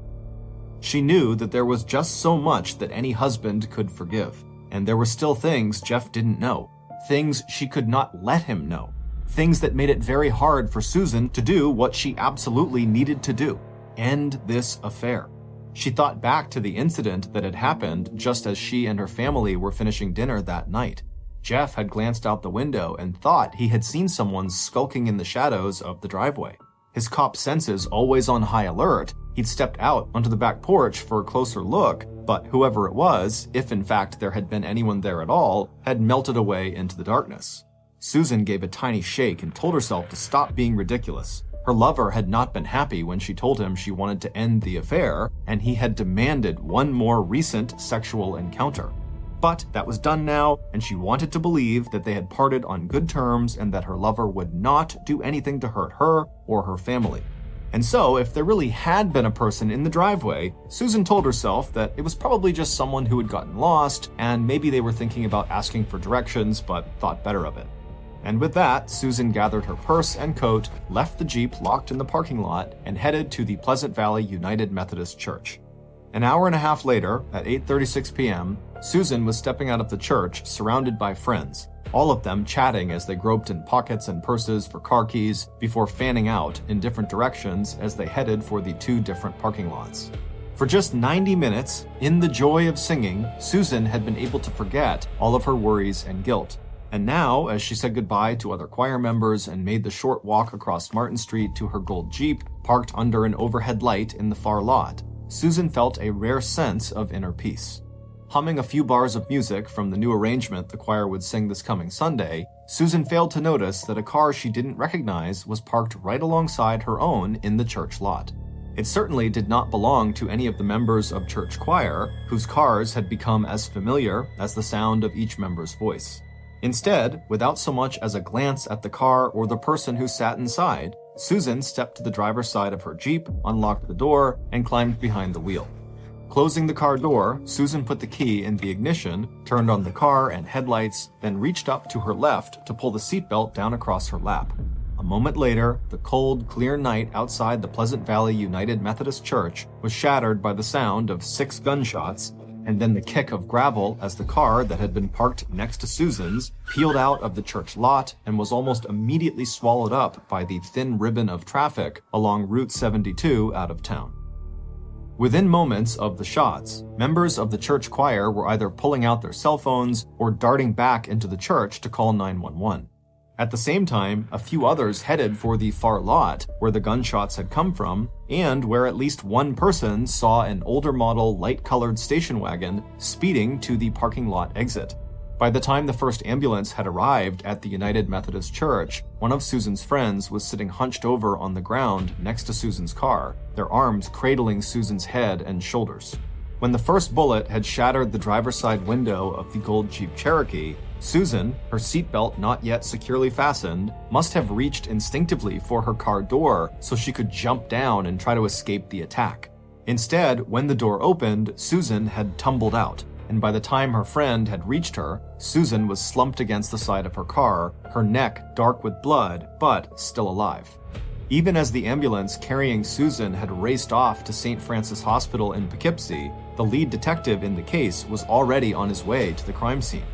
She knew that there was just so much that any husband could forgive. And there were still things Jeff didn't know. Things she could not let him know. Things that made it very hard for Susan to do what she absolutely needed to do. End this affair. She thought back to the incident that had happened just as she and her family were finishing dinner that night. Jeff had glanced out the window and thought he had seen someone skulking in the shadows of the driveway. His cop senses always on high alert, he'd stepped out onto the back porch for a closer look, but whoever it was, if in fact there had been anyone there at all, had melted away into the darkness. Susan gave a tiny shake and told herself to stop being ridiculous. Her lover had not been happy when she told him she wanted to end the affair, and he had demanded one more recent sexual encounter. But that was done now, and she wanted to believe that they had parted on good terms and that her lover would not do anything to hurt her or her family. And so, if there really had been a person in the driveway, Susan told herself that it was probably just someone who had gotten lost, and maybe they were thinking about asking for directions but thought better of it. And with that, Susan gathered her purse and coat, left the Jeep locked in the parking lot, and headed to the Pleasant Valley United Methodist Church. An hour and a half later, at 8:36 p.m., Susan was stepping out of the church surrounded by friends, all of them chatting as they groped in pockets and purses for car keys before fanning out in different directions as they headed for the 2 different parking lots. For just 90 minutes, in the joy of singing, Susan had been able to forget all of her worries and guilt. And now, as she said goodbye to other choir members and made the short walk across Martin Street to her gold Jeep, parked under an overhead light in the far lot, Susan felt a rare sense of inner peace. Humming a few bars of music from the new arrangement the choir would sing this coming Sunday, Susan failed to notice that a car she didn't recognize was parked right alongside her own in the church lot. It certainly did not belong to any of the members of church choir, whose cars had become as familiar as the sound of each member's voice. Instead, without so much as a glance at the car or the person who sat inside, Susan stepped to the driver's side of her Jeep, unlocked the door, and climbed behind the wheel. Closing the car door, Susan put the key in the ignition, turned on the car and headlights, then reached up to her left to pull the seatbelt down across her lap. A moment later, the cold, clear night outside the Pleasant Valley United Methodist Church was shattered by the sound of 6 gunshots, and then the kick of gravel as the car that had been parked next to Susan's peeled out of the church lot and was almost immediately swallowed up by the thin ribbon of traffic along Route 72 out of town. Within moments of the shots, members of the church choir were either pulling out their cell phones or darting back into the church to call 911. At the same time, a few others headed for the far lot where the gunshots had come from, and where at least one person saw an older model light-colored station wagon speeding to the parking lot exit. By the time the first ambulance had arrived at the United Methodist Church, one of Susan's friends was sitting hunched over on the ground next to Susan's car, their arms cradling Susan's head and shoulders. When the first bullet had shattered the driver's side window of the gold Jeep Cherokee, Susan, her seatbelt not yet securely fastened, must have reached instinctively for her car door so she could jump down and try to escape the attack. Instead, when the door opened, Susan had tumbled out, and by the time her friend had reached her, Susan was slumped against the side of her car, her neck dark with blood, but still alive. Even as the ambulance carrying Susan had raced off to St. Francis Hospital in Poughkeepsie, the lead detective in the case was already on his way to the crime scene.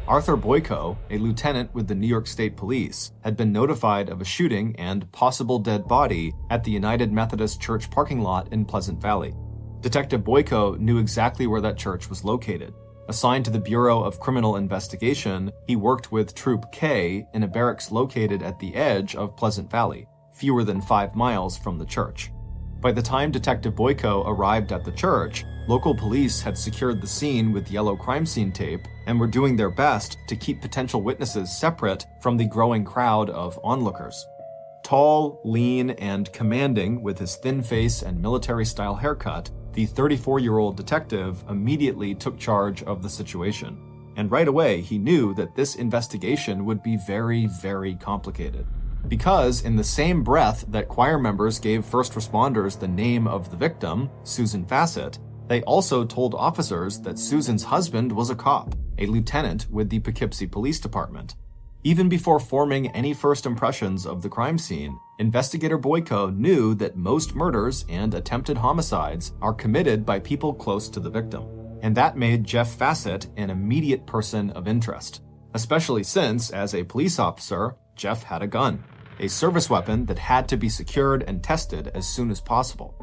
Arthur Boyko, a lieutenant with the New York State Police, had been notified of a shooting and possible dead body at the United Methodist Church parking lot in Pleasant Valley. Detective Boyko knew exactly where that church was located. Assigned to the Bureau of Criminal Investigation, he worked with Troop K in a barracks located at the edge of Pleasant Valley, fewer than 5 miles from the church. By the time Detective Boyko arrived at the church, local police had secured the scene with yellow crime scene tape and were doing their best to keep potential witnesses separate from the growing crowd of onlookers. Tall, lean, and commanding with his thin face and military-style haircut, the 34-year-old detective immediately took charge of the situation. And right away, he knew that this investigation would be very, very complicated. Because in the same breath that choir members gave first responders the name of the victim, Susan Fassett, they also told officers that Susan's husband was a cop, a lieutenant with the Poughkeepsie Police Department. Even before forming any first impressions of the crime scene, investigator Boyko knew that most murders and attempted homicides are committed by people close to the victim, and that made Jeff Fassett an immediate person of interest, especially since, as a police officer, Jeff had a gun, a service weapon that had to be secured and tested as soon as possible.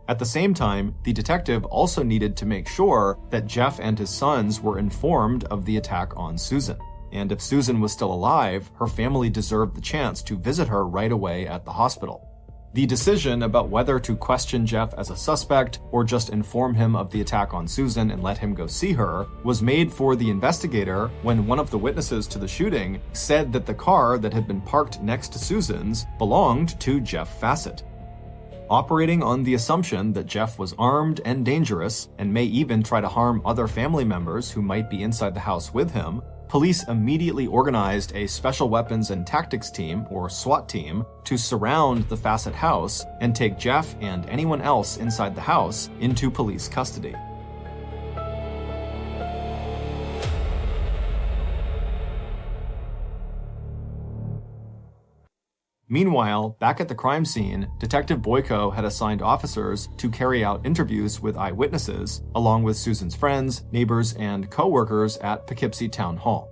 At the same time, the detective also needed to make sure that Jeff and his sons were informed of the attack on Susan. And if Susan was still alive, her family deserved the chance to visit her right away at the hospital. The decision about whether to question Jeff as a suspect or just inform him of the attack on Susan and let him go see her was made for the investigator when one of the witnesses to the shooting said that the car that had been parked next to Susan's belonged to Jeff Fassett. Operating on the assumption that Jeff was armed and dangerous and may even try to harm other family members who might be inside the house with him, police immediately organized a Special Weapons and Tactics Team, or SWAT team, to surround the Fassett house and take Jeff and anyone else inside the house into police custody. Meanwhile, back at the crime scene, Detective Boyko had assigned officers to carry out interviews with eyewitnesses, along with Susan's friends, neighbors, and co-workers at Poughkeepsie Town Hall.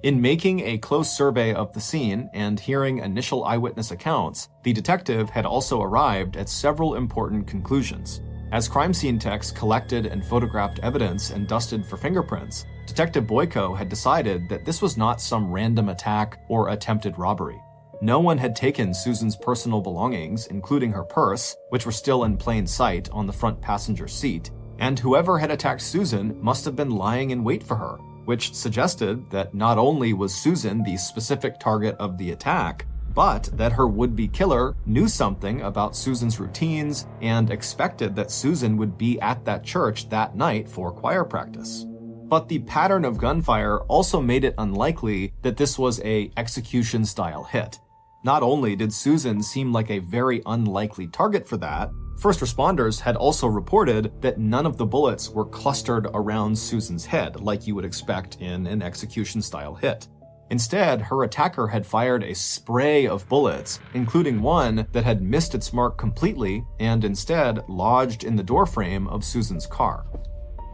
In making a close survey of the scene and hearing initial eyewitness accounts, the detective had also arrived at several important conclusions. As crime scene techs collected and photographed evidence and dusted for fingerprints, Detective Boyko had decided that this was not some random attack or attempted robbery. No one had taken Susan's personal belongings, including her purse, which were still in plain sight on the front passenger seat, and whoever had attacked Susan must have been lying in wait for her, which suggested that not only was Susan the specific target of the attack, but that her would-be killer knew something about Susan's routines and expected that Susan would be at that church that night for choir practice. But the pattern of gunfire also made it unlikely that this was an execution-style hit. Not only did Susan seem like a very unlikely target for that, first responders had also reported that none of the bullets were clustered around Susan's head like you would expect in an execution-style hit. Instead, her attacker had fired a spray of bullets, including one that had missed its mark completely and instead lodged in the doorframe of Susan's car.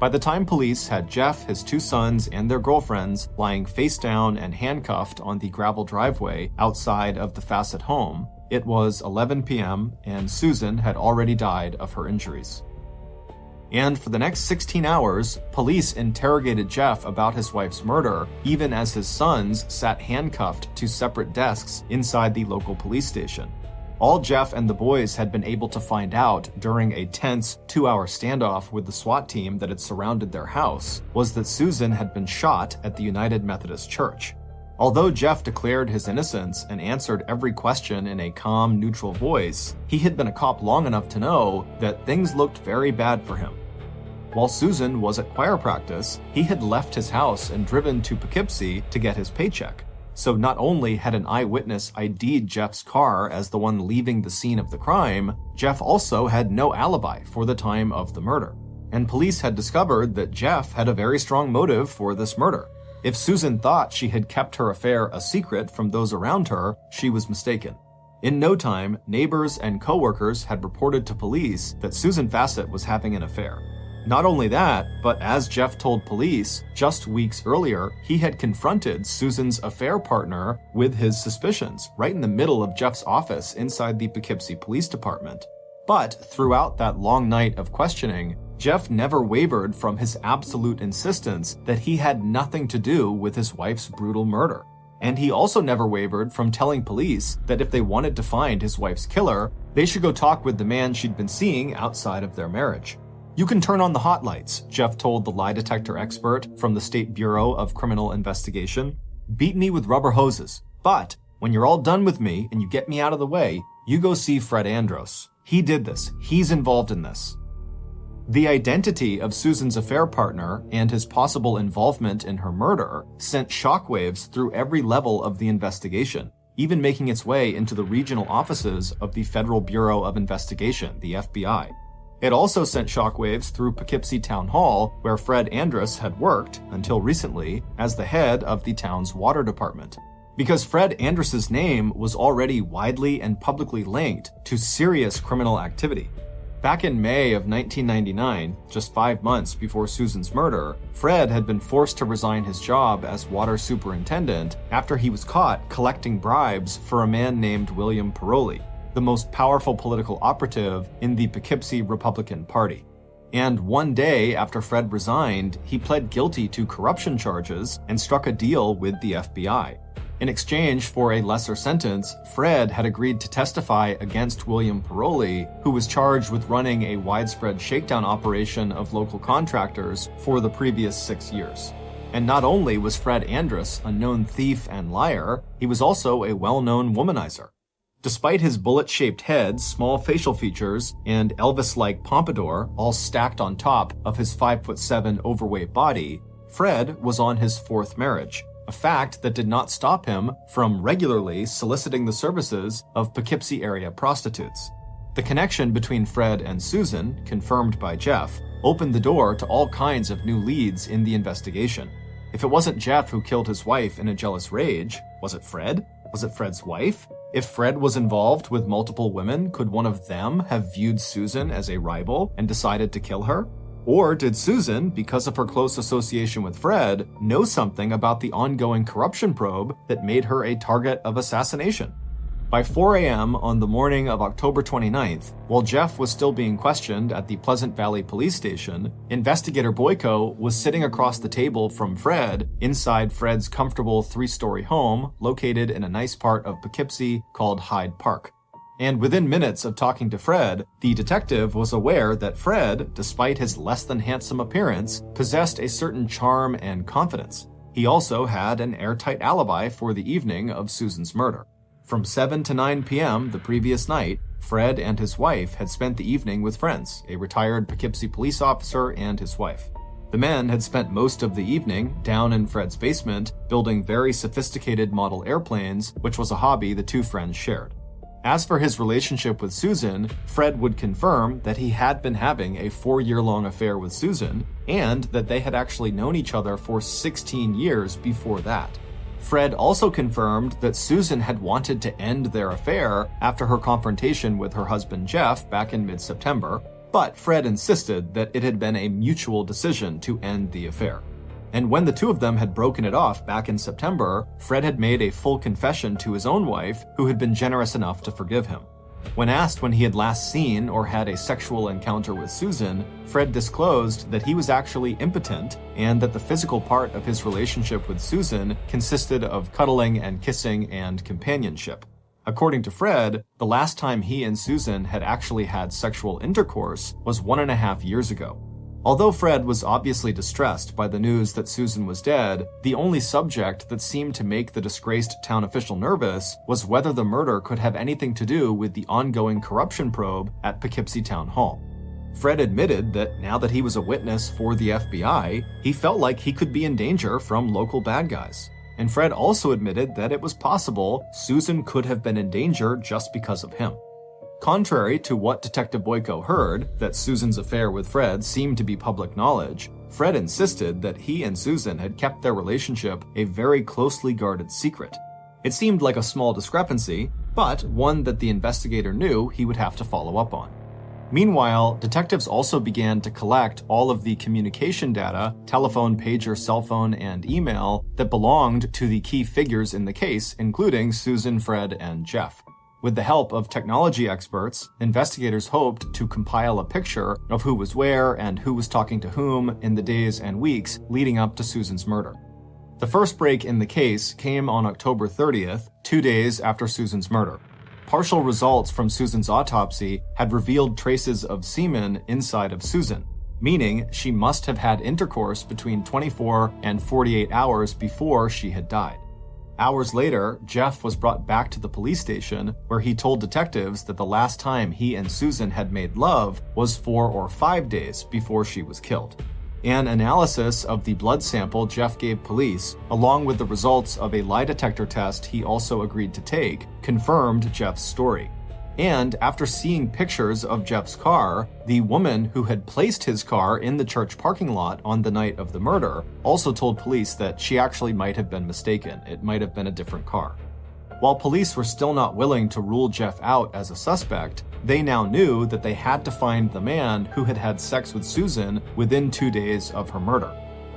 By the time police had Jeff, his 2 sons, and their girlfriends lying face down and handcuffed on the gravel driveway outside of the Fassett home, it was 11 p.m. and Susan had already died of her injuries. And for the next 16 hours, police interrogated Jeff about his wife's murder, even as his sons sat handcuffed to separate desks inside the local police station. All Jeff and the boys had been able to find out during a tense 2-hour standoff with the SWAT team that had surrounded their house was that Susan had been shot at the United Methodist Church. Although Jeff declared his innocence and answered every question in a calm, neutral voice, he had been a cop long enough to know that things looked very bad for him. While Susan was at choir practice, he had left his house and driven to Poughkeepsie to get his paycheck. So not only had an eyewitness ID'd Jeff's car as the one leaving the scene of the crime, Jeff also had no alibi for the time of the murder. And police had discovered that Jeff had a very strong motive for this murder. If Susan thought she had kept her affair a secret from those around her, she was mistaken. In no time, neighbors and co-workers had reported to police that Susan Fassett was having an affair. Not only that, but as Jeff told police, just weeks earlier, he had confronted Susan's affair partner with his suspicions right in the middle of Jeff's office inside the Poughkeepsie Police Department. But throughout that long night of questioning, Jeff never wavered from his absolute insistence that he had nothing to do with his wife's brutal murder. And he also never wavered from telling police that if they wanted to find his wife's killer, they should go talk with the man she'd been seeing outside of their marriage. "You can turn on the hot lights," Jeff told the lie detector expert from the State Bureau of Criminal Investigation. "Beat me with rubber hoses. But when you're all done with me and you get me out of the way, you go see Fred Andros. He did this. He's involved in this." The identity of Susan's affair partner and his possible involvement in her murder sent shockwaves through every level of the investigation, even making its way into the regional offices of the Federal Bureau of Investigation, the FBI. It also sent shockwaves through Poughkeepsie Town Hall, where Fred Andrus had worked, until recently, as the head of the town's water department. Because Fred Andrus's name was already widely and publicly linked to serious criminal activity. Back in May of 1999, just 5 months before Susan's murder, Fred had been forced to resign his job as water superintendent after he was caught collecting bribes for a man named William Paroli, the most powerful political operative in the Poughkeepsie Republican Party. And one day after Fred resigned, he pled guilty to corruption charges and struck a deal with the FBI. In exchange for a lesser sentence, Fred had agreed to testify against William Paroli, who was charged with running a widespread shakedown operation of local contractors for the previous 6 years. And not only was Fred Andrus a known thief and liar, he was also a well-known womanizer. Despite his bullet-shaped head, small facial features, and Elvis-like pompadour all stacked on top of his 5'7" overweight body, Fred was on his 4th marriage, a fact that did not stop him from regularly soliciting the services of Poughkeepsie area prostitutes. The connection between Fred and Susan, confirmed by Jeff, opened the door to all kinds of new leads in the investigation. If it wasn't Jeff who killed his wife in a jealous rage, was it Fred? Was it Fred's wife? If Fred was involved with multiple women, could one of them have viewed Susan as a rival and decided to kill her? Or did Susan, because of her close association with Fred, know something about the ongoing corruption probe that made her a target of assassination? By 4 a.m. on the morning of October 29th, while Jeff was still being questioned at the Pleasant Valley Police Station, investigator Boyko was sitting across the table from Fred inside Fred's comfortable 3-story home located in a nice part of Poughkeepsie called Hyde Park. And within minutes of talking to Fred, the detective was aware that Fred, despite his less-than-handsome appearance, possessed a certain charm and confidence. He also had an airtight alibi for the evening of Susan's murder. From 7 to 9 p.m. the previous night, Fred and his wife had spent the evening with friends, a retired Poughkeepsie police officer and his wife. The men had spent most of the evening down in Fred's basement, building very sophisticated model airplanes, which was a hobby the two friends shared. As for his relationship with Susan, Fred would confirm that he had been having a 4-year-long affair with Susan, and that they had actually known each other for 16 years before that. Fred also confirmed that Susan had wanted to end their affair after her confrontation with her husband Jeff back in mid-September, but Fred insisted that it had been a mutual decision to end the affair. And when the two of them had broken it off back in September, Fred had made a full confession to his own wife, who had been generous enough to forgive him. When asked when he had last seen or had a sexual encounter with Susan, Fred disclosed that he was actually impotent and that the physical part of his relationship with Susan consisted of cuddling and kissing and companionship. According to Fred, the last time he and Susan had actually had sexual intercourse was 1.5 years ago. Although Fred was obviously distressed by the news that Susan was dead, the only subject that seemed to make the disgraced town official nervous was whether the murder could have anything to do with the ongoing corruption probe at Poughkeepsie Town Hall. Fred admitted that now that he was a witness for the FBI, he felt like he could be in danger from local bad guys. And Fred also admitted that it was possible Susan could have been in danger just because of him. Contrary to what Detective Boyko heard, that Susan's affair with Fred seemed to be public knowledge, Fred insisted that he and Susan had kept their relationship a very closely guarded secret. It seemed like a small discrepancy, but one that the investigator knew he would have to follow up on. Meanwhile, detectives also began to collect all of the communication data, telephone, pager, cell phone, and email that belonged to the key figures in the case, including Susan, Fred, and Jeff. With the help of technology experts, investigators hoped to compile a picture of who was where and who was talking to whom in the days and weeks leading up to Susan's murder. The first break in the case came on October 30th, 2 days after Susan's murder. Partial results from Susan's autopsy had revealed traces of semen inside of Susan, meaning she must have had intercourse between 24 and 48 hours before she had died. Hours later, Jeff was brought back to the police station where he told detectives that the last time he and Susan had made love was 4 or 5 days before she was killed. An analysis of the blood sample Jeff gave police, along with the results of a lie detector test he also agreed to take, confirmed Jeff's story. And after seeing pictures of Jeff's car, the woman who had placed his car in the church parking lot on the night of the murder also told police that she actually might have been mistaken. It might have been a different car. While police were still not willing to rule Jeff out as a suspect, they now knew that they had to find the man who had had sex with Susan within 2 days of her murder.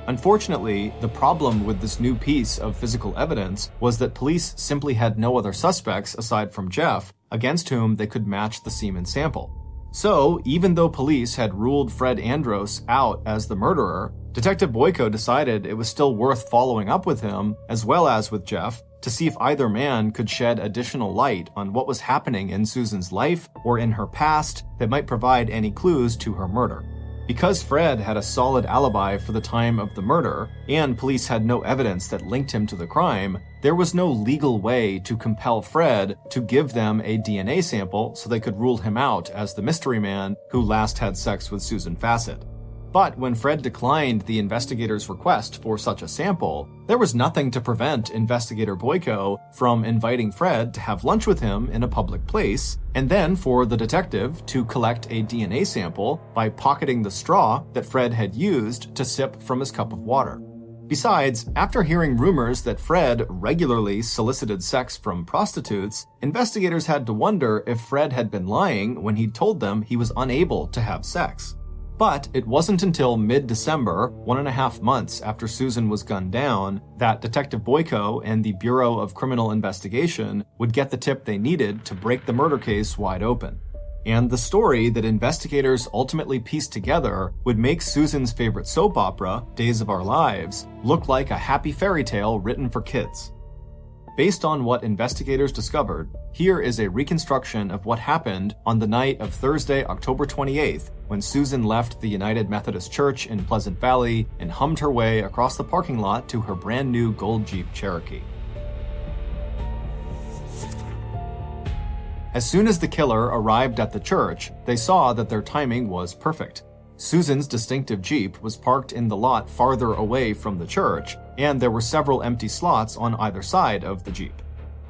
Unfortunately, the problem with this new piece of physical evidence was that police simply had no other suspects aside from Jeff against whom they could match the semen sample. So, even though police had ruled Fred Andros out as the murderer, Detective Boyko decided it was still worth following up with him, as well as with Jeff, to see if either man could shed additional light on what was happening in Susan's life or in her past that might provide any clues to her murder. Because Fred had a solid alibi for the time of the murder, and police had no evidence that linked him to the crime, there was no legal way to compel Fred to give them a DNA sample so they could rule him out as the mystery man who last had sex with Susan Fassett. But when Fred declined the investigators' request for such a sample, there was nothing to prevent Investigator Boyko from inviting Fred to have lunch with him in a public place, and then for the detective to collect a DNA sample by pocketing the straw that Fred had used to sip from his cup of water. Besides, after hearing rumors that Fred regularly solicited sex from prostitutes, investigators had to wonder if Fred had been lying when he told them he was unable to have sex. But it wasn't until mid-December, 1.5 months after Susan was gunned down, that Detective Boyko and the Bureau of Criminal Investigation would get the tip they needed to break the murder case wide open. And the story that investigators ultimately pieced together would make Susan's favorite soap opera, Days of Our Lives, look like a happy fairy tale written for kids. Based on what investigators discovered, here is a reconstruction of what happened on the night of Thursday, October 28th, when Susan left the United Methodist Church in Pleasant Valley and hummed her way across the parking lot to her brand new gold Jeep Cherokee. As soon as the killer arrived at the church, they saw that their timing was perfect. Susan's distinctive Jeep was parked in the lot farther away from the church, and there were several empty slots on either side of the Jeep.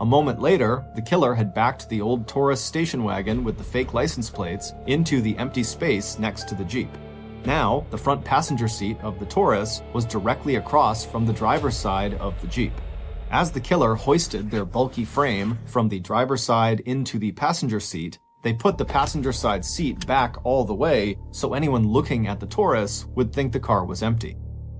A moment later, the killer had backed the old Taurus station wagon with the fake license plates into the empty space next to the Jeep. Now, the front passenger seat of the Taurus was directly across from the driver's side of the Jeep. As the killer hoisted their bulky frame from the driver's side into the passenger seat, they put the passenger side seat back all the way so anyone looking at the Taurus would think the car was empty.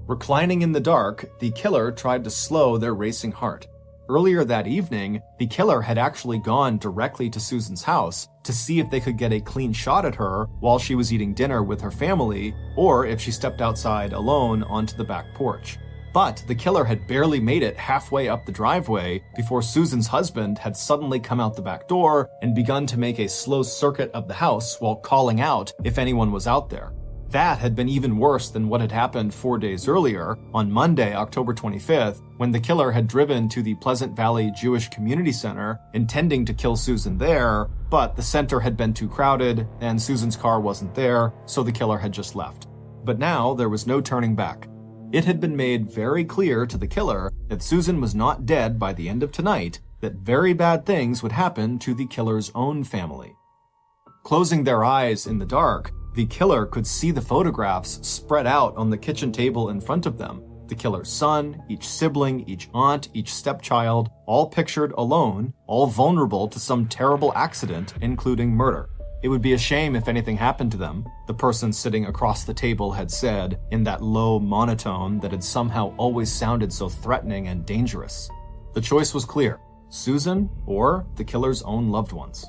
Reclining in the dark, the killer tried to slow their racing heart. Earlier that evening, the killer had actually gone directly to Susan's house to see if they could get a clean shot at her while she was eating dinner with her family, or if she stepped outside alone onto the back porch. But the killer had barely made it halfway up the driveway before Susan's husband had suddenly come out the back door and begun to make a slow circuit of the house while calling out if anyone was out there. That had been even worse than what had happened 4 days earlier, on Monday, October 25th, when the killer had driven to the Pleasant Valley Jewish Community Center, intending to kill Susan there, but the center had been too crowded, and Susan's car wasn't there, so the killer had just left. But now there was no turning back. It had been made very clear to the killer that Susan was not dead by the end of tonight, that very bad things would happen to the killer's own family. Closing their eyes in the dark, the killer could see the photographs spread out on the kitchen table in front of them. The killer's son, each sibling, each aunt, each stepchild, all pictured alone, all vulnerable to some terrible accident, including murder. It would be a shame if anything happened to them, the person sitting across the table had said in that low monotone that had somehow always sounded so threatening and dangerous. The choice was clear: Susan or the killer's own loved ones.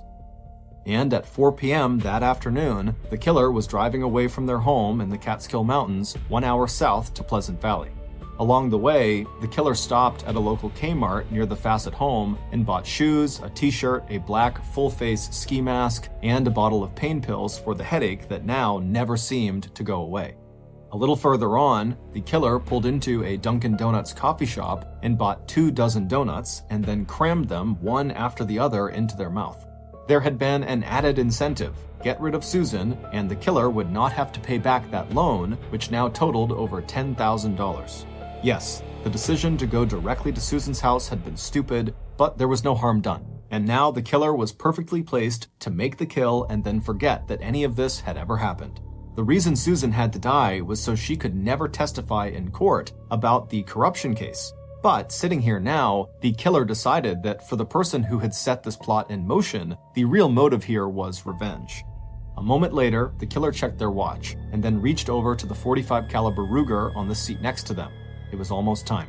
And at 4 p.m. that afternoon, the killer was driving away from their home in the Catskill Mountains, 1 hour south to Pleasant Valley. Along the way, the killer stopped at a local Kmart near the Fassett home and bought shoes, a t-shirt, a black full-face ski mask, and a bottle of pain pills for the headache that now never seemed to go away. A little further on, the killer pulled into a Dunkin' Donuts coffee shop and bought 24 donuts and then crammed them one after the other into their mouth. There had been an added incentive: get rid of Susan, and the killer would not have to pay back that loan, which now totaled over $10,000. Yes, the decision to go directly to Susan's house had been stupid, but there was no harm done. And now the killer was perfectly placed to make the kill and then forget that any of this had ever happened. The reason Susan had to die was so she could never testify in court about the corruption case. But sitting here now, the killer decided that for the person who had set this plot in motion, the real motive here was revenge. A moment later, the killer checked their watch and then reached over to the .45 caliber Ruger on the seat next to them. It was almost time.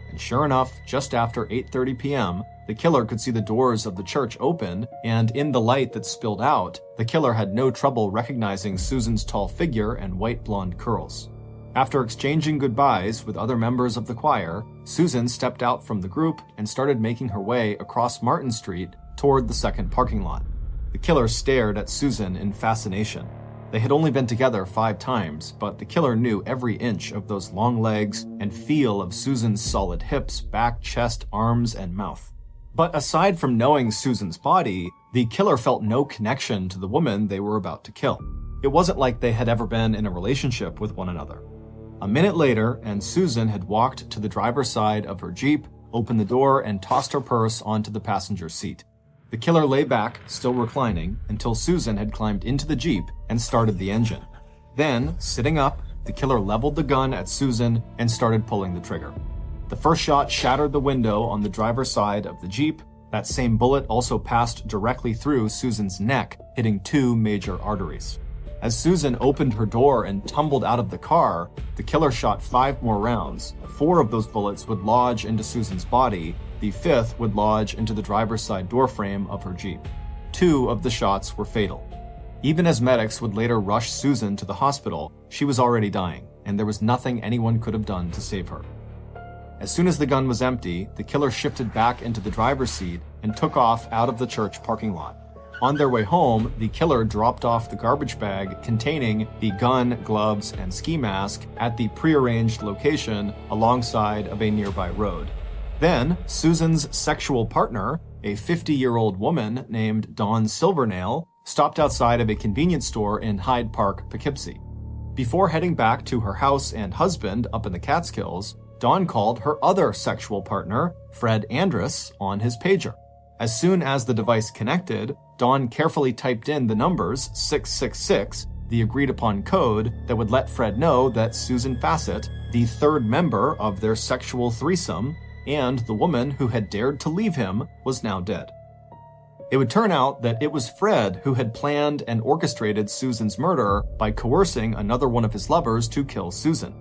And sure enough, just after 8:30 p.m., the killer could see the doors of the church open, and in the light that spilled out, the killer had no trouble recognizing Susan's tall figure and white blonde curls. After exchanging goodbyes with other members of the choir, Susan stepped out from the group and started making her way across Martin Street toward the second parking lot. The killer stared at Susan in fascination. They had only been together 5 times, but the killer knew every inch of those long legs and feel of Susan's solid hips, back, chest, arms, and mouth. But aside from knowing Susan's body, the killer felt no connection to the woman they were about to kill. It wasn't like they had ever been in a relationship with one another. A minute later, and Susan had walked to the driver's side of her Jeep, opened the door, and tossed her purse onto the passenger seat. The killer lay back, still reclining, until Susan had climbed into the Jeep and started the engine. Then, sitting up, the killer leveled the gun at Susan and started pulling the trigger. The first shot shattered the window on the driver's side of the Jeep. That same bullet also passed directly through Susan's neck, hitting 2 major arteries. As Susan opened her door and tumbled out of the car, the killer shot 5 more rounds. 4 of those bullets would lodge into Susan's body. The 5th would lodge into the driver's side door frame of her Jeep. 2 of the shots were fatal. Even as medics would later rush Susan to the hospital, she was already dying, and there was nothing anyone could have done to save her. As soon as the gun was empty, the killer shifted back into the driver's seat and took off out of the church parking lot. On their way home, the killer dropped off the garbage bag containing the gun, gloves, and ski mask at the prearranged location alongside of a nearby road. Then, Susan's sexual partner, a 50-year-old woman named Dawn Silvernail, stopped outside of a convenience store in Hyde Park, Poughkeepsie. Before heading back to her house and husband up in the Catskills, Dawn called her other sexual partner, Fred Andrus, on his pager. As soon as the device connected, Dawn carefully typed in the numbers 666, the agreed-upon code that would let Fred know that Susan Fassett, the 3rd member of their sexual threesome, and the woman who had dared to leave him, was now dead. It would turn out that it was Fred who had planned and orchestrated Susan's murder by coercing another one of his lovers to kill Susan.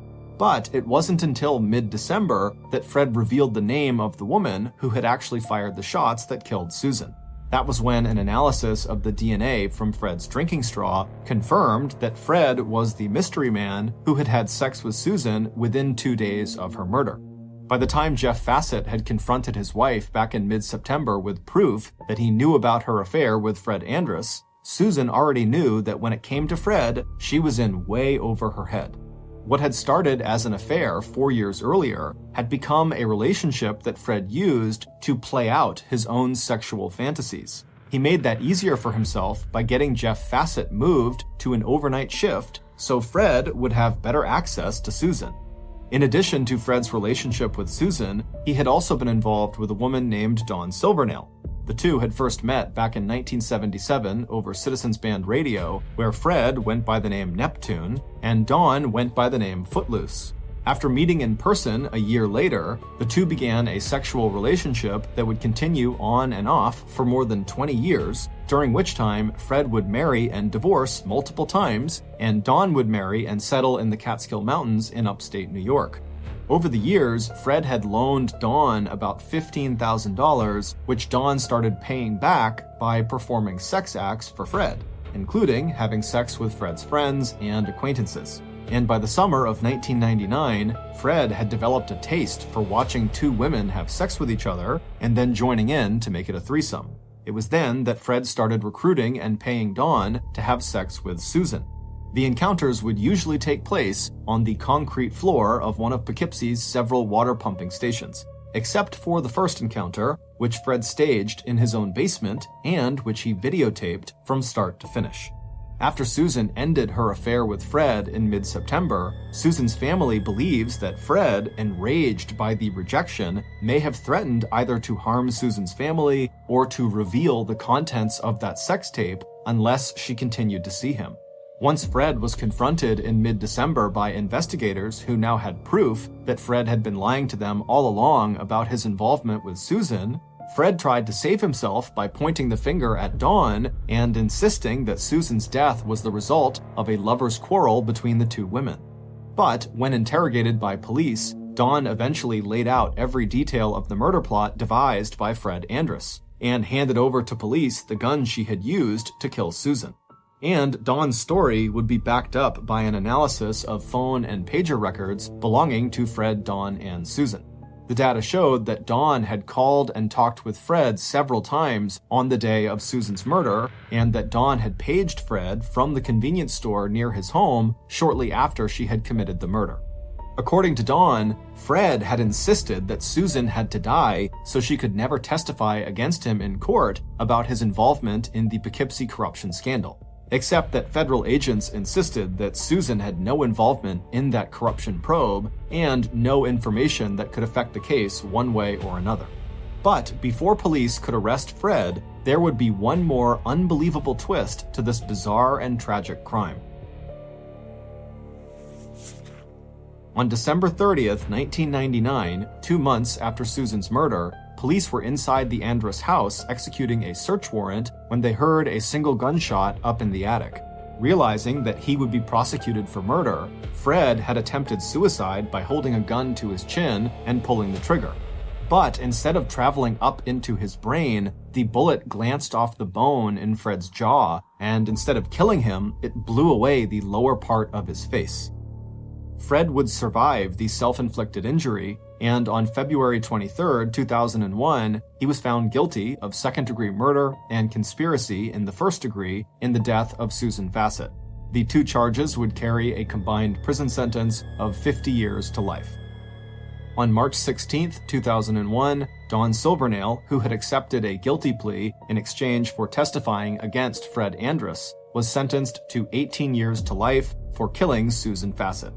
But it wasn't until mid-December that Fred revealed the name of the woman who had actually fired the shots that killed Susan. That was when an analysis of the DNA from Fred's drinking straw confirmed that Fred was the mystery man who had had sex with Susan within 2 days of her murder. By the time Jeff Fassett had confronted his wife back in mid-September with proof that he knew about her affair with Fred Andrus, Susan already knew that when it came to Fred, she was in way over her head. What had started as an affair 4 years earlier had become a relationship that Fred used to play out his own sexual fantasies. He made that easier for himself by getting Jeff Fassett moved to an overnight shift so Fred would have better access to Susan. In addition to Fred's relationship with Susan, he had also been involved with a woman named Dawn Silvernail. The two had first met back in 1977 over Citizens Band Radio, where Fred went by the name Neptune and Dawn went by the name Footloose. After meeting in person a year later, the two began a sexual relationship that would continue on and off for more than 20 years, during which time Fred would marry and divorce multiple times, and Dawn would marry and settle in the Catskill Mountains in upstate New York. Over the years, Fred had loaned Dawn about $15,000, which Dawn started paying back by performing sex acts for Fred, including having sex with Fred's friends and acquaintances. And by the summer of 1999, Fred had developed a taste for watching two women have sex with each other and then joining in to make it a threesome. It was then that Fred started recruiting and paying Dawn to have sex with Susan. The encounters would usually take place on the concrete floor of one of Poughkeepsie's several water pumping stations, except for the first encounter, which Fred staged in his own basement and which he videotaped from start to finish. After Susan ended her affair with Fred in mid-September, Susan's family believes that Fred, enraged by the rejection, may have threatened either to harm Susan's family or to reveal the contents of that sex tape unless she continued to see him. Once Fred was confronted in mid-December by investigators who now had proof that Fred had been lying to them all along about his involvement with Susan, Fred tried to save himself by pointing the finger at Dawn and insisting that Susan's death was the result of a lover's quarrel between the two women. But when interrogated by police, Dawn eventually laid out every detail of the murder plot devised by Fred Andrus and handed over to police the gun she had used to kill Susan. And Dawn's story would be backed up by an analysis of phone and pager records belonging to Fred, Dawn, and Susan. The data showed that Dawn had called and talked with Fred several times on the day of Susan's murder, and that Dawn had paged Fred from the convenience store near his home shortly after she had committed the murder. According to Dawn, Fred had insisted that Susan had to die so she could never testify against him in court about his involvement in the Poughkeepsie corruption scandal. Except that federal agents insisted that Susan had no involvement in that corruption probe and no information that could affect the case one way or another. But before police could arrest Fred, there would be one more unbelievable twist to this bizarre and tragic crime. On December 30th, 1999, 2 months after Susan's murder, police were inside the Andrus house executing a search warrant when they heard a single gunshot up in the attic. Realizing that he would be prosecuted for murder, Fred had attempted suicide by holding a gun to his chin and pulling the trigger. But instead of traveling up into his brain, the bullet glanced off the bone in Fred's jaw, and instead of killing him, it blew away the lower part of his face. Fred would survive the self-inflicted injury, and on February 23, 2001, he was found guilty of second-degree murder and conspiracy in the first degree in the death of Susan Fassett. The two charges would carry a combined prison sentence of 50 years to life. On March 16, 2001, Dawn Silvernail, who had accepted a guilty plea in exchange for testifying against Fred Andrus, was sentenced to 18 years to life for killing Susan Fassett.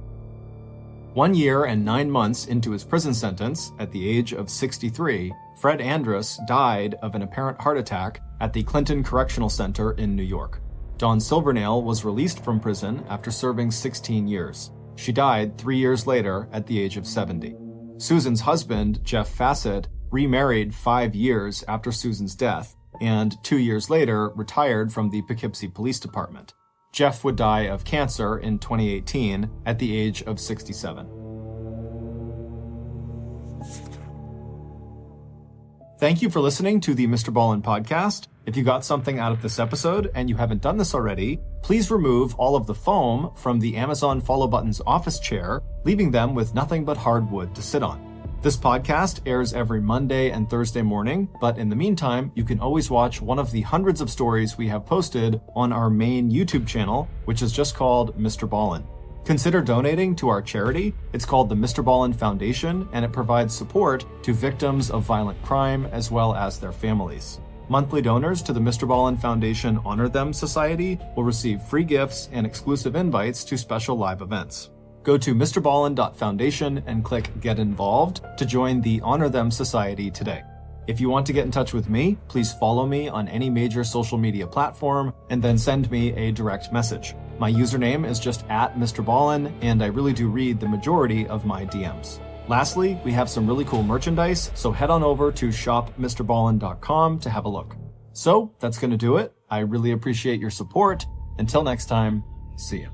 1 year and 9 months into his prison sentence, at the age of 63, Fred Andrus died of an apparent heart attack at the Clinton Correctional Center in New York. Dawn Silvernail was released from prison after serving 16 years. She died 3 years later at the age of 70. Susan's husband, Jeff Fassett, remarried 5 years after Susan's death, and 2 years later retired from the Poughkeepsie Police Department. Jeff would die of cancer in 2018 at the age of 67. Thank you for listening to the MrBallen podcast. If you got something out of this episode and you haven't done this already, please remove all of the foam from the Amazon Follow Button's office chair, leaving them with nothing but hardwood to sit on. This podcast airs every Monday and Thursday morning, but in the meantime, you can always watch one of the hundreds of stories we have posted on our main YouTube channel, which is just called MrBallen. Consider donating to our charity. It's called the MrBallen Foundation, and it provides support to victims of violent crime as well as their families. Monthly donors to the MrBallen Foundation Honor Them Society will receive free gifts and exclusive invites to special live events. Go to mrballen.foundation and click Get Involved to join the Honor Them Society today. If you want to get in touch with me, please follow me on any major social media platform and then send me a direct message. My username is just @MrBallen, and I really do read the majority of my DMs. Lastly, we have some really cool merchandise, so head on over to shopmrballen.com to have a look. So that's going to do it. I really appreciate your support. Until next time, see ya.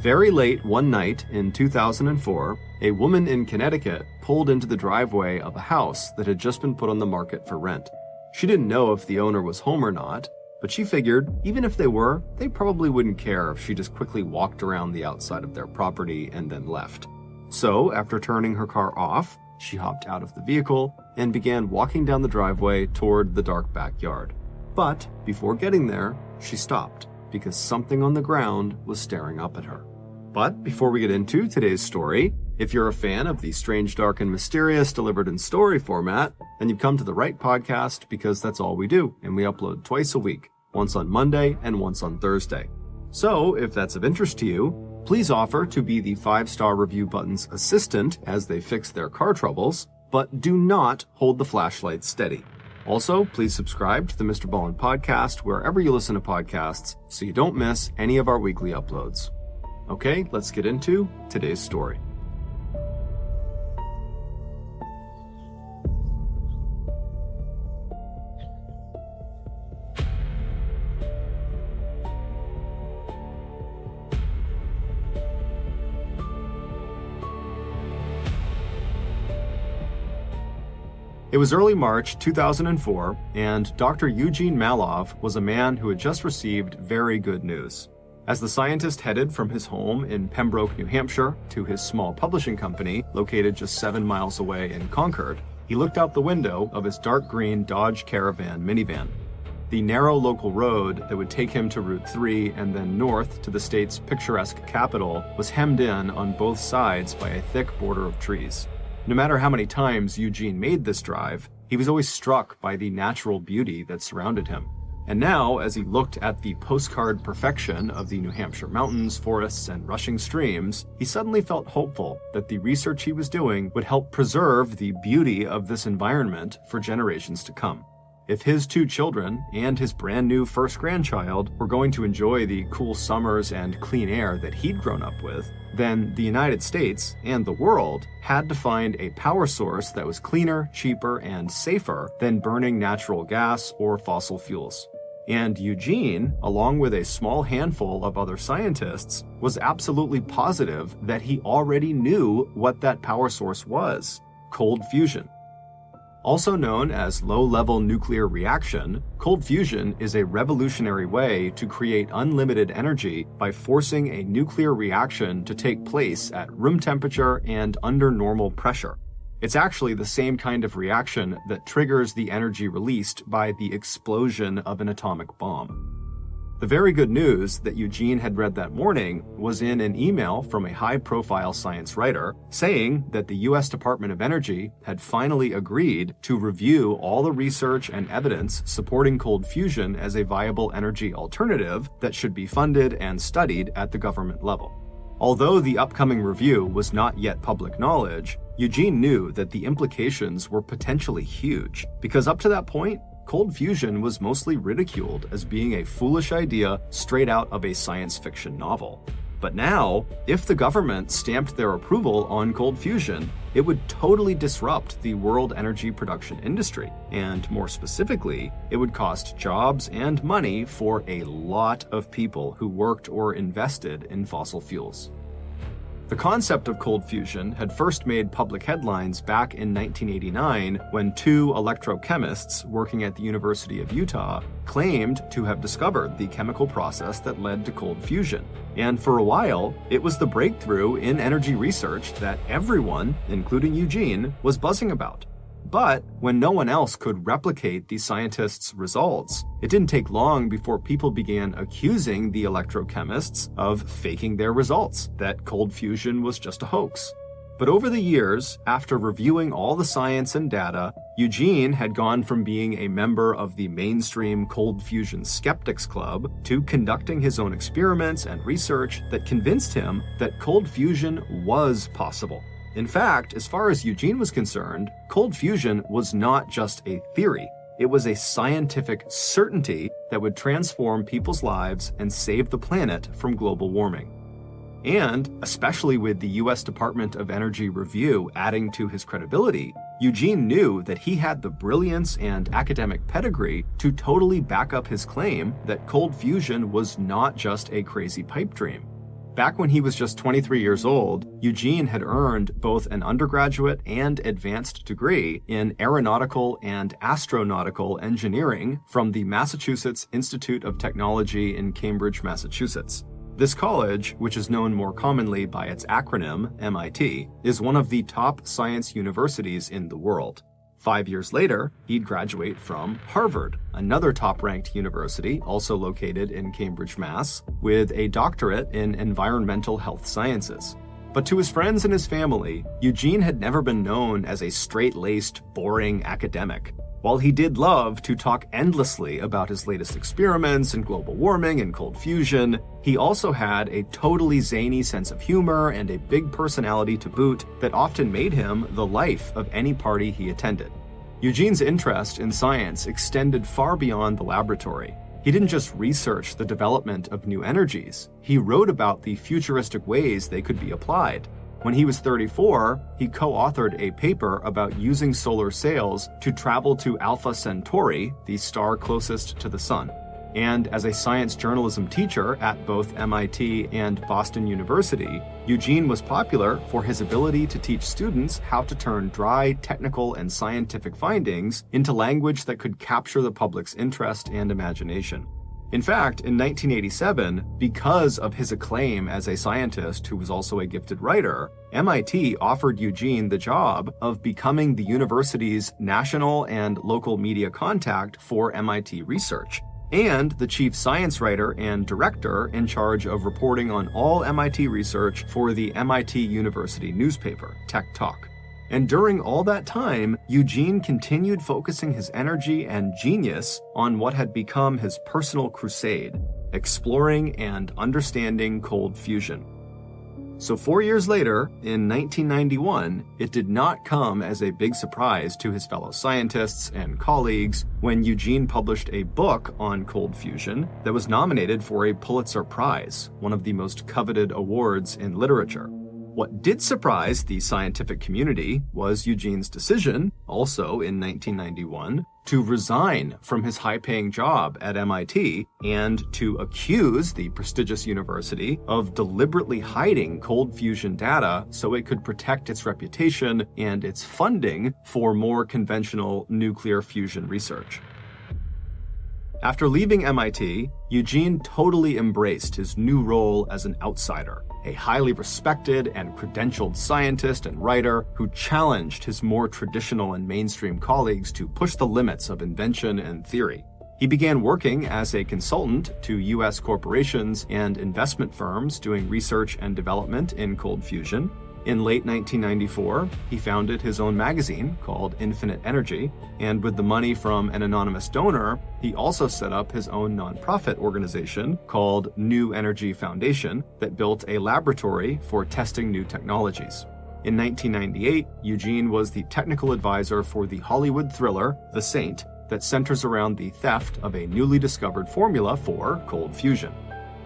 Very late one night in 2004, a woman in Connecticut pulled into the driveway of a house that had just been put on the market for rent. She didn't know if the owner was home or not, but she figured even if they were, they probably wouldn't care if she just quickly walked around the outside of their property and then left. So, after turning her car off, she hopped out of the vehicle and began walking down the driveway toward the dark backyard. But before getting there, she stopped because something on the ground was staring up at her. But before we get into today's story, if you're a fan of the strange, dark, and mysterious delivered in story format, then you've come to the right podcast because that's all we do, and we upload twice a week, once on Monday and once on Thursday. So if that's of interest to you, please offer to be the 5-star review button's assistant as they fix their car troubles, but do not hold the flashlight steady. Also, please subscribe to the MrBallen podcast wherever you listen to podcasts so you don't miss any of our weekly uploads. Okay, let's get into today's story. It was early March 2004, and Dr. Eugene Malov was a man who had just received very good news. As the scientist headed from his home in Pembroke, New Hampshire, to his small publishing company located just 7 miles away in Concord, he looked out the window of his dark green Dodge Caravan minivan. The narrow local road that would take him to Route 3 and then north to the state's picturesque capital was hemmed in on both sides by a thick border of trees. No matter how many times Eugene made this drive, he was always struck by the natural beauty that surrounded him. And now, as he looked at the postcard perfection of the New Hampshire mountains, forests, and rushing streams, he suddenly felt hopeful that the research he was doing would help preserve the beauty of this environment for generations to come. If his 2 children and his brand new first grandchild were going to enjoy the cool summers and clean air that he'd grown up with, then the United States and the world had to find a power source that was cleaner, cheaper, and safer than burning natural gas or fossil fuels. And Eugene, along with a small handful of other scientists, was absolutely positive that he already knew what that power source was: cold fusion. Also known as low-level nuclear reaction, cold fusion is a revolutionary way to create unlimited energy by forcing a nuclear reaction to take place at room temperature and under normal pressure. It's actually the same kind of reaction that triggers the energy released by the explosion of an atomic bomb. The very good news that Eugene had read that morning was in an email from a high-profile science writer saying that the U.S. Department of Energy had finally agreed to review all the research and evidence supporting cold fusion as a viable energy alternative that should be funded and studied at the government level. Although the upcoming review was not yet public knowledge, Eugene knew that the implications were potentially huge, because up to that point, cold fusion was mostly ridiculed as being a foolish idea straight out of a science fiction novel. But now, if the government stamped their approval on cold fusion, it would totally disrupt the world energy production industry. And more specifically, it would cost jobs and money for a lot of people who worked or invested in fossil fuels. The concept of cold fusion had first made public headlines back in 1989 when two electrochemists working at the University of Utah claimed to have discovered the chemical process that led to cold fusion. And for a while, it was the breakthrough in energy research that everyone, including Eugene, was buzzing about. But when no one else could replicate the scientists' results, it didn't take long before people began accusing the electrochemists of faking their results, that cold fusion was just a hoax. But over the years, after reviewing all the science and data, Eugene had gone from being a member of the mainstream cold fusion skeptics club to conducting his own experiments and research that convinced him that cold fusion was possible. In fact, as far as Eugene was concerned, cold fusion was not just a theory. It was a scientific certainty that would transform people's lives and save the planet from global warming. And, especially with the US Department of Energy review adding to his credibility, Eugene knew that he had the brilliance and academic pedigree to totally back up his claim that cold fusion was not just a crazy pipe dream. Back when he was just 23 years old, Eugene had earned both an undergraduate and advanced degree in aeronautical and astronautical engineering from the Massachusetts Institute of Technology in Cambridge, Massachusetts. This college, which is known more commonly by its acronym, MIT, is one of the top science universities in the world. 5 years later, he'd graduate from Harvard, another top-ranked university, also located in Cambridge, Mass., with a doctorate in environmental health sciences. But to his friends and his family, Eugene had never been known as a straight-laced, boring academic. While he did love to talk endlessly about his latest experiments in global warming and cold fusion, he also had a totally zany sense of humor and a big personality to boot that often made him the life of any party he attended. Eugene's interest in science extended far beyond the laboratory. He didn't just research the development of new energies, he wrote about the futuristic ways they could be applied. When he was 34, he co-authored a paper about using solar sails to travel to Alpha Centauri, the star closest to the sun. And as a science journalism teacher at both MIT and Boston University, Eugene was popular for his ability to teach students how to turn dry, technical, and scientific findings into language that could capture the public's interest and imagination. In fact, in 1987, because of his acclaim as a scientist who was also a gifted writer, MIT offered Eugene the job of becoming the university's national and local media contact for MIT research, and the chief science writer and director in charge of reporting on all MIT research for the MIT University newspaper, Tech Talk. And during all that time, Eugene continued focusing his energy and genius on what had become his personal crusade, exploring and understanding cold fusion. So 4 years later, in 1991, it did not come as a big surprise to his fellow scientists and colleagues when Eugene published a book on cold fusion that was nominated for a Pulitzer Prize, one of the most coveted awards in literature. What did surprise the scientific community was Eugene's decision, also in 1991, to resign from his high-paying job at MIT and to accuse the prestigious university of deliberately hiding cold fusion data so it could protect its reputation and its funding for more conventional nuclear fusion research. After leaving MIT, Eugene totally embraced his new role as an outsider, a highly respected and credentialed scientist and writer who challenged his more traditional and mainstream colleagues to push the limits of invention and theory. He began working as a consultant to US corporations and investment firms doing research and development in cold fusion. In late 1994, he founded his own magazine called Infinite Energy, and with the money from an anonymous donor, he also set up his own nonprofit organization called New Energy Foundation that built a laboratory for testing new technologies. In 1998, Eugene was the technical advisor for the Hollywood thriller The Saint that centers around the theft of a newly discovered formula for cold fusion.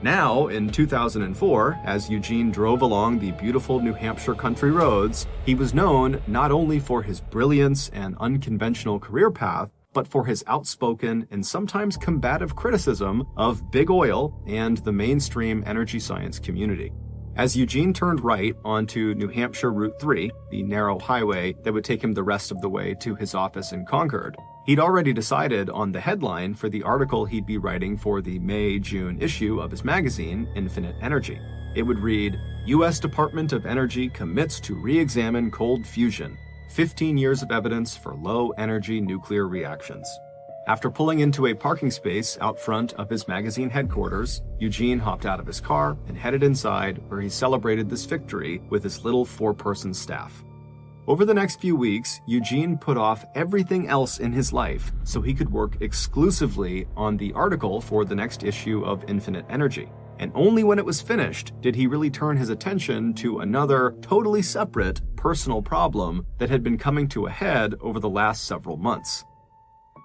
Now, in 2004, as Eugene drove along the beautiful New Hampshire country roads, he was known not only for his brilliance and unconventional career path, but for his outspoken and sometimes combative criticism of big oil and the mainstream energy science community. As Eugene turned right onto New Hampshire Route 3, the narrow highway that would take him the rest of the way to his office in Concord, he'd already decided on the headline for the article he'd be writing for the May-June issue of his magazine, Infinite Energy. It would read, U.S. Department of Energy commits to re-examine cold fusion, 15 years of evidence for low-energy nuclear reactions. After pulling into a parking space out front of his magazine headquarters, Eugene hopped out of his car and headed inside where he celebrated this victory with his little 4-person staff. Over the next few weeks, Eugene put off everything else in his life so he could work exclusively on the article for the next issue of Infinite Energy. And only when it was finished did he really turn his attention to another, totally separate, personal problem that had been coming to a head over the last several months.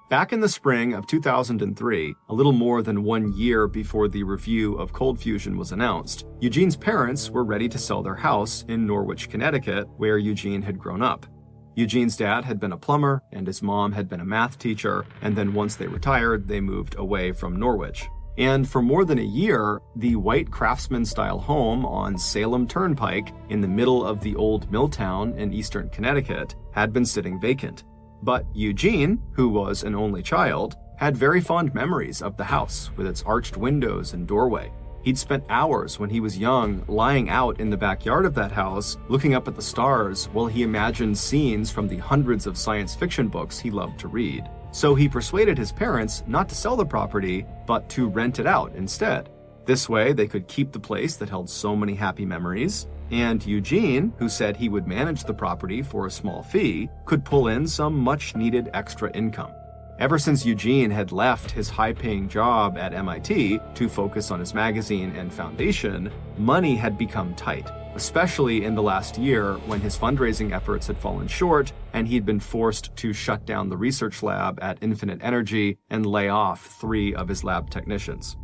Back in the spring of 2003, a little more than 1 year before the review of cold fusion was announced, Eugene's parents were ready to sell their house in Norwich, Connecticut, where Eugene had grown up. Eugene's dad had been a plumber, and his mom had been a math teacher, and then once they retired, they moved away from Norwich. And for more than a year, the white craftsman-style home on Salem Turnpike in the middle of the old mill town in eastern Connecticut had been sitting vacant. But Eugene, who was an only child, had very fond memories of the house with its arched windows and doorway. He'd spent hours when he was young lying out in the backyard of that house, looking up at the stars while he imagined scenes from the hundreds of science fiction books he loved to read. So he persuaded his parents not to sell the property, but to rent it out instead. This way, they could keep the place that held so many happy memories, and Eugene, who said he would manage the property for a small fee, could pull in some much-needed extra income. Ever since Eugene had left his high-paying job at MIT to focus on his magazine and foundation, money had become tight, especially in the last year when his fundraising efforts had fallen short and he'd been forced to shut down the research lab at Infinite Energy and lay off 3 of his lab technicians.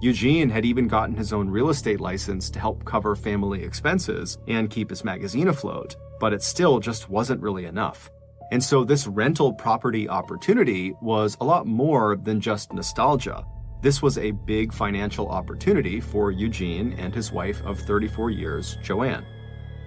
Eugene had even gotten his own real estate license to help cover family expenses and keep his magazine afloat, but it still just wasn't really enough. And so this rental property opportunity was a lot more than just nostalgia. This was a big financial opportunity for Eugene and his wife of 34 years, Joanne.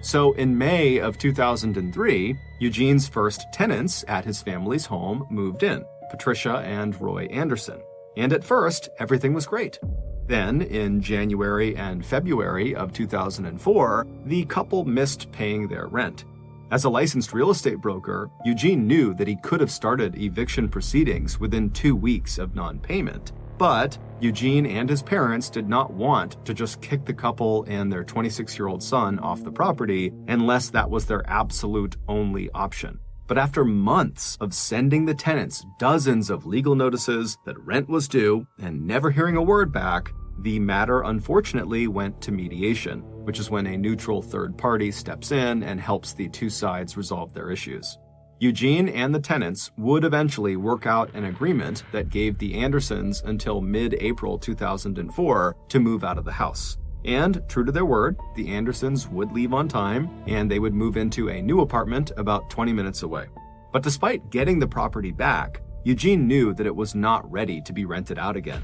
So in May of 2003, Eugene's first tenants at his family's home moved in, Patricia and Roy Anderson. And at first, everything was great. Then, in January and February of 2004, the couple missed paying their rent. As a licensed real estate broker, Eugene knew that he could have started eviction proceedings within 2 weeks of non-payment. But Eugene and his parents did not want to just kick the couple and their 26-year-old son off the property unless that was their absolute only option. But after months of sending the tenants dozens of legal notices that rent was due and never hearing a word back, the matter unfortunately went to mediation, which is when a neutral third party steps in and helps the 2 sides resolve their issues. Eugene and the tenants would eventually work out an agreement that gave the Andersons until mid-April 2004 to move out of the house. And, true to their word, the Andersons would leave on time, and they would move into a new apartment about 20 minutes away. But despite getting the property back, Eugene knew that it was not ready to be rented out again.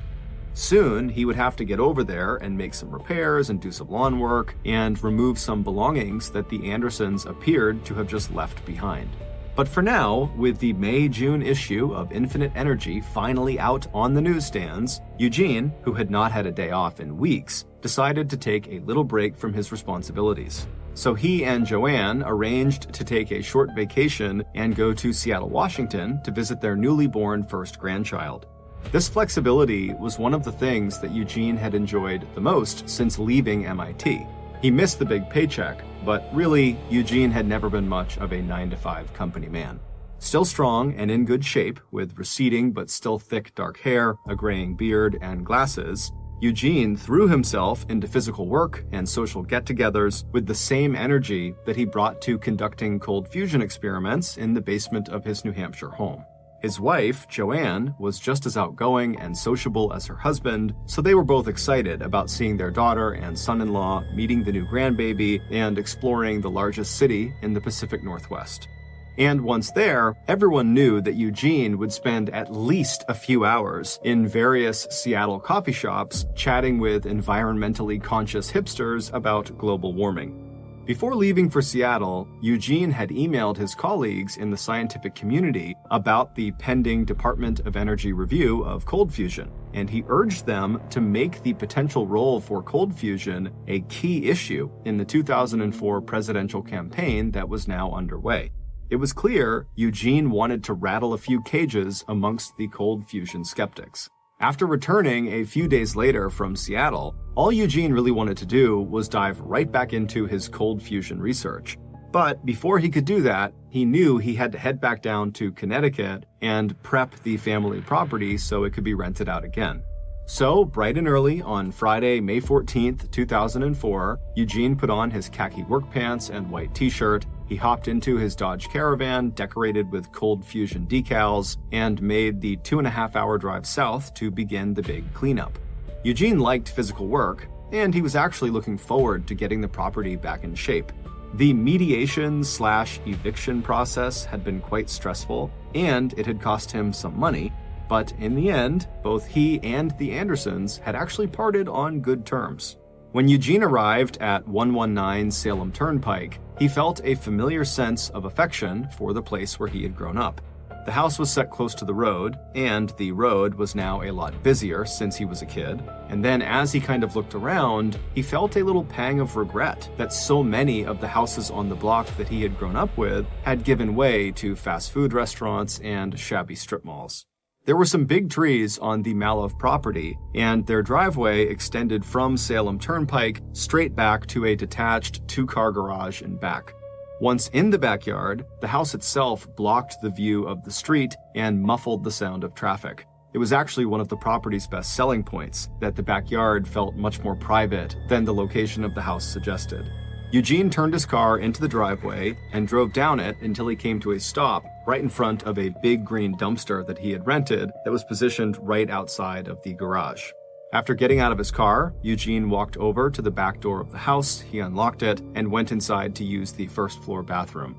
Soon, he would have to get over there and make some repairs and do some lawn work, and remove some belongings that the Andersons appeared to have just left behind. But for now, with the May-June issue of Infinite Energy finally out on the newsstands, Eugene, who had not had a day off in weeks, decided to take a little break from his responsibilities. So he and Joanne arranged to take a short vacation and go to Seattle, Washington to visit their newly born first grandchild. This flexibility was one of the things that Eugene had enjoyed the most since leaving MIT. He missed the big paycheck, but really, Eugene had never been much of a 9-to-5 company man. Still strong and in good shape, with receding but still thick dark hair, a graying beard, and glasses, Eugene threw himself into physical work and social get-togethers with the same energy that he brought to conducting cold fusion experiments in the basement of his New Hampshire home. His wife, Joanne, was just as outgoing and sociable as her husband, so they were both excited about seeing their daughter and son-in-law, meeting the new grandbaby, and exploring the largest city in the Pacific Northwest. And once there, everyone knew that Eugene would spend at least a few hours in various Seattle coffee shops chatting with environmentally conscious hipsters about global warming. Before leaving for Seattle, Eugene had emailed his colleagues in the scientific community about the pending Department of Energy review of cold fusion, and he urged them to make the potential role for cold fusion a key issue in the 2004 presidential campaign that was now underway. It was clear Eugene wanted to rattle a few cages amongst the cold fusion skeptics. After returning a few days later from Seattle, all Eugene really wanted to do was dive right back into his cold fusion research. But before he could do that, he knew he had to head back down to Connecticut and prep the family property so it could be rented out again. So, bright and early on Friday, May 14th, 2004, Eugene put on his khaki work pants and white t-shirt. He hopped into his Dodge Caravan, decorated with cold fusion decals, and made the 2.5-hour drive south to begin the big cleanup. Eugene liked physical work, and he was actually looking forward to getting the property back in shape. The mediation/eviction process had been quite stressful, and it had cost him some money, but in the end, both he and the Andersons had actually parted on good terms. When Eugene arrived at 119 Salem Turnpike, he felt a familiar sense of affection for the place where he had grown up. The house was set close to the road, and the road was now a lot busier since he was a kid. And then as he kind of looked around, he felt a little pang of regret that so many of the houses on the block that he had grown up with had given way to fast food restaurants and shabby strip malls. There were some big trees on the Malov property, and their driveway extended from Salem Turnpike straight back to a detached 2-car garage in back. Once in the backyard, the house itself blocked the view of the street and muffled the sound of traffic. It was actually one of the property's best selling points, that the backyard felt much more private than the location of the house suggested. Eugene turned his car into the driveway and drove down it until he came to a stop right in front of a big green dumpster that he had rented that was positioned right outside of the garage. After getting out of his car, Eugene walked over to the back door of the house, he unlocked it, and went inside to use the first-floor bathroom.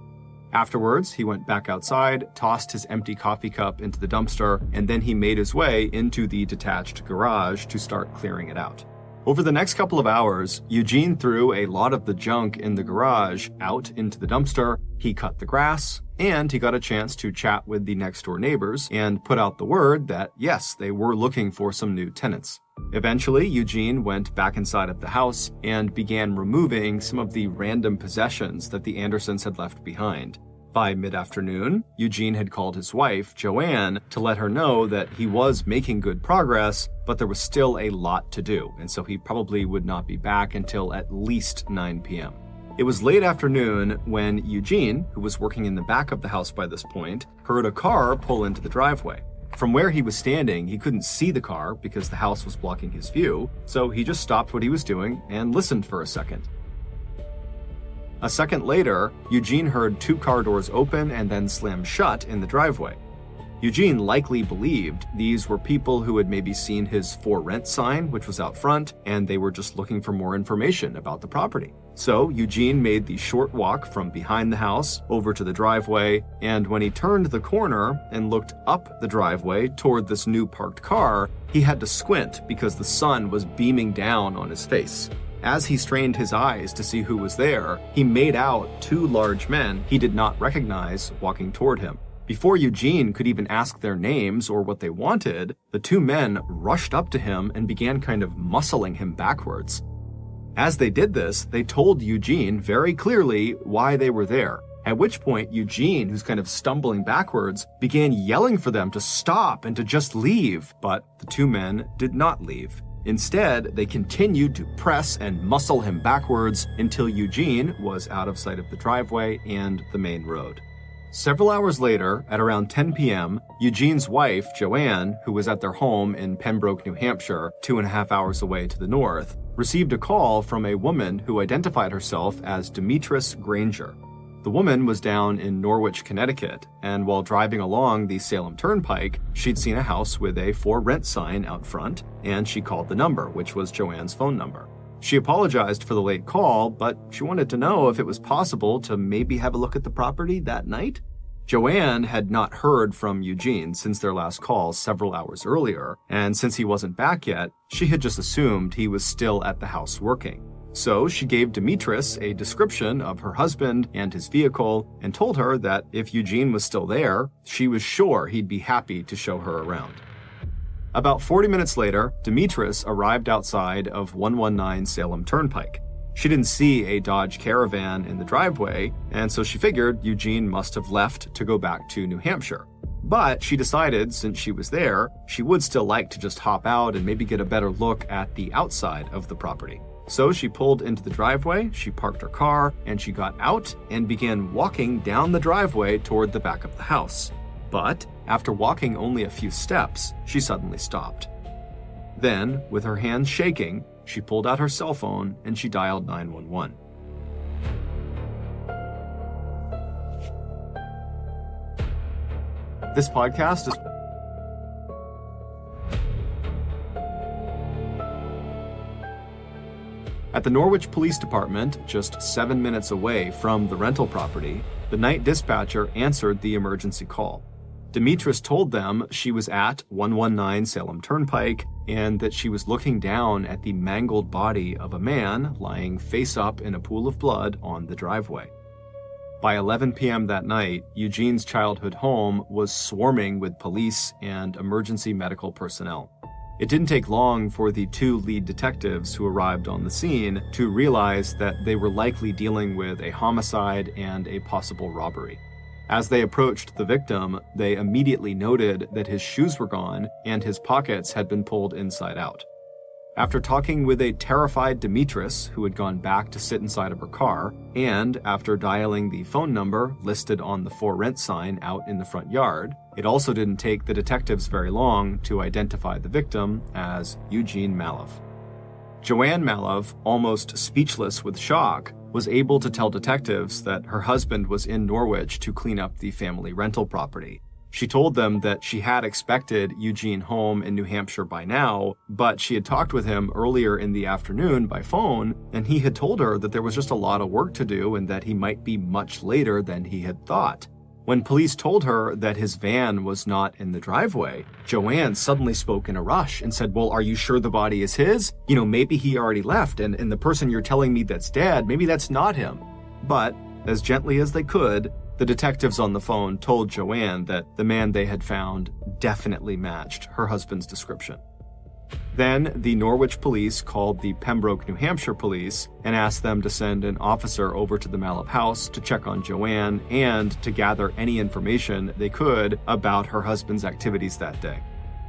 Afterwards, he went back outside, tossed his empty coffee cup into the dumpster, and then he made his way into the detached garage to start clearing it out. Over the next couple of hours, Eugene threw a lot of the junk in the garage out into the dumpster, he cut the grass, and he got a chance to chat with the next-door neighbors and put out the word that, yes, they were looking for some new tenants. Eventually, Eugene went back inside of the house and began removing some of the random possessions that the Andersons had left behind. By mid-afternoon, Eugene had called his wife, Joanne, to let her know that he was making good progress, but there was still a lot to do, and so he probably would not be back until at least 9 p.m. It was late afternoon when Eugene, who was working in the back of the house by this point, heard a car pull into the driveway. From where he was standing, he couldn't see the car because the house was blocking his view, so he just stopped what he was doing and listened for a second. A second later, Eugene heard 2 car doors open and then slam shut in the driveway. Eugene likely believed these were people who had maybe seen his for rent sign, which was out front, and they were just looking for more information about the property. So Eugene made the short walk from behind the house over to the driveway, and when he turned the corner and looked up the driveway toward this new parked car, he had to squint because the sun was beaming down on his face. As he strained his eyes to see who was there, he made out 2 large men he did not recognize walking toward him. Before Eugene could even ask their names or what they wanted, the 2 men rushed up to him and began kind of muscling him backwards. As they did this, they told Eugene very clearly why they were there, at which point Eugene, who's kind of stumbling backwards, began yelling for them to stop and to just leave, but the 2 men did not leave. Instead, they continued to press and muscle him backwards until Eugene was out of sight of the driveway and the main road. Several hours later, at around 10 p.m., Eugene's wife, Joanne, who was at their home in Pembroke, New Hampshire, 2.5 hours away to the north, received a call from a woman who identified herself as Demetris Granger. The woman was down in Norwich, Connecticut, and while driving along the Salem Turnpike, she'd seen a house with a for rent sign out front, and she called the number, which was Joanne's phone number. She apologized for the late call, but she wanted to know if it was possible to maybe have a look at the property that night. Joanne had not heard from Eugene since their last call several hours earlier, and since he wasn't back yet, she had just assumed he was still at the house working. So she gave Demetrius a description of her husband and his vehicle and told her that if Eugene was still there, she was sure he'd be happy to show her around. About 40 minutes later, Demetrius arrived outside of 119 Salem Turnpike. She didn't see a Dodge Caravan in the driveway, and so she figured Eugene must have left to go back to New Hampshire. But she decided, since she was there, she would still like to just hop out and maybe get a better look at the outside of the property. So she pulled into the driveway, she parked her car, and she got out and began walking down the driveway toward the back of the house. But after walking only a few steps, she suddenly stopped. Then, with her hands shaking, she pulled out her cell phone and she dialed 911. This podcast is at the Norwich Police Department, just 7 minutes away from the rental property. The night dispatcher answered the emergency call. Demetrius told them she was at 119 Salem Turnpike and that she was looking down at the mangled body of a man lying face up in a pool of blood on the driveway. By 11 p.m. that night, Eugene's childhood home was swarming with police and emergency medical personnel. It didn't take long for the two lead detectives who arrived on the scene to realize that they were likely dealing with a homicide and a possible robbery. As they approached the victim, they immediately noted that his shoes were gone and his pockets had been pulled inside out. After talking with a terrified Demetrius, who had gone back to sit inside of her car, and after dialing the phone number listed on the for rent sign out in the front yard, it also didn't take the detectives very long to identify the victim as Eugene Malov. Joanne Malov, almost speechless with shock, was able to tell detectives that her husband was in Norwich to clean up the family rental property. She told them that she had expected Eugene home in New Hampshire by now, but she had talked with him earlier in the afternoon by phone, and he had told her that there was just a lot of work to do and that he might be much later than he had thought. When police told her that his van was not in the driveway, Joanne suddenly spoke in a rush and said, "Well, are you sure the body is his? Maybe he already left, and the person you're telling me that's dead, maybe that's not him." But, as gently as they could, the detectives on the phone told Joanne that the man they had found definitely matched her husband's description. Then the Norwich police called the Pembroke, New Hampshire police and asked them to send an officer over to the Malov house to check on Joanne and to gather any information they could about her husband's activities that day.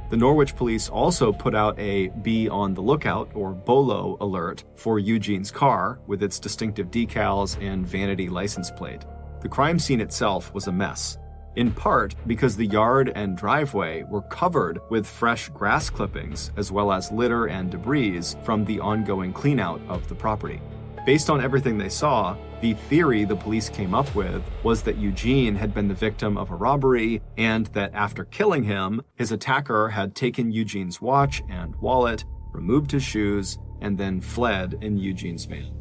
The Norwich police also put out a be on the lookout, or BOLO, alert for Eugene's car with its distinctive decals and vanity license plate. The crime scene itself was a mess, in part because the yard and driveway were covered with fresh grass clippings as well as litter and debris from the ongoing cleanout of the property. Based on everything they saw, the theory the police came up with was that Eugene had been the victim of a robbery and that after killing him, his attacker had taken Eugene's watch and wallet, removed his shoes, and then fled in Eugene's van.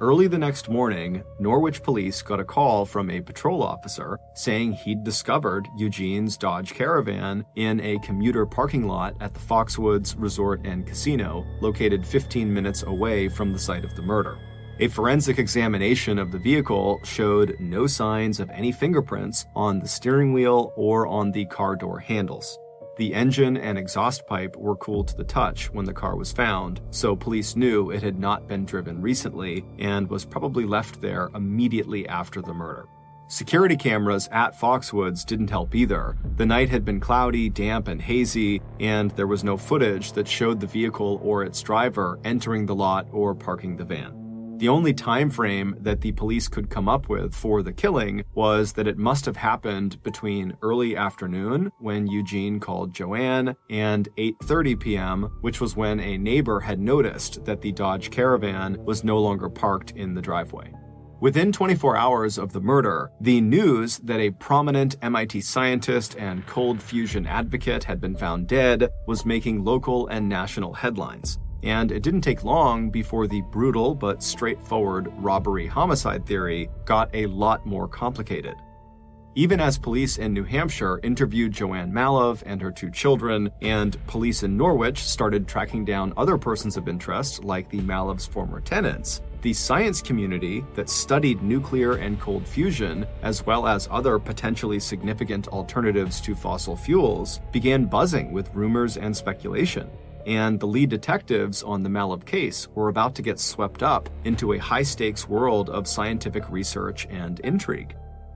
Early the next morning, Norwich police got a call from a patrol officer saying he'd discovered Eugene's Dodge Caravan in a commuter parking lot at the Foxwoods Resort and Casino, located 15 minutes away from the site of the murder. A forensic examination of the vehicle showed no signs of any fingerprints on the steering wheel or on the car door handles. The engine and exhaust pipe were cool to the touch when the car was found, so police knew it had not been driven recently and was probably left there immediately after the murder. Security cameras at Foxwoods didn't help either. The night had been cloudy, damp, and hazy, and there was no footage that showed the vehicle or its driver entering the lot or parking the van. The only time frame that the police could come up with for the killing was that it must have happened between early afternoon, when Eugene called Joanne, and 8:30 p.m., which was when a neighbor had noticed that the Dodge Caravan was no longer parked in the driveway. Within 24 hours of the murder, the news that a prominent MIT scientist and cold fusion advocate had been found dead was making local and national headlines. And it didn't take long before the brutal but straightforward robbery-homicide theory got a lot more complicated. Even as police in New Hampshire interviewed Joanne Malov and her 2 children, and police in Norwich started tracking down other persons of interest like the Malovs' former tenants, the science community that studied nuclear and cold fusion, as well as other potentially significant alternatives to fossil fuels, began buzzing with rumors and speculation. And the lead detectives on the Malov case were about to get swept up into a high-stakes world of scientific research and intrigue.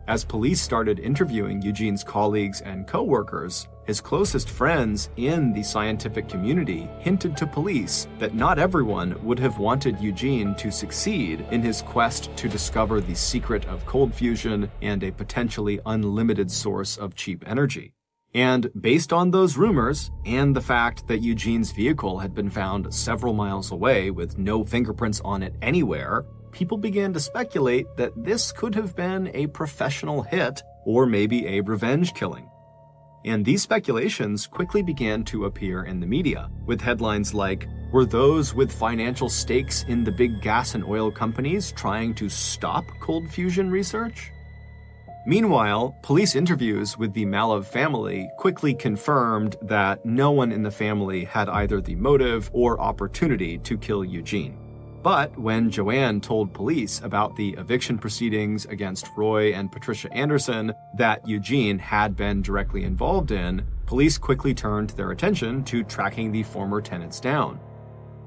As police started interviewing Eugene's colleagues and co-workers, his closest friends in the scientific community hinted to police that not everyone would have wanted Eugene to succeed in his quest to discover the secret of cold fusion and a potentially unlimited source of cheap energy. And based on those rumors, and the fact that Eugene's vehicle had been found several miles away with no fingerprints on it anywhere, people began to speculate that this could have been a professional hit or maybe a revenge killing. And these speculations quickly began to appear in the media, with headlines like, "Were those with financial stakes in the big gas and oil companies trying to stop cold fusion research?" Meanwhile, police interviews with the Malov family quickly confirmed that no one in the family had either the motive or opportunity to kill Eugene. But when Joanne told police about the eviction proceedings against Roy and Patricia Anderson that Eugene had been directly involved in, police quickly turned their attention to tracking the former tenants down.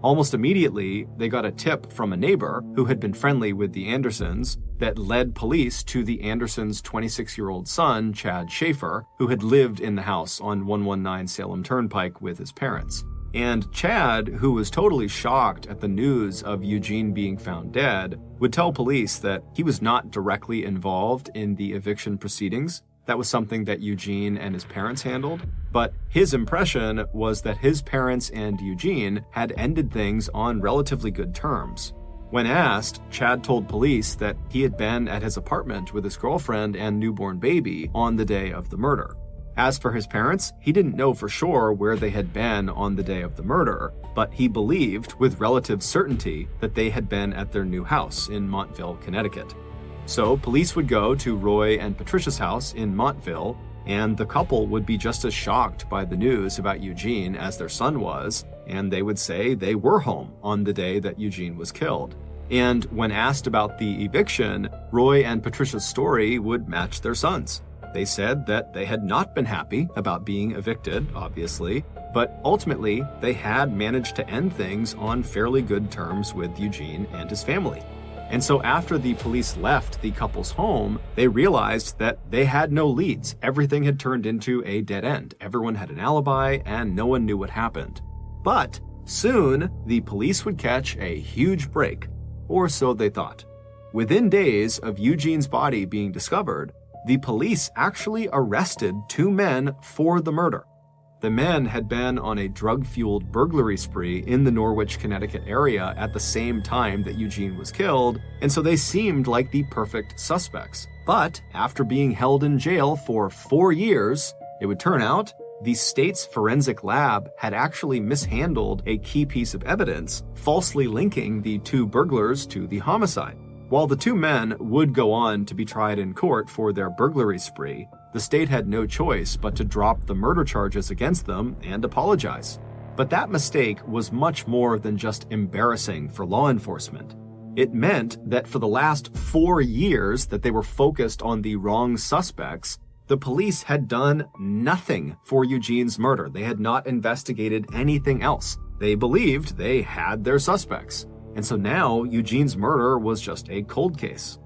Almost immediately, they got a tip from a neighbor who had been friendly with the Andersons that led police to the Andersons' 26-year-old son, Chad Schaefer, who had lived in the house on 119 Salem Turnpike with his parents. And Chad, who was totally shocked at the news of Eugene being found dead, would tell police that he was not directly involved in the eviction proceedings. That was something that Eugene and his parents handled. But his impression was that his parents and Eugene had ended things on relatively good terms. When asked, Chad told police that he had been at his apartment with his girlfriend and newborn baby on the day of the murder. As for his parents, he didn't know for sure where they had been on the day of the murder, but he believed with relative certainty that they had been at their new house in Montville, Connecticut. So police would go to Roy and Patricia's house in Montville, and the couple would be just as shocked by the news about Eugene as their son was, and they would say they were home on the day that Eugene was killed. And when asked about the eviction, Roy and Patricia's story would match their son's. They said that they had not been happy about being evicted, obviously, but ultimately they had managed to end things on fairly good terms with Eugene and his family. And so after the police left the couple's home, they realized that they had no leads. Everything had turned into a dead end. Everyone had an alibi and no one knew what happened. But soon, the police would catch a huge break, or so they thought. Within days of Eugene's body being discovered, the police actually arrested 2 men for the murder. The men had been on a drug-fueled burglary spree in the Norwich, Connecticut area at the same time that Eugene was killed, and so they seemed like the perfect suspects. But after being held in jail for 4 years, it would turn out the state's forensic lab had actually mishandled a key piece of evidence, falsely linking the 2 burglars to the homicide. While the 2 men would go on to be tried in court for their burglary spree, the state had no choice but to drop the murder charges against them and apologize. But that mistake was much more than just embarrassing for law enforcement. It meant that for the last 4 years that they were focused on the wrong suspects, the police had done nothing for Eugene's murder. They had not investigated anything else. They believed they had their suspects. And so now Eugene's murder was just a cold case.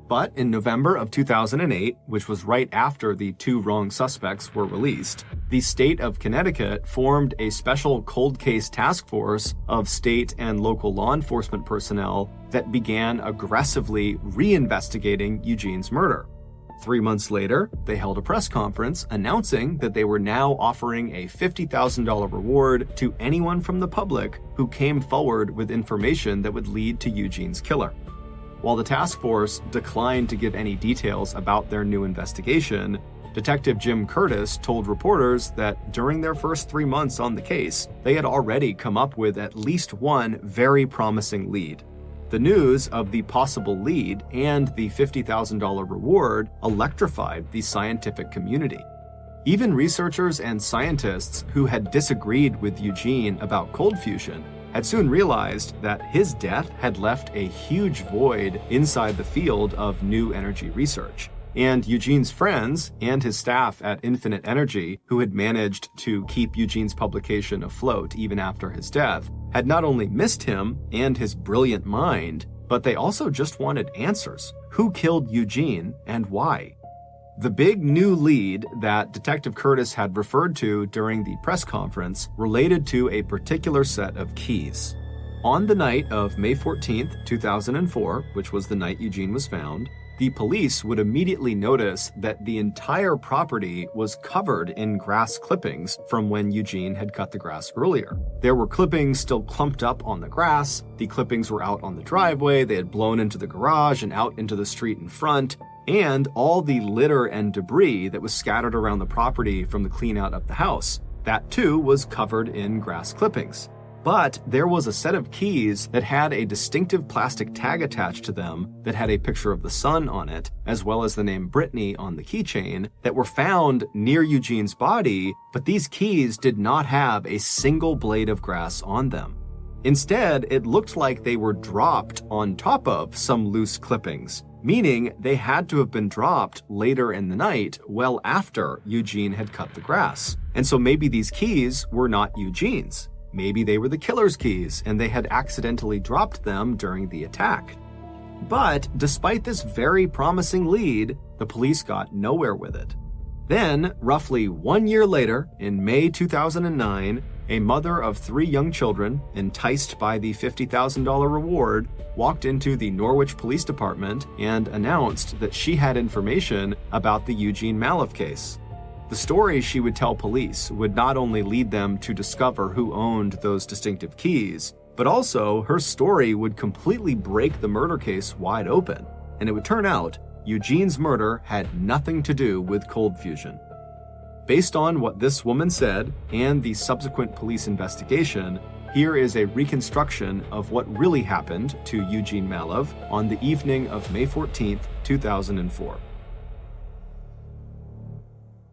But in November of 2008, which was right after the 2 wrong suspects were released, the state of Connecticut formed a special cold case task force of state and local law enforcement personnel that began aggressively reinvestigating Eugene's murder. 3 months later, they held a press conference announcing that they were now offering a $50,000 reward to anyone from the public who came forward with information that would lead to Eugene's killer. While the task force declined to give any details about their new investigation, Detective Jim Curtis told reporters that during their first 3 months on the case, they had already come up with at least one very promising lead. The news of the possible lead and the $50,000 reward electrified the scientific community. Even researchers and scientists who had disagreed with Eugene about cold fusion had soon realized that his death had left a huge void inside the field of new energy research. And Eugene's friends and his staff at Infinite Energy, who had managed to keep Eugene's publication afloat even after his death, had not only missed him and his brilliant mind, but they also just wanted answers. Who killed Eugene and why? The big new lead that Detective Curtis had referred to during the press conference related to a particular set of keys. On the night of May 14th, 2004, which was the night Eugene was found, the police would immediately notice that the entire property was covered in grass clippings from when Eugene had cut the grass earlier. There were clippings still clumped up on the grass, the clippings were out on the driveway, they had blown into the garage and out into the street in front, and all the litter and debris that was scattered around the property from the clean out of the house. That too was covered in grass clippings. But there was a set of keys that had a distinctive plastic tag attached to them that had a picture of the sun on it, as well as the name Brittany on the keychain, that were found near Eugene's body, but these keys did not have a single blade of grass on them. Instead, it looked like they were dropped on top of some loose clippings, meaning they had to have been dropped later in the night, well after Eugene had cut the grass. And so maybe these keys were not Eugene's. Maybe they were the killer's keys, and they had accidentally dropped them during the attack. But despite this very promising lead, the police got nowhere with it. Then, roughly 1 year later, in May 2009, a mother of 3 young children, enticed by the $50,000 reward, walked into the Norwich Police Department and announced that she had information about the Eugene Mallove case. The story she would tell police would not only lead them to discover who owned those distinctive keys, but also her story would completely break the murder case wide open, and it would turn out Eugene's murder had nothing to do with cold fusion. Based on what this woman said and the subsequent police investigation, here is a reconstruction of what really happened to Eugene Mallove on the evening of May 14th, 2004.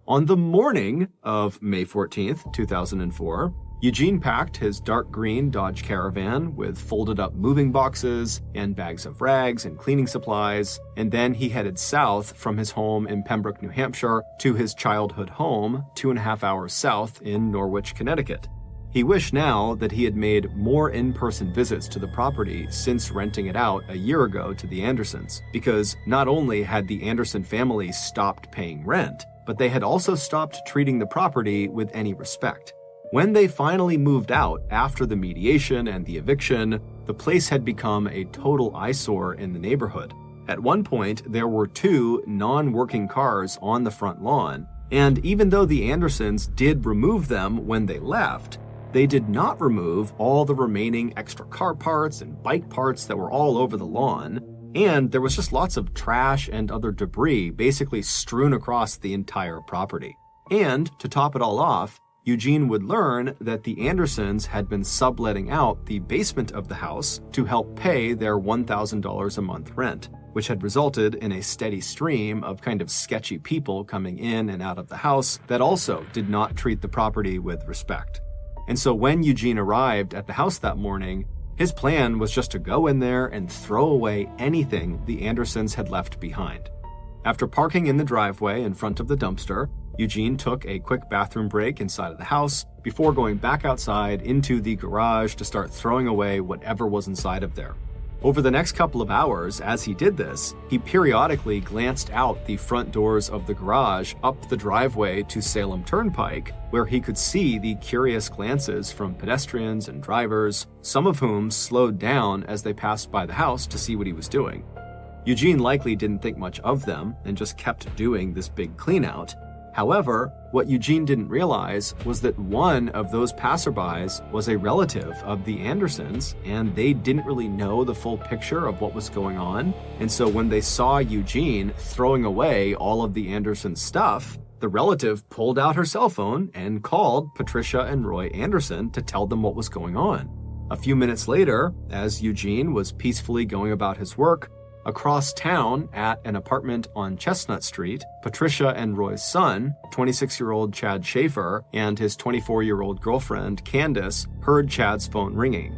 On the morning of May 14th, 2004, Eugene packed his dark green Dodge Caravan with folded up moving boxes and bags of rags and cleaning supplies, and then he headed south from his home in Pembroke, New Hampshire to his childhood home 2.5 hours south in Norwich, Connecticut. He wished now that he had made more in-person visits to the property since renting it out a year ago to the Andersons, because not only had the Anderson family stopped paying rent, but they had also stopped treating the property with any respect. When they finally moved out after the mediation and the eviction, the place had become a total eyesore in the neighborhood. At one point, there were 2 non-working cars on the front lawn, and even though the Andersons did remove them when they left, they did not remove all the remaining extra car parts and bike parts that were all over the lawn, and there was just lots of trash and other debris basically strewn across the entire property. And to top it all off, Eugene would learn that the Andersons had been subletting out the basement of the house to help pay their $1,000 a month rent, which had resulted in a steady stream of kind of sketchy people coming in and out of the house that also did not treat the property with respect. And so when Eugene arrived at the house that morning, his plan was just to go in there and throw away anything the Andersons had left behind. After parking in the driveway in front of the dumpster, Eugene took a quick bathroom break inside of the house before going back outside into the garage to start throwing away whatever was inside of there. Over the next couple of hours, as he did this, he periodically glanced out the front doors of the garage up the driveway to Salem Turnpike, where he could see the curious glances from pedestrians and drivers, some of whom slowed down as they passed by the house to see what he was doing. Eugene likely didn't think much of them and just kept doing this big cleanout. However, what Eugene didn't realize was that one of those passerbys was a relative of the Andersons, and they didn't really know the full picture of what was going on. And so when they saw Eugene throwing away all of the Andersons' stuff, the relative pulled out her cell phone and called Patricia and Roy Anderson to tell them what was going on. A few minutes later, as Eugene was peacefully going about his work, across town at an apartment on Chestnut Street, Patricia and Roy's son, 26-year-old Chad Schaefer, and his 24-year-old girlfriend, Candace, heard Chad's phone ringing.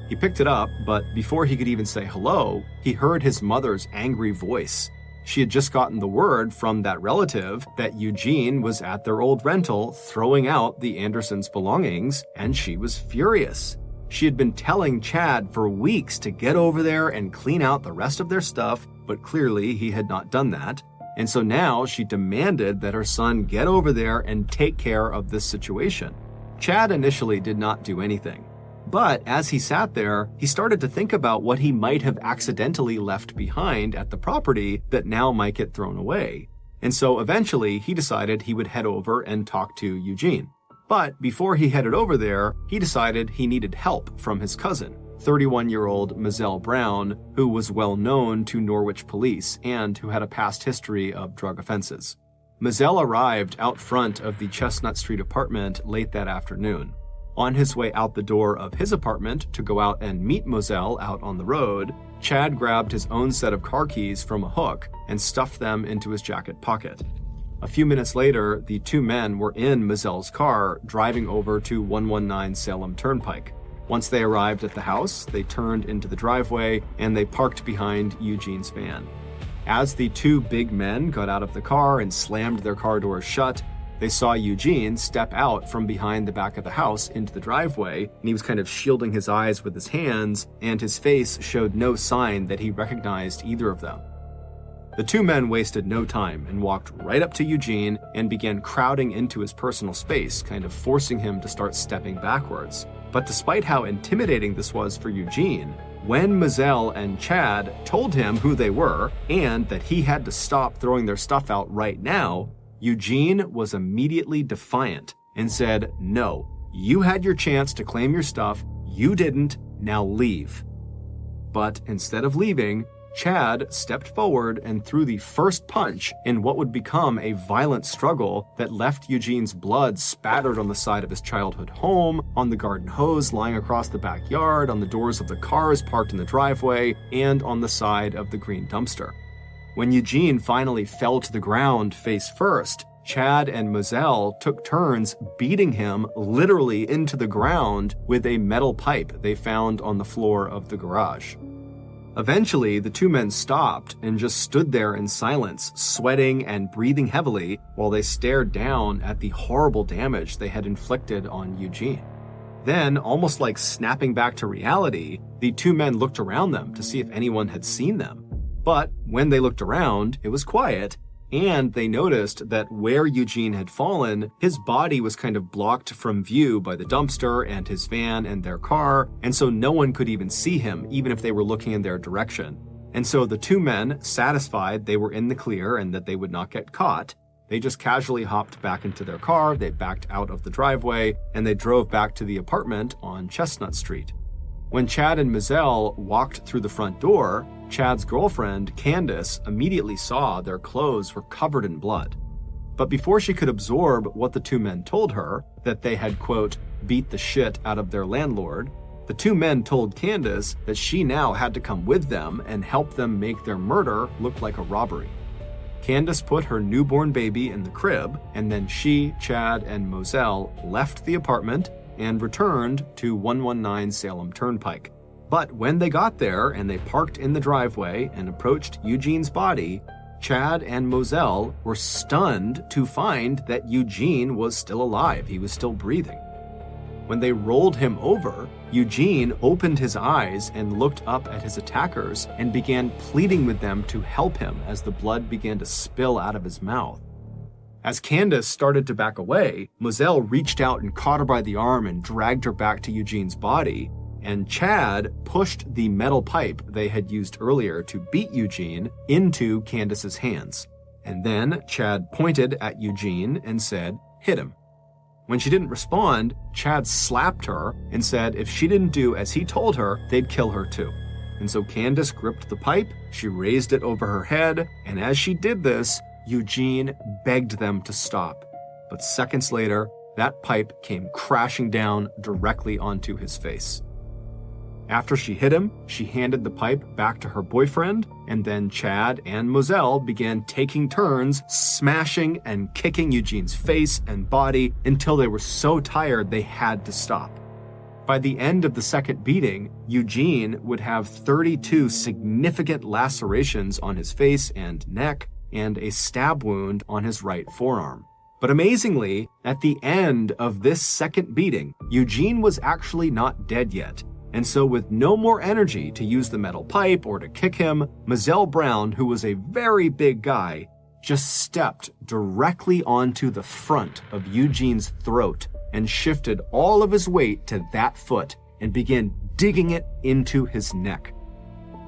He picked it up, but before he could even say hello, he heard his mother's angry voice. She had just gotten the word from that relative that Eugene was at their old rental throwing out the Andersons' belongings, and she was furious. She had been telling Chad for weeks to get over there and clean out the rest of their stuff, but clearly he had not done that. And so now she demanded that her son get over there and take care of this situation. Chad initially did not do anything. But as he sat there, he started to think about what he might have accidentally left behind at the property that now might get thrown away. And so eventually he decided he would head over and talk to Eugene. But before he headed over there, he decided he needed help from his cousin, 31-year-old Mozelle Brown, who was well known to Norwich police and who had a past history of drug offenses. Mozelle arrived out front of the Chestnut Street apartment late that afternoon. On his way out the door of his apartment to go out and meet Mozelle out on the road, Chad grabbed his own set of car keys from a hook and stuffed them into his jacket pocket. A few minutes later, the two men were in Mozelle's car, driving over to 119 Salem Turnpike. Once they arrived at the house, they turned into the driveway and they parked behind Eugene's van. As the two big men got out of the car and slammed their car doors shut, they saw Eugene step out from behind the back of the house into the driveway, and he was kind of shielding his eyes with his hands, and his face showed no sign that he recognized either of them. The two men wasted no time and walked right up to Eugene and began crowding into his personal space, kind of forcing him to start stepping backwards. But despite how intimidating this was for Eugene, when Mozelle and Chad told him who they were and that he had to stop throwing their stuff out right now, Eugene was immediately defiant and said, "No, you had your chance to claim your stuff, you didn't, now leave." But instead of leaving, Chad stepped forward and threw the first punch in what would become a violent struggle that left Eugene's blood spattered on the side of his childhood home, on the garden hose lying across the backyard, on the doors of the cars parked in the driveway, and on the side of the green dumpster. When Eugene finally fell to the ground face first, Chad and Mozelle took turns beating him literally into the ground with a metal pipe they found on the floor of the garage. Eventually, the two men stopped and just stood there in silence, sweating and breathing heavily while they stared down at the horrible damage they had inflicted on Eugene. Then, almost like snapping back to reality, the two men looked around them to see if anyone had seen them. But when they looked around, it was quiet, and they noticed that where Eugene had fallen, his body was kind of blocked from view by the dumpster and his van and their car, and so no one could even see him, even if they were looking in their direction. And so the two men, satisfied they were in the clear and that they would not get caught, they just casually hopped back into their car, they backed out of the driveway, and they drove back to the apartment on Chestnut Street. When Chad and Mozelle walked through the front door, Chad's girlfriend, Candace, immediately saw their clothes were covered in blood. But before she could absorb what the two men told her, that they had, quote, beat the shit out of their landlord, the two men told Candace that she now had to come with them and help them make their murder look like a robbery. Candace put her newborn baby in the crib, and then she, Chad, and Mozelle left the apartment and returned to 119 Salem Turnpike. But when they got there and they parked in the driveway and approached Eugene's body, Chad and Mozelle were stunned to find that Eugene was still alive. He was still breathing. When they rolled him over, Eugene opened his eyes and looked up at his attackers and began pleading with them to help him as the blood began to spill out of his mouth. As Candace started to back away, Mozelle reached out and caught her by the arm and dragged her back to Eugene's body, and Chad pushed the metal pipe they had used earlier to beat Eugene into Candace's hands. And then Chad pointed at Eugene and said, "Hit him." When she didn't respond, Chad slapped her and said if she didn't do as he told her, they'd kill her too. And so Candace gripped the pipe, she raised it over her head, and as she did this, Eugene begged them to stop. But seconds later, that pipe came crashing down directly onto his face. After she hit him, she handed the pipe back to her boyfriend, and then Chad and Moselle began taking turns smashing and kicking Eugene's face and body until they were so tired they had to stop. By the end of the second beating, Eugene would have 32 significant lacerations on his face and neck, and a stab wound on his right forearm. But amazingly, at the end of this second beating, Eugene was actually not dead yet. And so with no more energy to use the metal pipe or to kick him, Moselle Brown, who was a very big guy, just stepped directly onto the front of Eugene's throat and shifted all of his weight to that foot and began digging it into his neck.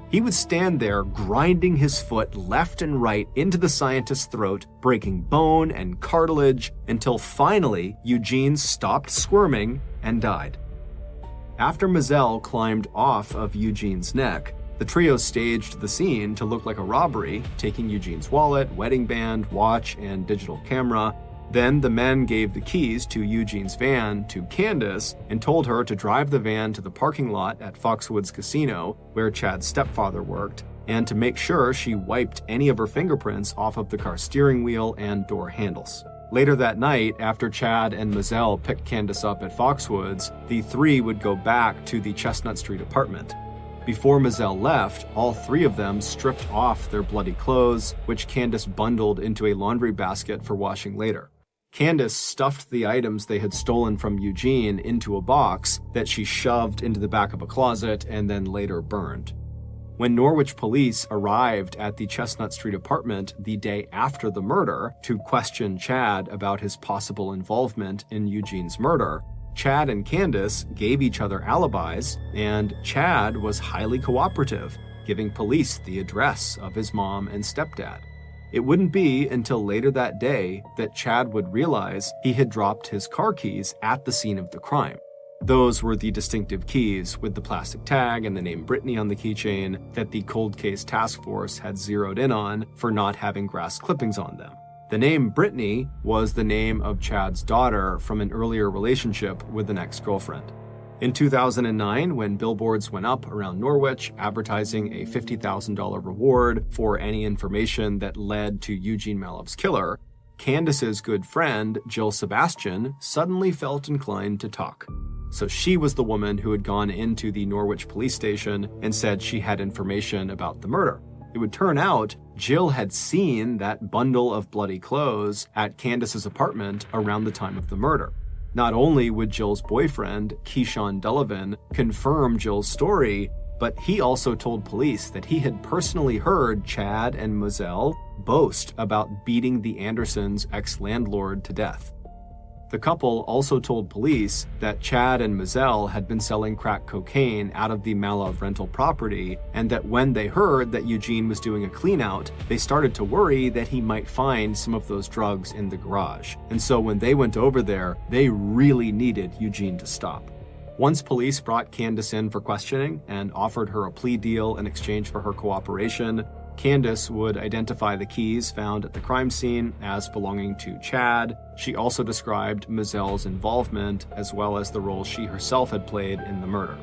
He would stand there grinding his foot left and right into the scientist's throat, breaking bone and cartilage until finally Eugene stopped squirming and died. After Moselle climbed off of Eugene's neck, the trio staged the scene to look like a robbery, taking Eugene's wallet, wedding band, watch, and digital camera. Then the men gave the keys to Eugene's van to Candace and told her to drive the van to the parking lot at Foxwoods Casino, where Chad's stepfather worked, and to make sure she wiped any of her fingerprints off of the car's steering wheel and door handles. Later that night, after Chad and Moselle picked Candace up at Foxwoods, the three would go back to the Chestnut Street apartment. Before Moselle left, all three of them stripped off their bloody clothes, which Candace bundled into a laundry basket for washing later. Candace stuffed the items they had stolen from Eugene into a box that she shoved into the back of a closet and then later burned. When Norwich police arrived at the Chestnut Street apartment the day after the murder to question Chad about his possible involvement in Eugene's murder, Chad and Candace gave each other alibis, and Chad was highly cooperative, giving police the address of his mom and stepdad. It wouldn't be until later that day that Chad would realize he had dropped his car keys at the scene of the crime. Those were the distinctive keys with the plastic tag and the name Brittany on the keychain that the cold case task force had zeroed in on for not having grass clippings on them. The name Brittany was the name of Chad's daughter from an earlier relationship with an ex-girlfriend. In 2009, when billboards went up around Norwich advertising a $50,000 reward for any information that led to Eugene Maloff's killer, Candace's good friend, Jill Sebastian, suddenly felt inclined to talk. So she was the woman who had gone into the Norwich police station and said she had information about the murder. It would turn out Jill had seen that bundle of bloody clothes at Candace's apartment around the time of the murder. Not only would Jill's boyfriend, Keyshawn Delavan, confirm Jill's story, but he also told police that he had personally heard Chad and Moselle boast about beating the Andersons' ex-landlord to death. The couple also told police that Chad and Moselle had been selling crack cocaine out of the Maloff rental property, and that when they heard that Eugene was doing a clean-out, they started to worry that he might find some of those drugs in the garage. And so when they went over there, they really needed Eugene to stop. Once police brought Candace in for questioning and offered her a plea deal in exchange for her cooperation, Candace would identify the keys found at the crime scene as belonging to Chad. She also described Moselle's involvement as well as the role she herself had played in the murder.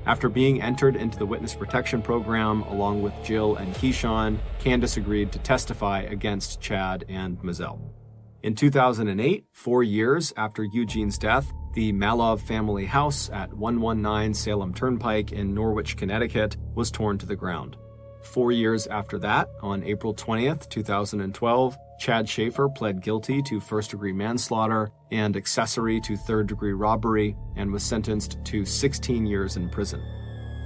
After being entered into the witness protection program along with Jill and Keyshawn, Candace agreed to testify against Chad and Moselle. In 2008, 4 years after Eugene's death, the Maloff family house at 119 Salem Turnpike in Norwich, Connecticut was torn to the ground. 4 years after that, on April 20th, 2012, Chad Schaefer pled guilty to first-degree manslaughter and accessory to third-degree robbery and was sentenced to 16 years in prison.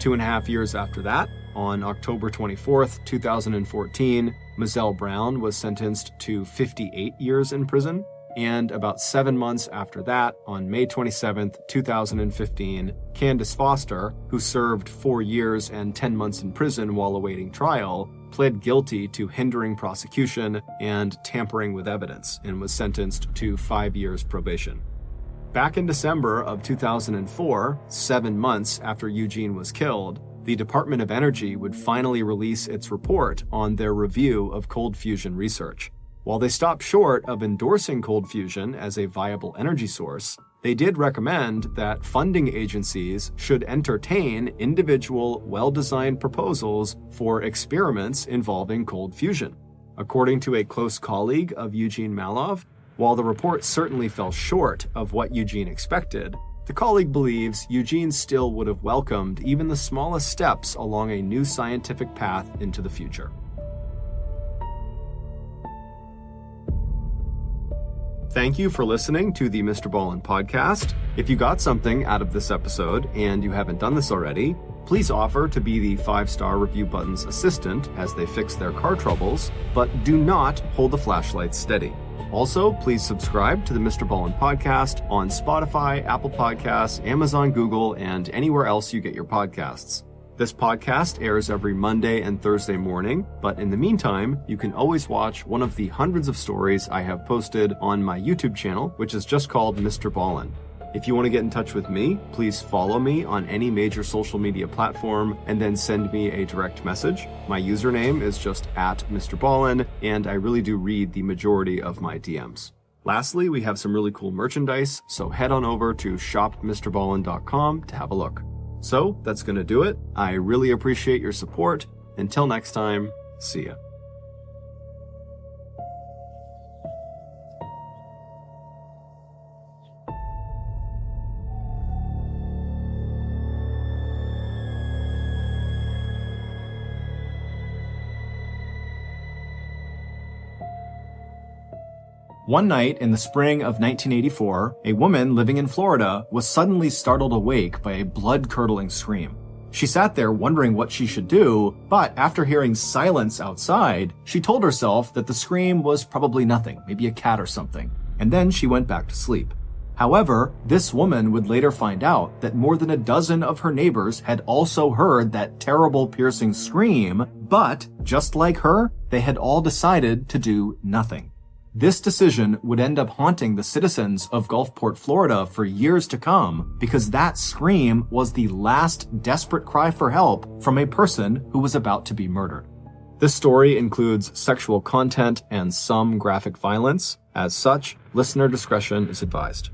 2.5 years after that, on October 24th, 2014, Moselle Brown was sentenced to 58 years in prison. And about 7 months after that, on May 27, 2015, Candace Foster, who served 4 years and 10 months in prison while awaiting trial, pled guilty to hindering prosecution and tampering with evidence and was sentenced to 5 years probation. Back in December of 2004, 7 months after Eugene was killed, the Department of Energy would finally release its report on their review of cold fusion research. While they stopped short of endorsing cold fusion as a viable energy source, they did recommend that funding agencies should entertain individual, well-designed proposals for experiments involving cold fusion. According to a close colleague of Eugene Malov, while the report certainly fell short of what Eugene expected, the colleague believes Eugene still would have welcomed even the smallest steps along a new scientific path into the future. Thank you for listening to the MrBallen podcast. If you got something out of this episode and you haven't done this already, please offer to be the 5-star review button's assistant as they fix their car troubles, but do not hold the flashlight steady. Also, please subscribe to the MrBallen podcast on Spotify, Apple Podcasts, Amazon, Google, and anywhere else you get your podcasts. This podcast airs every Monday and Thursday morning, but in the meantime, you can always watch one of the hundreds of stories I have posted on my YouTube channel, which is just called MrBallen. If you want to get in touch with me, please follow me on any major social media platform and then send me a direct message. My username is just @MrBallen, and I really do read the majority of my DMs. Lastly, we have some really cool merchandise, so head on over to shopmrballen.com to have a look. So that's going to do it. I really appreciate your support. Until next time, see ya. One night in the spring of 1984, a woman living in Florida was suddenly startled awake by a blood-curdling scream. She sat there wondering what she should do, but after hearing silence outside, she told herself that the scream was probably nothing, maybe a cat or something, and then she went back to sleep. However, this woman would later find out that more than a dozen of her neighbors had also heard that terrible piercing scream, but just like her, they had all decided to do nothing. This decision would end up haunting the citizens of Gulfport, Florida for years to come because that scream was the last desperate cry for help from a person who was about to be murdered. This story includes sexual content and some graphic violence. As such, listener discretion is advised.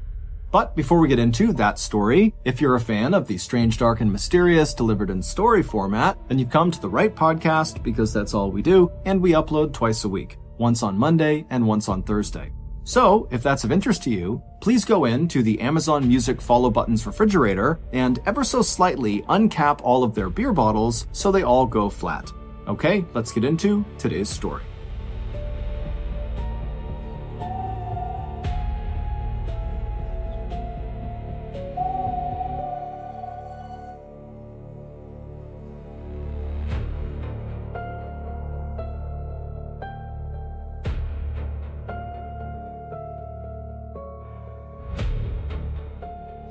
But before we get into that story, if you're a fan of the strange, dark, and mysterious delivered in story format, then you've come to the right podcast because that's all we do, and we upload twice a week. Once on Monday and once on Thursday. So, if that's of interest to you, please go into the Amazon Music follow button's refrigerator and ever so slightly uncap all of their beer bottles so they all go flat. Okay, let's get into today's story.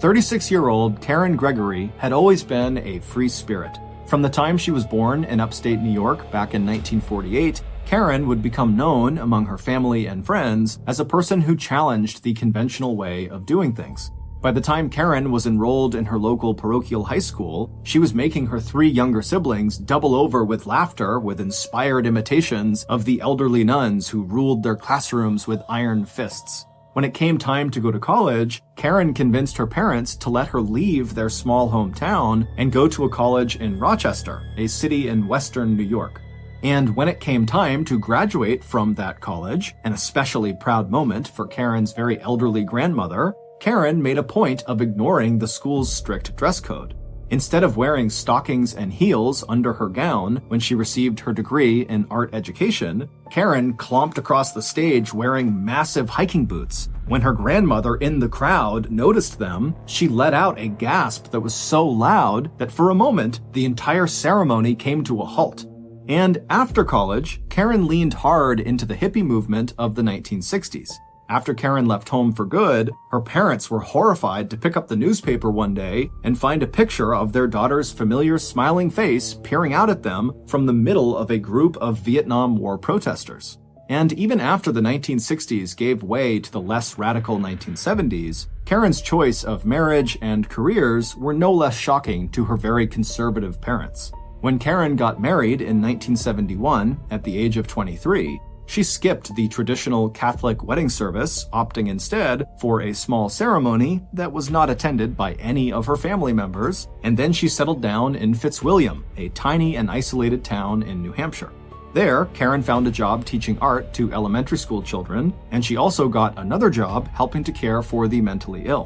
"36-year-old Karen Gregory had always been a free spirit. From the time she was born in upstate New York back in 1948, Karen would become known among her family and friends as a person who challenged the conventional way of doing things. By the time Karen was enrolled in her local parochial high school, she was making her 3 younger siblings double over with laughter with inspired imitations of the elderly nuns who ruled their classrooms with iron fists. When it came time to go to college, Karen convinced her parents to let her leave their small hometown and go to a college in Rochester, a city in western New York. And when it came time to graduate from that college, an especially proud moment for Karen's very elderly grandmother, Karen made a point of ignoring the school's strict dress code. Instead of wearing stockings and heels under her gown when she received her degree in art education, Karen clomped across the stage wearing massive hiking boots. When her grandmother in the crowd noticed them, she let out a gasp that was so loud that for a moment, the entire ceremony came to a halt. And after college, Karen leaned hard into the hippie movement of the 1960s. After Karen left home for good, her parents were horrified to pick up the newspaper one day and find a picture of their daughter's familiar smiling face peering out at them from the middle of a group of Vietnam War protesters. And even after the 1960s gave way to the less radical 1970s, Karen's choice of marriage and careers were no less shocking to her very conservative parents. When Karen got married in 1971, at the age of 23, she skipped the traditional Catholic wedding service, opting instead for a small ceremony that was not attended by any of her family members, and then she settled down in Fitzwilliam, a tiny and isolated town in New Hampshire. There, Karen found a job teaching art to elementary school children, and she also got another job helping to care for the mentally ill.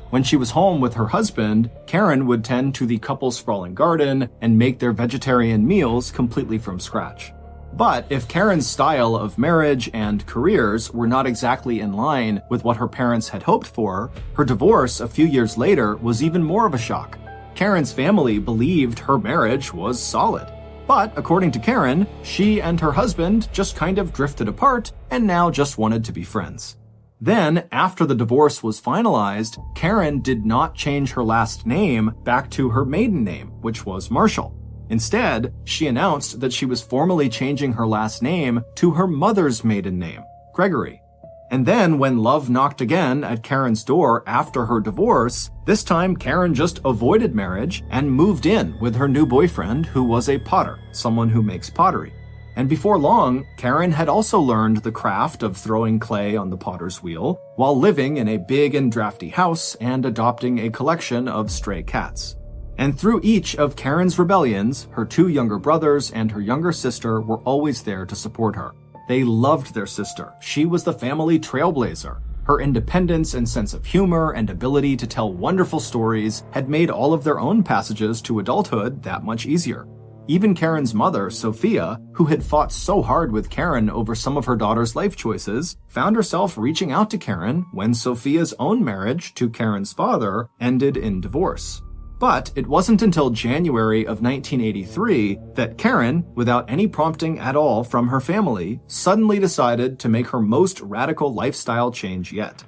When she was home with her husband, Karen would tend to the couple's sprawling garden and make their vegetarian meals completely from scratch. But if Karen's style of marriage and careers were not exactly in line with what her parents had hoped for, her divorce a few years later was even more of a shock. Karen's family believed her marriage was solid. But according to Karen, she and her husband just kind of drifted apart and now just wanted to be friends. Then, after the divorce was finalized, Karen did not change her last name back to her maiden name, which was Marshall. Instead, she announced that she was formally changing her last name to her mother's maiden name, Gregory. And then, when love knocked again at Karen's door after her divorce, this time Karen just avoided marriage and moved in with her new boyfriend, who was a potter, someone who makes pottery. And before long, Karen had also learned the craft of throwing clay on the potter's wheel while living in a big and drafty house and adopting a collection of stray cats. And through each of Karen's rebellions, her two younger brothers and her younger sister were always there to support her. They loved their sister. She was the family trailblazer. Her independence and sense of humor and ability to tell wonderful stories had made all of their own passages to adulthood that much easier. Even Karen's mother, Sophia, who had fought so hard with Karen over some of her daughter's life choices, found herself reaching out to Karen when Sophia's own marriage to Karen's father ended in divorce. But it wasn't until January of 1983 that Karen, without any prompting at all from her family, suddenly decided to make her most radical lifestyle change yet.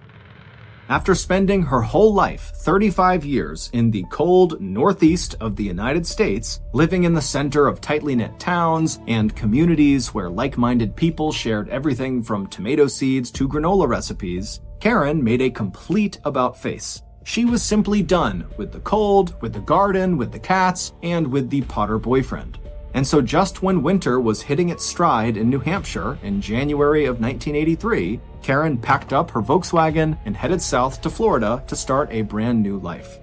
After spending her whole life, 35 years, in the cold northeast of the United States, living in the center of tightly knit towns and communities where like-minded people shared everything from tomato seeds to granola recipes, Karen made a complete about-face. She was simply done with the cold, with the garden, with the cats, and with the potter boyfriend. And so just when winter was hitting its stride in New Hampshire in January of 1983, Karen packed up her Volkswagen and headed south to Florida to start a brand new life.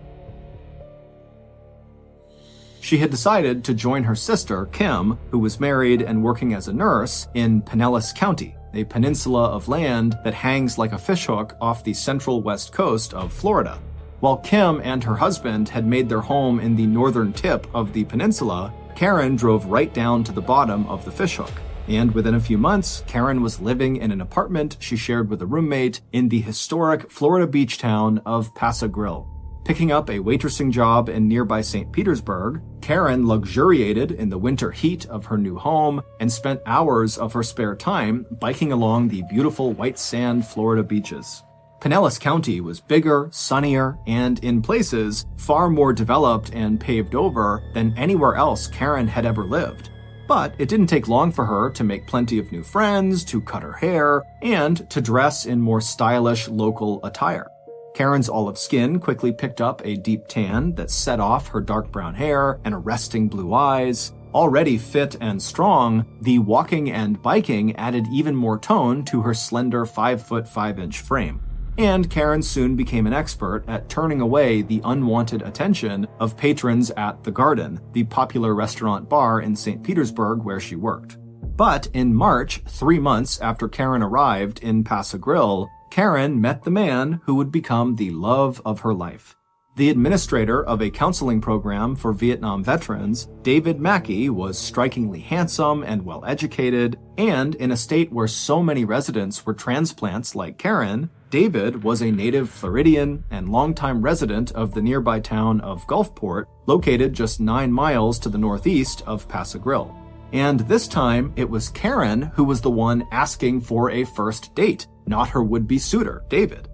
She had decided to join her sister, Kim, who was married and working as a nurse in Pinellas County, a peninsula of land that hangs like a fishhook off the central west coast of Florida. While Kim and her husband had made their home in the northern tip of the peninsula, Karen drove right down to the bottom of the fishhook. And within a few months, Karen was living in an apartment she shared with a roommate in the historic Florida beach town of Paso Grill. Picking up a waitressing job in nearby St. Petersburg, Karen luxuriated in the winter heat of her new home and spent hours of her spare time biking along the beautiful white sand Florida beaches. Pinellas County was bigger, sunnier, and in places far more developed and paved over than anywhere else Karen had ever lived. But it didn't take long for her to make plenty of new friends, to cut her hair, and to dress in more stylish local attire. Karen's olive skin quickly picked up a deep tan that set off her dark brown hair and arresting blue eyes. Already fit and strong, the walking and biking added even more tone to her slender 5'5" frame. And Karen soon became an expert at turning away the unwanted attention of patrons at The Garden, the popular restaurant bar in St. Petersburg where she worked. But in March, 3 months after Karen arrived in Paso Grill, Karen met the man who would become the love of her life. The administrator of a counseling program for Vietnam veterans, David Mackey, was strikingly handsome and well-educated, and in a state where so many residents were transplants like Karen, David was a native Floridian and longtime resident of the nearby town of Gulfport, located just 9 miles to the northeast of Paso Grill. And this time, it was Karen who was the one asking for a first date, not her would-be suitor, David.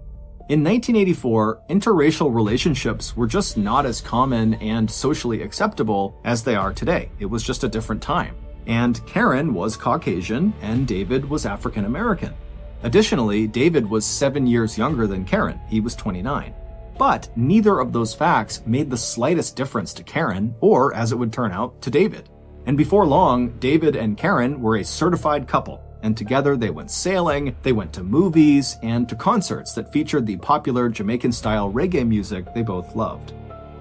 In 1984, interracial relationships were just not as common and socially acceptable as they are today. It was just a different time. And Karen was Caucasian and David was African American. Additionally, David was 7 years younger than Karen. He was 29. But neither of those facts made the slightest difference to Karen, or, as it would turn out, to David. And before long, David and Karen were a certified couple, and together they went sailing, they went to movies, and to concerts that featured the popular Jamaican-style reggae music they both loved.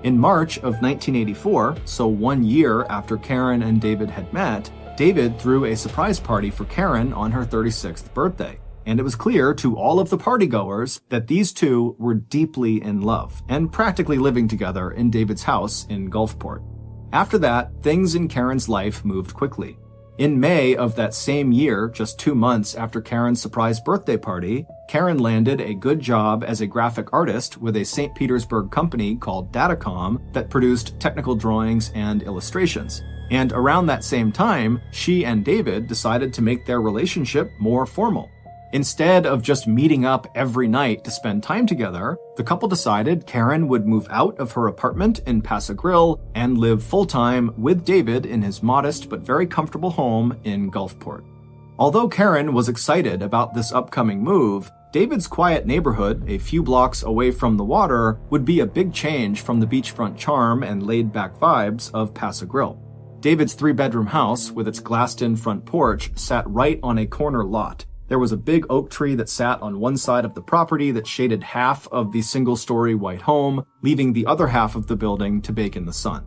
In March of 1984, so 1 year after Karen and David had met, David threw a surprise party for Karen on her 36th birthday. And it was clear to all of the partygoers that these two were deeply in love and practically living together in David's house in Gulfport. After that, things in Karen's life moved quickly. In May of that same year, just 2 months after Karen's surprise birthday party, Karen landed a good job as a graphic artist with a St. Petersburg company called Datacom that produced technical drawings and illustrations. And around that same time, she and David decided to make their relationship more formal. Instead of just meeting up every night to spend time together, the couple decided Karen would move out of her apartment in Paso Grill and live full-time with David in his modest but very comfortable home in Gulfport. Although Karen was excited about this upcoming move, David's quiet neighborhood, a few blocks away from the water, would be a big change from the beachfront charm and laid-back vibes of Paso Grill. David's 3-bedroom house, with its glassed-in front porch, sat right on a corner lot. There was a big oak tree that sat on one side of the property that shaded half of the single-story white home, leaving the other half of the building to bake in the sun.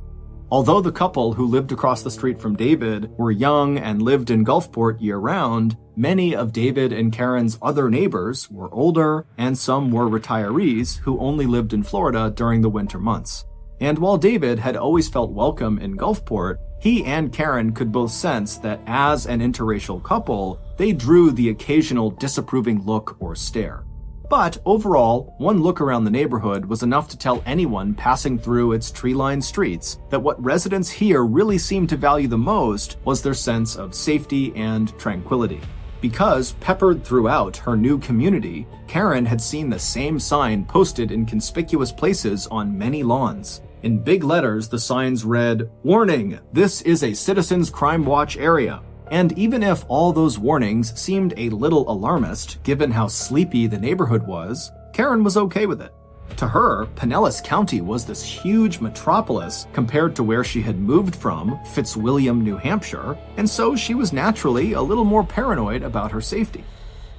Although the couple who lived across the street from David were young and lived in Gulfport year-round, many of David and Karen's other neighbors were older, and some were retirees who only lived in Florida during the winter months. And while David had always felt welcome in Gulfport, he and Karen could both sense that as an interracial couple, they drew the occasional disapproving look or stare. But overall, one look around the neighborhood was enough to tell anyone passing through its tree-lined streets that what residents here really seemed to value the most was their sense of safety and tranquility. Because peppered throughout her new community, Karen had seen the same sign posted in conspicuous places on many lawns. In big letters, the signs read, "Warning, this is a Citizens Crime Watch area." And even if all those warnings seemed a little alarmist, given how sleepy the neighborhood was, Karen was okay with it. To her, Pinellas County was this huge metropolis compared to where she had moved from, Fitzwilliam, New Hampshire, and so she was naturally a little more paranoid about her safety.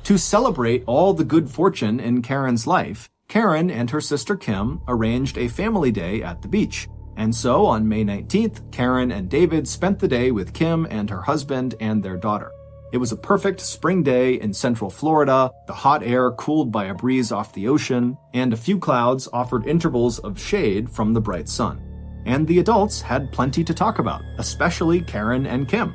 To celebrate all the good fortune in Karen's life, Karen and her sister Kim arranged a family day at the beach. And so on May 19th, Karen and David spent the day with Kim and her husband and their daughter. It was a perfect spring day in central Florida, the hot air cooled by a breeze off the ocean, and a few clouds offered intervals of shade from the bright sun. And the adults had plenty to talk about, especially Karen and Kim.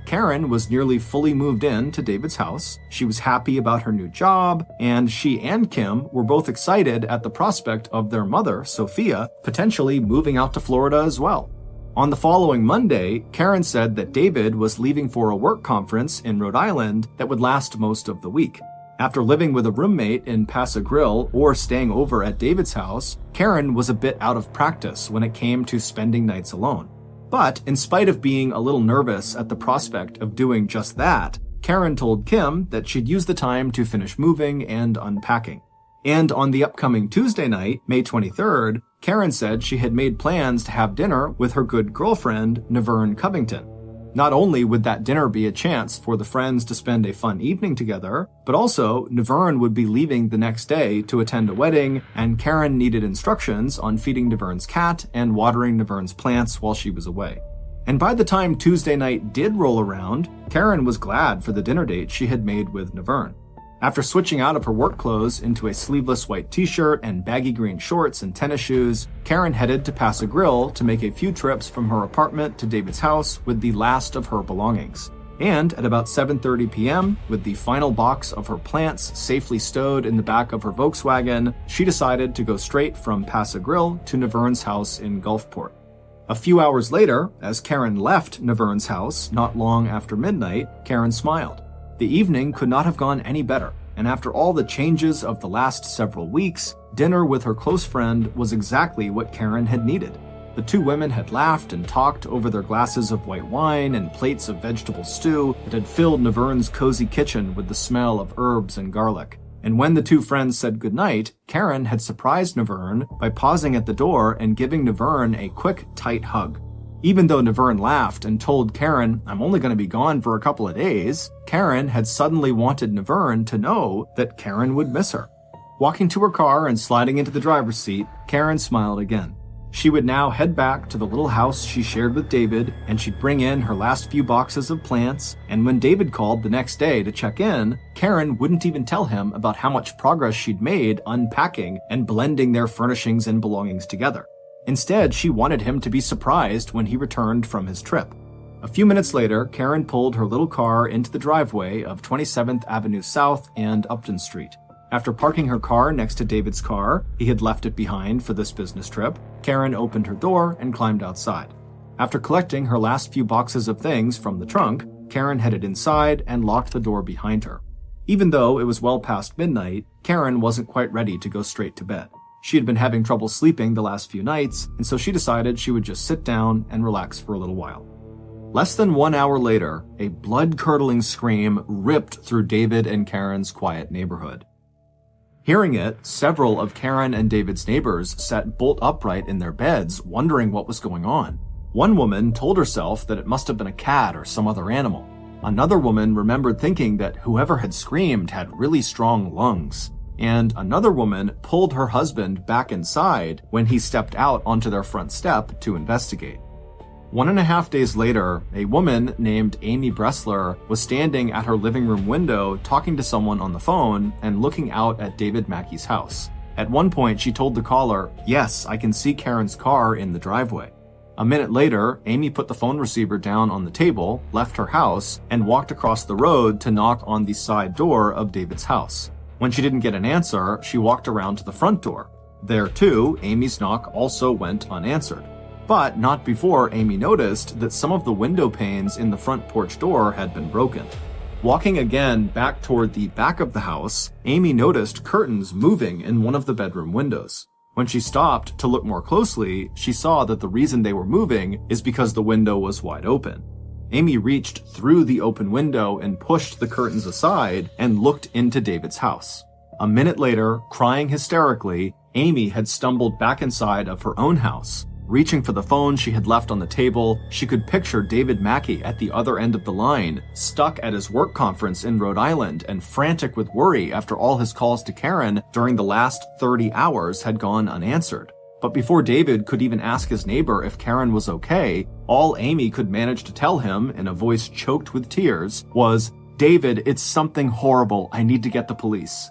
Karen was nearly fully moved in to David's house. She was happy about her new job, and she and Kim were both excited at the prospect of their mother, Sophia, potentially moving out to Florida as well. On the following Monday, Karen said that David was leaving for a work conference in Rhode Island that would last most of the week. After living with a roommate in Paso Grill or staying over at David's house, Karen was a bit out of practice when it came to spending nights alone. But in spite of being a little nervous at the prospect of doing just that, Karen told Kim that she'd use the time to finish moving and unpacking. And on the upcoming Tuesday night, May 23rd, Karen said she had made plans to have dinner with her good girlfriend, Naverne Covington. Not only would that dinner be a chance for the friends to spend a fun evening together, but also Naverne would be leaving the next day to attend a wedding, and Karen needed instructions on feeding Naverne's cat and watering Naverne's plants while she was away. And by the time Tuesday night did roll around, Karen was glad for the dinner date she had made with Naverne. After switching out of her work clothes into a sleeveless white t-shirt and baggy green shorts and tennis shoes, Karen headed to Paso Grill to make a few trips from her apartment to David's house with the last of her belongings. And at about 7:30 p.m., with the final box of her plants safely stowed in the back of her Volkswagen, she decided to go straight from Paso Grill to Naverne's house in Gulfport. A few hours later, as Karen left Naverne's house not long after midnight, Karen smiled. The evening could not have gone any better, and after all the changes of the last several weeks, dinner with her close friend was exactly what Karen had needed. The two women had laughed and talked over their glasses of white wine and plates of vegetable stew that had filled Naverne's cozy kitchen with the smell of herbs and garlic. And when the two friends said goodnight, Karen had surprised Naverne by pausing at the door and giving Naverne a quick, tight hug. Even though Naverne laughed and told Karen, "I'm only going to be gone for a couple of days," Karen had suddenly wanted Naverne to know that Karen would miss her. Walking to her car and sliding into the driver's seat, Karen smiled again. She would now head back to the little house she shared with David, and she'd bring in her last few boxes of plants, and when David called the next day to check in, Karen wouldn't even tell him about how much progress she'd made unpacking and blending their furnishings and belongings together. Instead, she wanted him to be surprised when he returned from his trip. A few minutes later, Karen pulled her little car into the driveway of 27th Avenue South and Upton Street. After parking her car next to David's car, he had left it behind for this business trip, Karen opened her door and climbed outside. After collecting her last few boxes of things from the trunk, Karen headed inside and locked the door behind her. Even though it was well past midnight, Karen wasn't quite ready to go straight to bed. She had been having trouble sleeping the last few nights, and so she decided she would just sit down and relax for a little while. Less than 1 hour later, a blood-curdling scream ripped through David and Karen's quiet neighborhood. Hearing it, several of Karen and David's neighbors sat bolt upright in their beds, wondering what was going on. One woman told herself that it must have been a cat or some other animal. Another woman remembered thinking that whoever had screamed had really strong lungs. And another woman pulled her husband back inside when he stepped out onto their front step to investigate. 1.5 days later, a woman named Amy Bressler was standing at her living room window talking to someone on the phone and looking out at David Mackey's house. At one point, she told the caller, "Yes, I can see Karen's car in the driveway." A minute later, Amy put the phone receiver down on the table, left her house, and walked across the road to knock on the side door of David's house. When she didn't get an answer, she walked around to the front door. There too, Amy's knock also went unanswered. But not before Amy noticed that some of the window panes in the front porch door had been broken. Walking again back toward the back of the house, Amy noticed curtains moving in one of the bedroom windows. When she stopped to look more closely, she saw that the reason they were moving is because the window was wide open. Amy reached through the open window and pushed the curtains aside and looked into David's house. A minute later, crying hysterically, Amy had stumbled back inside of her own house. Reaching for the phone she had left on the table, she could picture David Mackey at the other end of the line, stuck at his work conference in Rhode Island and frantic with worry after all his calls to Karen during the last 30 hours had gone unanswered. But before David could even ask his neighbor if Karen was okay, all Amy could manage to tell him in a voice choked with tears was, "David, it's something horrible. I need to get the police."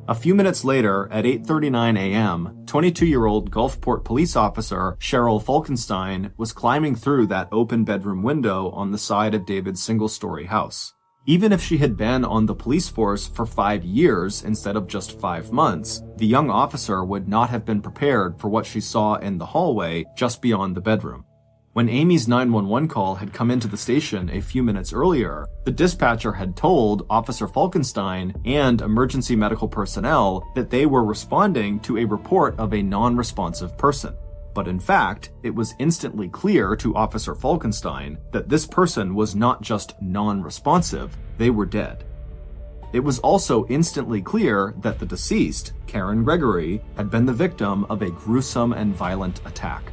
A few minutes later, at 8:39 a.m., 22-year-old Gulfport police officer Cheryl Falkenstein was climbing through that open bedroom window on the side of David's single-story house. Even if she had been on the police force for 5 years instead of just 5 months, the young officer would not have been prepared for what she saw in the hallway just beyond the bedroom. When Amy's 911 call had come into the station a few minutes earlier, the dispatcher had told Officer Falkenstein and emergency medical personnel that they were responding to a report of a non-responsive person. But in fact, it was instantly clear to Officer Falkenstein that this person was not just non-responsive, they were dead. It was also instantly clear that the deceased, Karen Gregory, had been the victim of a gruesome and violent attack.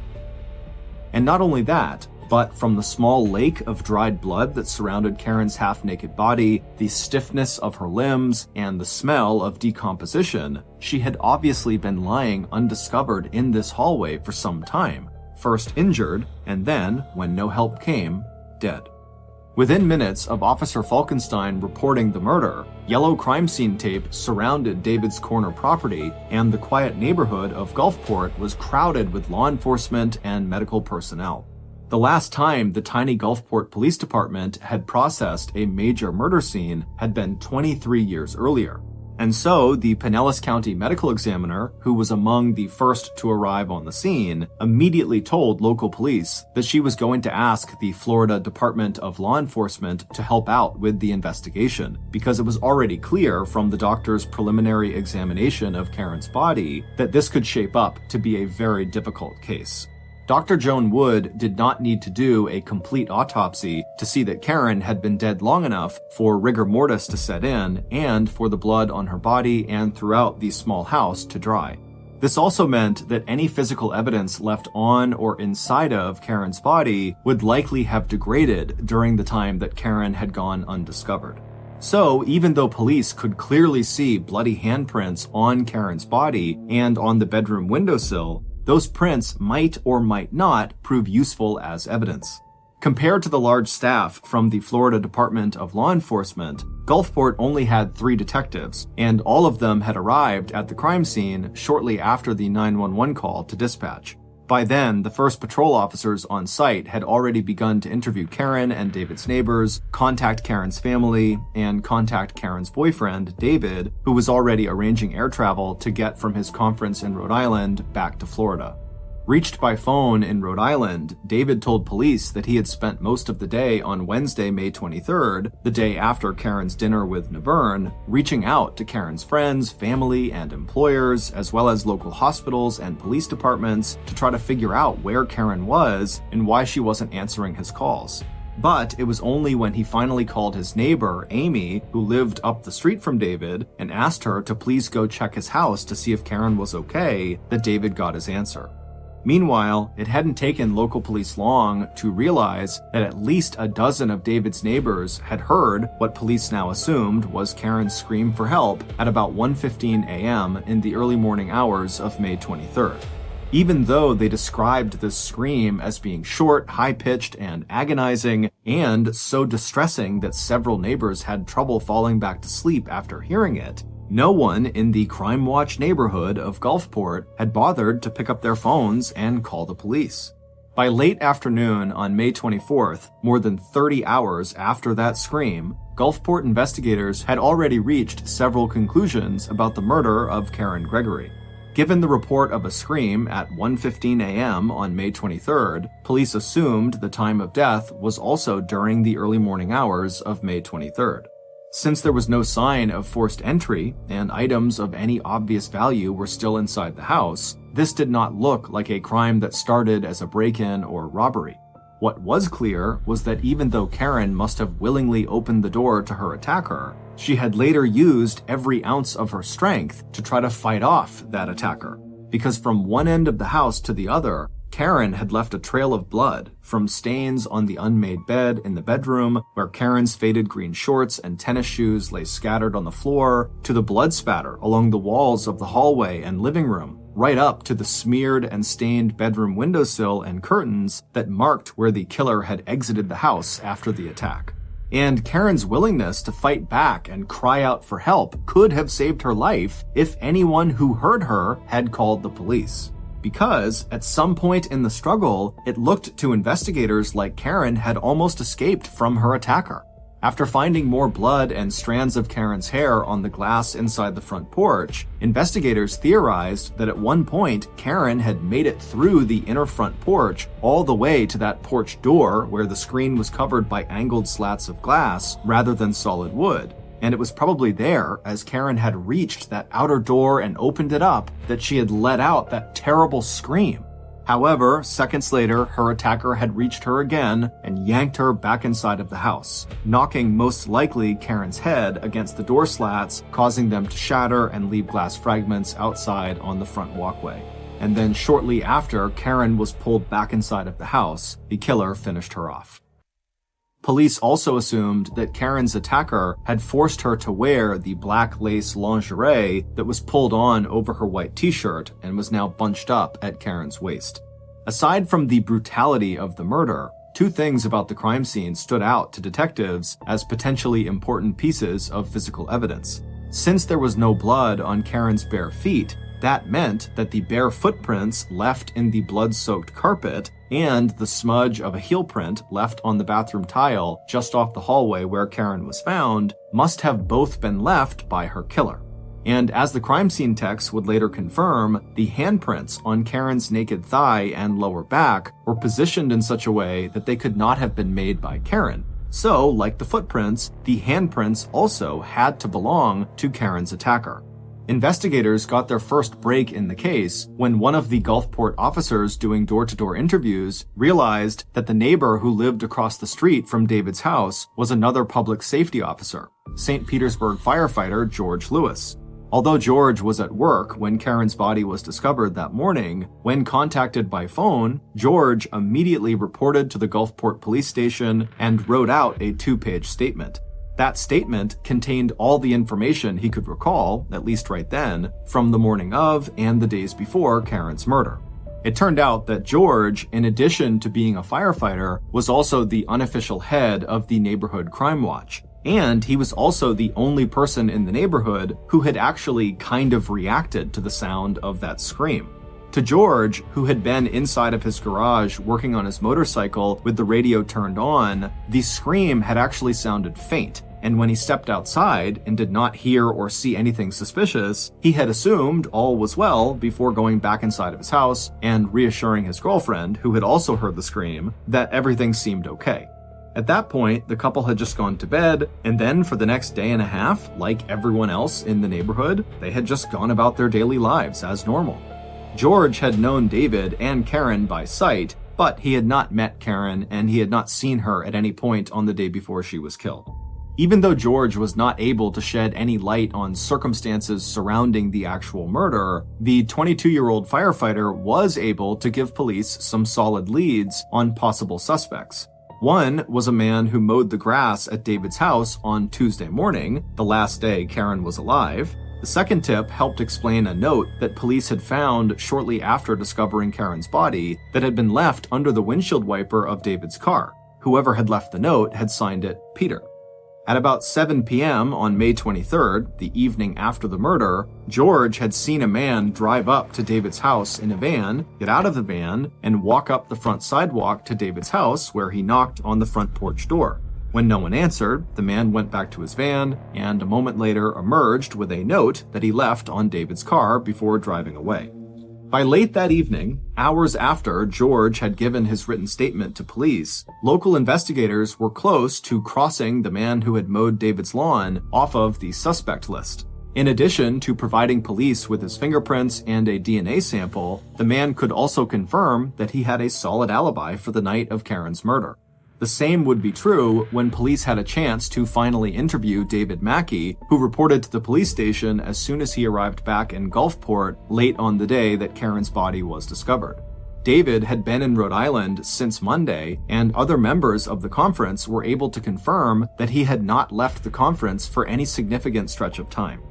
And not only that, but from the small lake of dried blood that surrounded Karen's half-naked body, the stiffness of her limbs, and the smell of decomposition, she had obviously been lying undiscovered in this hallway for some time, first injured, and then, when no help came, dead. Within minutes of Officer Falkenstein reporting the murder, yellow crime scene tape surrounded David's corner property, and the quiet neighborhood of Gulfport was crowded with law enforcement and medical personnel. The last time the tiny Gulfport Police Department had processed a major murder scene had been 23 years earlier. And so, the Pinellas County medical examiner, who was among the first to arrive on the scene, immediately told local police that she was going to ask the Florida Department of Law Enforcement to help out with the investigation, because it was already clear from the doctor's preliminary examination of Karen's body that this could shape up to be a very difficult case. Dr. Joan Wood did not need to do a complete autopsy to see that Karen had been dead long enough for rigor mortis to set in and for the blood on her body and throughout the small house to dry. This also meant that any physical evidence left on or inside of Karen's body would likely have degraded during the time that Karen had gone undiscovered. So, even though police could clearly see bloody handprints on Karen's body and on the bedroom windowsill, those prints might or might not prove useful as evidence. Compared to the large staff from the Florida Department of Law Enforcement, Gulfport only had 3 detectives, and all of them had arrived at the crime scene shortly after the 911 call to dispatch. By then, the first patrol officers on site had already begun to interview Karen and David's neighbors, contact Karen's family, and contact Karen's boyfriend, David, who was already arranging air travel to get from his conference in Rhode Island back to Florida. Reached by phone in Rhode Island, David told police that he had spent most of the day on Wednesday, May 23rd, the day after Karen's dinner with Naverne, reaching out to Karen's friends, family, and employers, as well as local hospitals and police departments to try to figure out where Karen was and why she wasn't answering his calls. But it was only when he finally called his neighbor, Amy, who lived up the street from David, and asked her to please go check his house to see if Karen was okay, that David got his answer. Meanwhile, it hadn't taken local police long to realize that at least a dozen of David's neighbors had heard what police now assumed was Karen's scream for help at about 1:15 a.m. in the early morning hours of May 23rd. Even though they described this scream as being short, high-pitched, and agonizing, and so distressing that several neighbors had trouble falling back to sleep after hearing it, no one in the Crime Watch neighborhood of Gulfport had bothered to pick up their phones and call the police. By late afternoon on May 24th, more than 30 hours after that scream, Gulfport investigators had already reached several conclusions about the murder of Karen Gregory. Given the report of a scream at 1:15 a.m. on May 23rd, police assumed the time of death was also during the early morning hours of May 23rd. Since there was no sign of forced entry, and items of any obvious value were still inside the house, this did not look like a crime that started as a break-in or robbery. What was clear was that even though Karen must have willingly opened the door to her attacker, she had later used every ounce of her strength to try to fight off that attacker. Because from one end of the house to the other, Karen had left a trail of blood, from stains on the unmade bed in the bedroom, where Karen's faded green shorts and tennis shoes lay scattered on the floor, to the blood spatter along the walls of the hallway and living room, right up to the smeared and stained bedroom windowsill and curtains that marked where the killer had exited the house after the attack. And Karen's willingness to fight back and cry out for help could have saved her life if anyone who heard her had called the police. Because, at some point in the struggle, it looked to investigators like Karen had almost escaped from her attacker. After finding more blood and strands of Karen's hair on the glass inside the front porch, investigators theorized that at one point, Karen had made it through the inner front porch all the way to that porch door where the screen was covered by angled slats of glass rather than solid wood. And it was probably there, as Karen had reached that outer door and opened it up, that she had let out that terrible scream. However, seconds later, her attacker had reached her again and yanked her back inside of the house, knocking most likely Karen's head against the door slats, causing them to shatter and leave glass fragments outside on the front walkway. And then shortly after Karen was pulled back inside of the house, the killer finished her off. Police also assumed that Karen's attacker had forced her to wear the black lace lingerie that was pulled on over her white t-shirt and was now bunched up at Karen's waist. Aside from the brutality of the murder, two things about the crime scene stood out to detectives as potentially important pieces of physical evidence. Since there was no blood on Karen's bare feet, That meant that the bare footprints left in the blood-soaked carpet and the smudge of a heel print left on the bathroom tile just off the hallway where Karen was found must have both been left by her killer. And as the crime scene techs would later confirm, the handprints on Karen's naked thigh and lower back were positioned in such a way that they could not have been made by Karen. So, like the footprints, the handprints also had to belong to Karen's attacker. Investigators got their first break in the case when one of the Gulfport officers doing door-to-door interviews realized that the neighbor who lived across the street from David's house was another public safety officer, St. Petersburg firefighter George Lewis. Although George was at work when Karen's body was discovered that morning, when contacted by phone, George immediately reported to the Gulfport police station and wrote out a 2-page statement. That statement contained all the information he could recall, at least right then, from the morning of and the days before Karen's murder. It turned out that George, in addition to being a firefighter, was also the unofficial head of the neighborhood crime watch. And he was also the only person in the neighborhood who had actually kind of reacted to the sound of that scream. To George, who had been inside of his garage working on his motorcycle with the radio turned on, the scream had actually sounded faint. And when he stepped outside and did not hear or see anything suspicious, he had assumed all was well before going back inside of his house and reassuring his girlfriend, who had also heard the scream, that everything seemed okay. At that point, the couple had just gone to bed, and then for the next day and a half, like everyone else in the neighborhood, they had just gone about their daily lives as normal. George had known David and Karen by sight, but he had not met Karen and he had not seen her at any point on the day before she was killed. Even though George was not able to shed any light on circumstances surrounding the actual murder, the 22-year-old firefighter was able to give police some solid leads on possible suspects. One was a man who mowed the grass at David's house on Tuesday morning, the last day Karen was alive. The second tip helped explain a note that police had found shortly after discovering Karen's body that had been left under the windshield wiper of David's car. Whoever had left the note had signed it Peter. At about 7 p.m. on May 23rd, the evening after the murder, George had seen a man drive up to David's house in a van, get out of the van, and walk up the front sidewalk to David's house where he knocked on the front porch door. When no one answered, the man went back to his van and a moment later emerged with a note that he left on David's car before driving away. By late that evening, hours after George had given his written statement to police, local investigators were close to crossing the man who had mowed David's lawn off of the suspect list. In addition to providing police with his fingerprints and a DNA sample, the man could also confirm that he had a solid alibi for the night of Karen's murder. The same would be true when police had a chance to finally interview David Mackey, who reported to the police station as soon as he arrived back in Gulfport late on the day that Karen's body was discovered. David had been in Rhode Island since Monday, and other members of the conference were able to confirm that he had not left the conference for any significant stretch of time.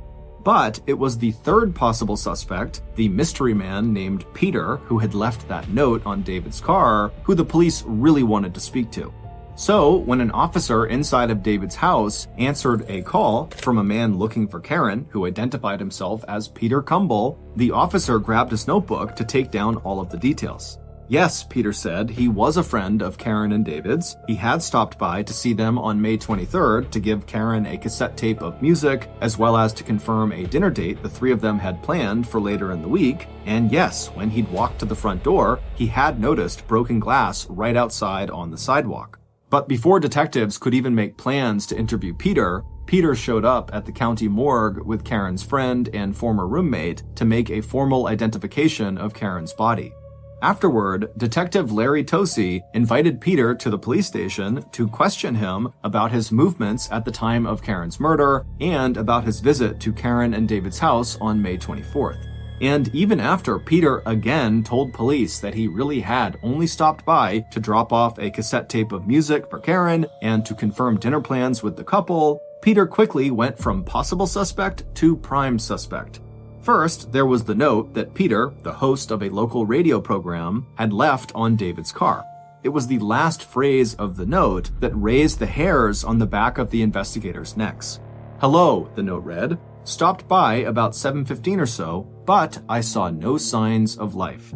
But it was the third possible suspect, the mystery man named Peter, who had left that note on David's car, who the police really wanted to speak to. So, when an officer inside of David's house answered a call from a man looking for Karen, who identified himself as Peter Cumble, the officer grabbed his notebook to take down all of the details. Yes, Peter said, he was a friend of Karen and David's. He had stopped by to see them on May 23rd to give Karen a cassette tape of music, as well as to confirm a dinner date the three of them had planned for later in the week. And yes, when he'd walked to the front door, he had noticed broken glass right outside on the sidewalk. But before detectives could even make plans to interview Peter showed up at the county morgue with Karen's friend and former roommate to make a formal identification of Karen's body. Afterward, Detective Larry Tosi invited Peter to the police station to question him about his movements at the time of Karen's murder and about his visit to Karen and David's house on May 24th. And even after Peter again told police that he really had only stopped by to drop off a cassette tape of music for Karen and to confirm dinner plans with the couple, Peter quickly went from possible suspect to prime suspect. First, there was the note that Peter, the host of a local radio program, had left on David's car. It was the last phrase of the note that raised the hairs on the back of the investigators' necks. "Hello," the note read. "Stopped by about 7:15 or so. but I saw no signs of life.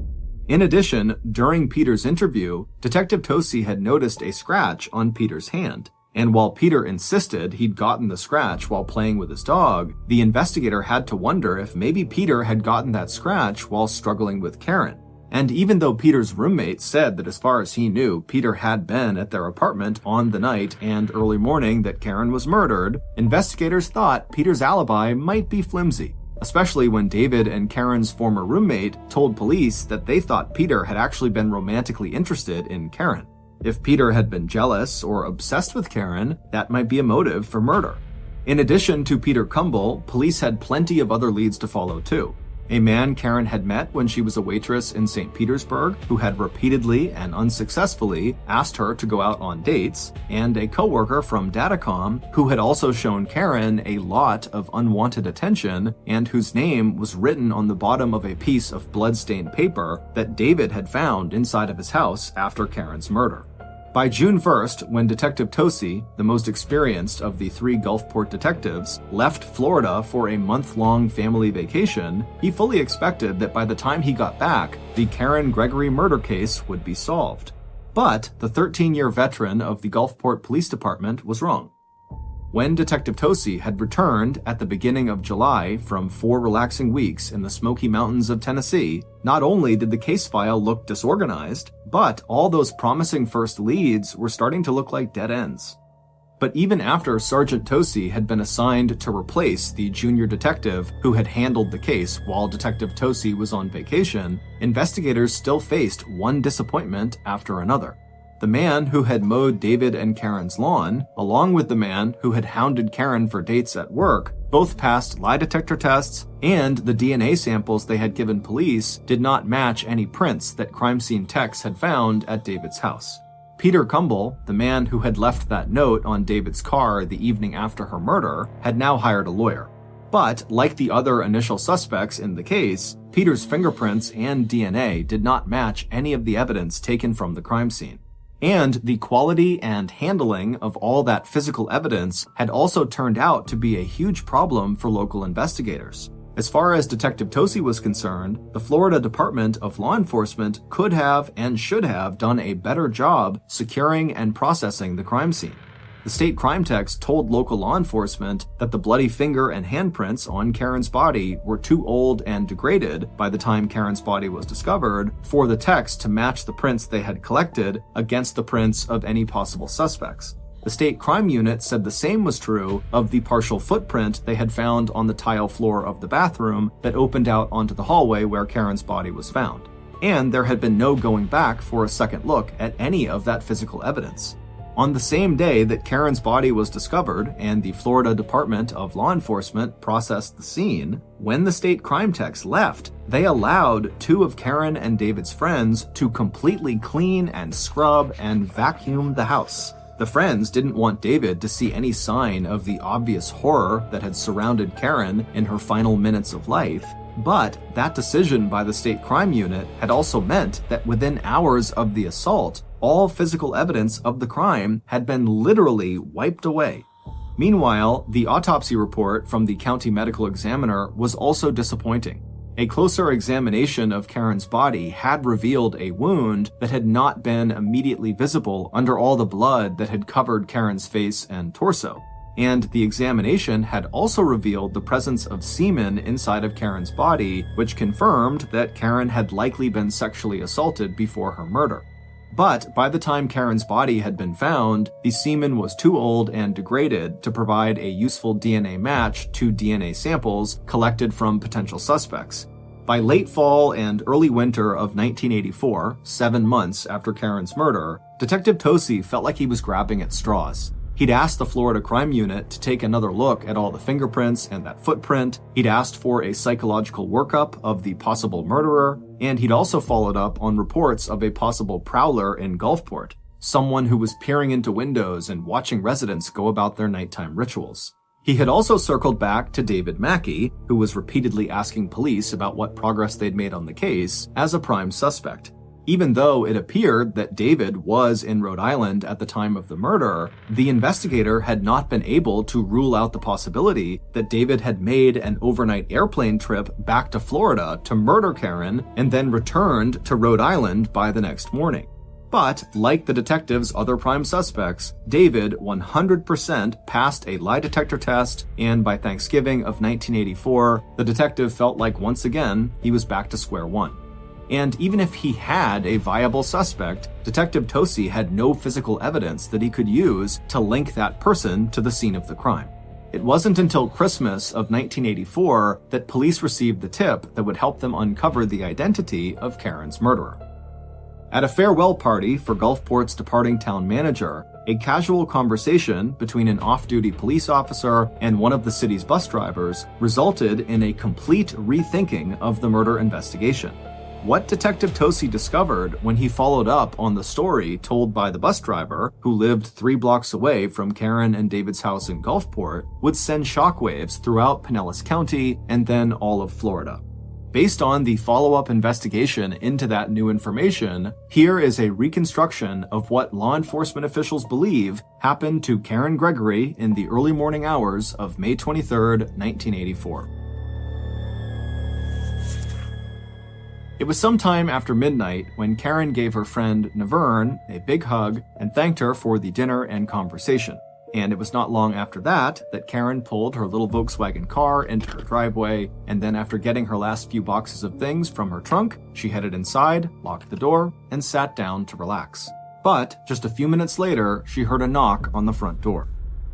In addition, during Peter's interview, Detective Tosi had noticed a scratch on Peter's hand. And while Peter insisted he'd gotten the scratch while playing with his dog, the investigator had to wonder if maybe Peter had gotten that scratch while struggling with Karen. And even though Peter's roommate said that as far as he knew, Peter had been at their apartment on the night and early morning that Karen was murdered, investigators thought Peter's alibi might be flimsy, especially when David and Karen's former roommate told police that they thought Peter had actually been romantically interested in Karen. If Peter had been jealous or obsessed with Karen, that might be a motive for murder. In addition to Peter Kumble, police had plenty of other leads to follow too. A man Karen had met when she was a waitress in St. Petersburg who had repeatedly and unsuccessfully asked her to go out on dates, and a coworker from Datacom who had also shown Karen a lot of unwanted attention and whose name was written on the bottom of a piece of blood-stained paper that David had found inside of his house after Karen's murder. By June 1st, when Detective Tosi, the most experienced of the 3 Gulfport detectives, left Florida for a month-long family vacation, he fully expected that by the time he got back, the Karen Gregory murder case would be solved. But the 13-year veteran of the Gulfport Police Department was wrong. When Detective Tosi had returned at the beginning of July from 4 relaxing weeks in the Smoky Mountains of Tennessee, not only did the case file look disorganized, but all those promising first leads were starting to look like dead ends. But even after Sergeant Tosi had been assigned to replace the junior detective who had handled the case while Detective Tosi was on vacation, investigators still faced one disappointment after another. The man who had mowed David and Karen's lawn, along with the man who had hounded Karen for dates at work, both passed lie detector tests, and the DNA samples they had given police did not match any prints that crime scene techs had found at David's house. Peter Kumble, the man who had left that note on David's car the evening after her murder, had now hired a lawyer. But, like the other initial suspects in the case, Peter's fingerprints and DNA did not match any of the evidence taken from the crime scene. And the quality and handling of all that physical evidence had also turned out to be a huge problem for local investigators. As far as Detective Tosi was concerned, the Florida Department of Law Enforcement could have and should have done a better job securing and processing the crime scene. The state crime techs told local law enforcement that the bloody finger and handprints on Karen's body were too old and degraded by the time Karen's body was discovered for the techs to match the prints they had collected against the prints of any possible suspects. The state crime unit said the same was true of the partial footprint they had found on the tile floor of the bathroom that opened out onto the hallway where Karen's body was found. And there had been no going back for a second look at any of that physical evidence. On the same day that Karen's body was discovered and the Florida Department of Law Enforcement processed the scene, when the state crime techs left, they allowed 2 of Karen and David's friends to completely clean and scrub and vacuum the house. The friends didn't want David to see any sign of the obvious horror that had surrounded Karen in her final minutes of life, but that decision by the state crime unit had also meant that within hours of the assault, all physical evidence of the crime had been literally wiped away. Meanwhile, the autopsy report from the county medical examiner was also disappointing. A closer examination of Karen's body had revealed a wound that had not been immediately visible under all the blood that had covered Karen's face and torso. And the examination had also revealed the presence of semen inside of Karen's body, which confirmed that Karen had likely been sexually assaulted before her murder. But by the time Karen's body had been found, the semen was too old and degraded to provide a useful DNA match to DNA samples collected from potential suspects. By late fall and early winter of 1984, 7 months after Karen's murder, Detective Tosi felt like he was grabbing at straws. He'd asked the Florida Crime Unit to take another look at all the fingerprints and that footprint. He'd asked for a psychological workup of the possible murderer, and he'd also followed up on reports of a possible prowler in Gulfport, someone who was peering into windows and watching residents go about their nighttime rituals. He had also circled back to David Mackey, who was repeatedly asking police about what progress they'd made on the case, as a prime suspect. Even though it appeared that David was in Rhode Island at the time of the murder, the investigator had not been able to rule out the possibility that David had made an overnight airplane trip back to Florida to murder Karen and then returned to Rhode Island by the next morning. But, like the detective's other prime suspects, David 100% passed a lie detector test, and by Thanksgiving of 1984, the detective felt like once again he was back to square one. And even if he had a viable suspect, Detective Tosi had no physical evidence that he could use to link that person to the scene of the crime. It wasn't until Christmas of 1984 that police received the tip that would help them uncover the identity of Karen's murderer. At a farewell party for Gulfport's departing town manager, a casual conversation between an off-duty police officer and one of the city's bus drivers resulted in a complete rethinking of the murder investigation. What Detective Tosi discovered when he followed up on the story told by the bus driver, who lived 3 blocks away from Karen and David's house in Gulfport, would send shockwaves throughout Pinellas County and then all of Florida. Based on the follow-up investigation into that new information, here is a reconstruction of what law enforcement officials believe happened to Karen Gregory in the early morning hours of May 23, 1984. It was sometime after midnight when Karen gave her friend Naverne a big hug and thanked her for the dinner and conversation. And it was not long after that Karen pulled her little Volkswagen car into her driveway, and then after getting her last few boxes of things from her trunk, she headed inside, locked the door, and sat down to relax. But just a few minutes later, she heard a knock on the front door.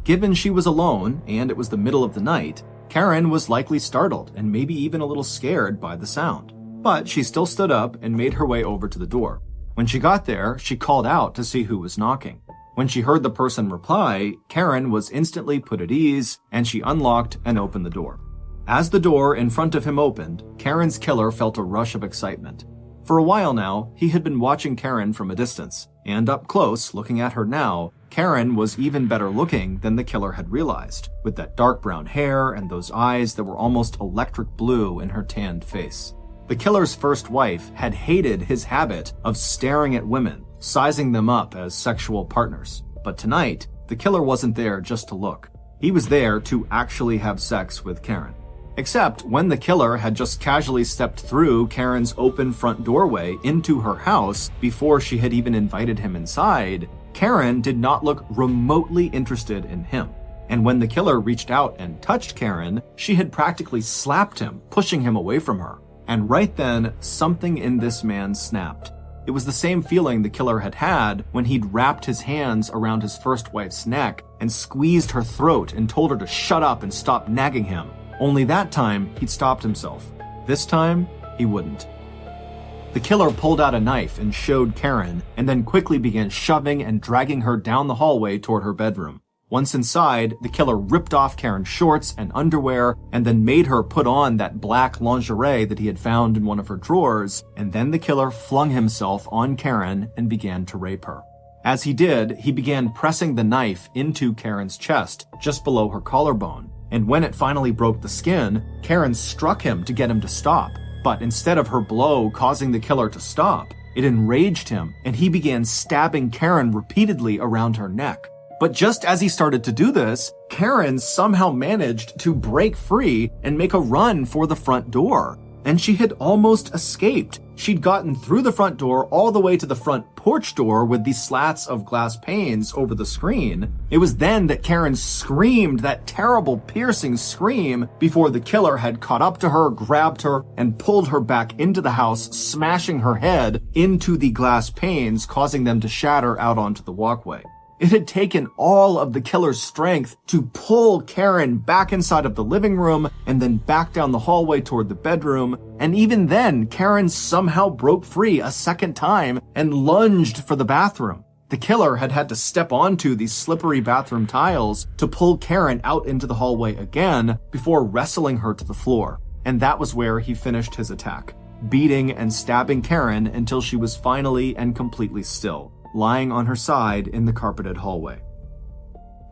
Given she was alone, and it was the middle of the night, Karen was likely startled and maybe even a little scared by the sound. But she still stood up and made her way over to the door. When she got there, she called out to see who was knocking. When she heard the person reply, Karen was instantly put at ease, and she unlocked and opened the door. As the door in front of him opened, Karen's killer felt a rush of excitement. For a while now, he had been watching Karen from a distance, and up close, looking at her now, Karen was even better looking than the killer had realized, with that dark brown hair and those eyes that were almost electric blue in her tanned face. The killer's first wife had hated his habit of staring at women, sizing them up as sexual partners. But tonight, the killer wasn't there just to look. He was there to actually have sex with Karen. Except when the killer had just casually stepped through Karen's open front doorway into her house before she had even invited him inside, Karen did not look remotely interested in him. And when the killer reached out and touched Karen, she had practically slapped him, pushing him away from her. And right then, something in this man snapped. It was the same feeling the killer had had when he'd wrapped his hands around his first wife's neck and squeezed her throat and told her to shut up and stop nagging him. Only that time, he'd stopped himself. This time, he wouldn't. The killer pulled out a knife and showed Karen, and then quickly began shoving and dragging her down the hallway toward her bedroom. Once inside, the killer ripped off Karen's shorts and underwear and then made her put on that black lingerie that he had found in one of her drawers, and then the killer flung himself on Karen and began to rape her. As he did, he began pressing the knife into Karen's chest, just below her collarbone, and when it finally broke the skin, Karen struck him to get him to stop. But instead of her blow causing the killer to stop, it enraged him, and he began stabbing Karen repeatedly around her neck. But just as he started to do this, Karen somehow managed to break free and make a run for the front door. And she had almost escaped. She'd gotten through the front door all the way to the front porch door with these slats of glass panes over the screen. It was then that Karen screamed that terrible piercing scream before the killer had caught up to her, grabbed her, and pulled her back into the house, smashing her head into the glass panes, causing them to shatter out onto the walkway. It had taken all of the killer's strength to pull Karen back inside of the living room and then back down the hallway toward the bedroom. And even then, Karen somehow broke free a second time and lunged for the bathroom. The killer had had to step onto these slippery bathroom tiles to pull Karen out into the hallway again before wrestling her to the floor. And that was where he finished his attack, beating and stabbing Karen until she was finally and completely still, lying on her side in the carpeted hallway.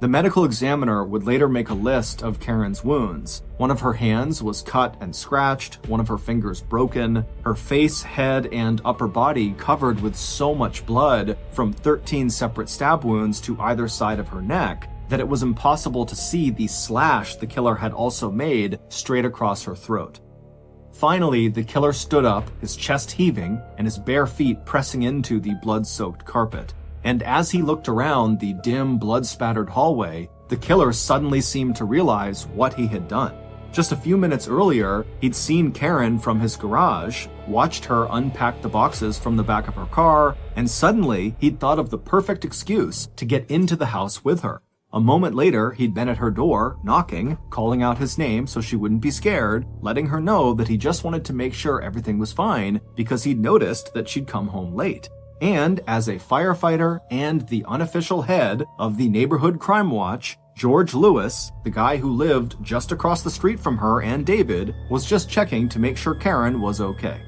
The medical examiner would later make a list of Karen's wounds. One of her hands was cut and scratched, one of her fingers broken, her face, head, and upper body covered with so much blood from 13 separate stab wounds to either side of her neck that it was impossible to see the slash the killer had also made straight across her throat. Finally, the killer stood up, his chest heaving and his bare feet pressing into the blood-soaked carpet. And as he looked around the dim, blood-spattered hallway, the killer suddenly seemed to realize what he had done. Just a few minutes earlier, he'd seen Karen from his garage, watched her unpack the boxes from the back of her car, and suddenly he'd thought of the perfect excuse to get into the house with her. A moment later, he'd been at her door, knocking, calling out his name so she wouldn't be scared, letting her know that he just wanted to make sure everything was fine because he'd noticed that she'd come home late. And as a firefighter and the unofficial head of the neighborhood crime watch, George Lewis, the guy who lived just across the street from her and David, was just checking to make sure Karen was okay.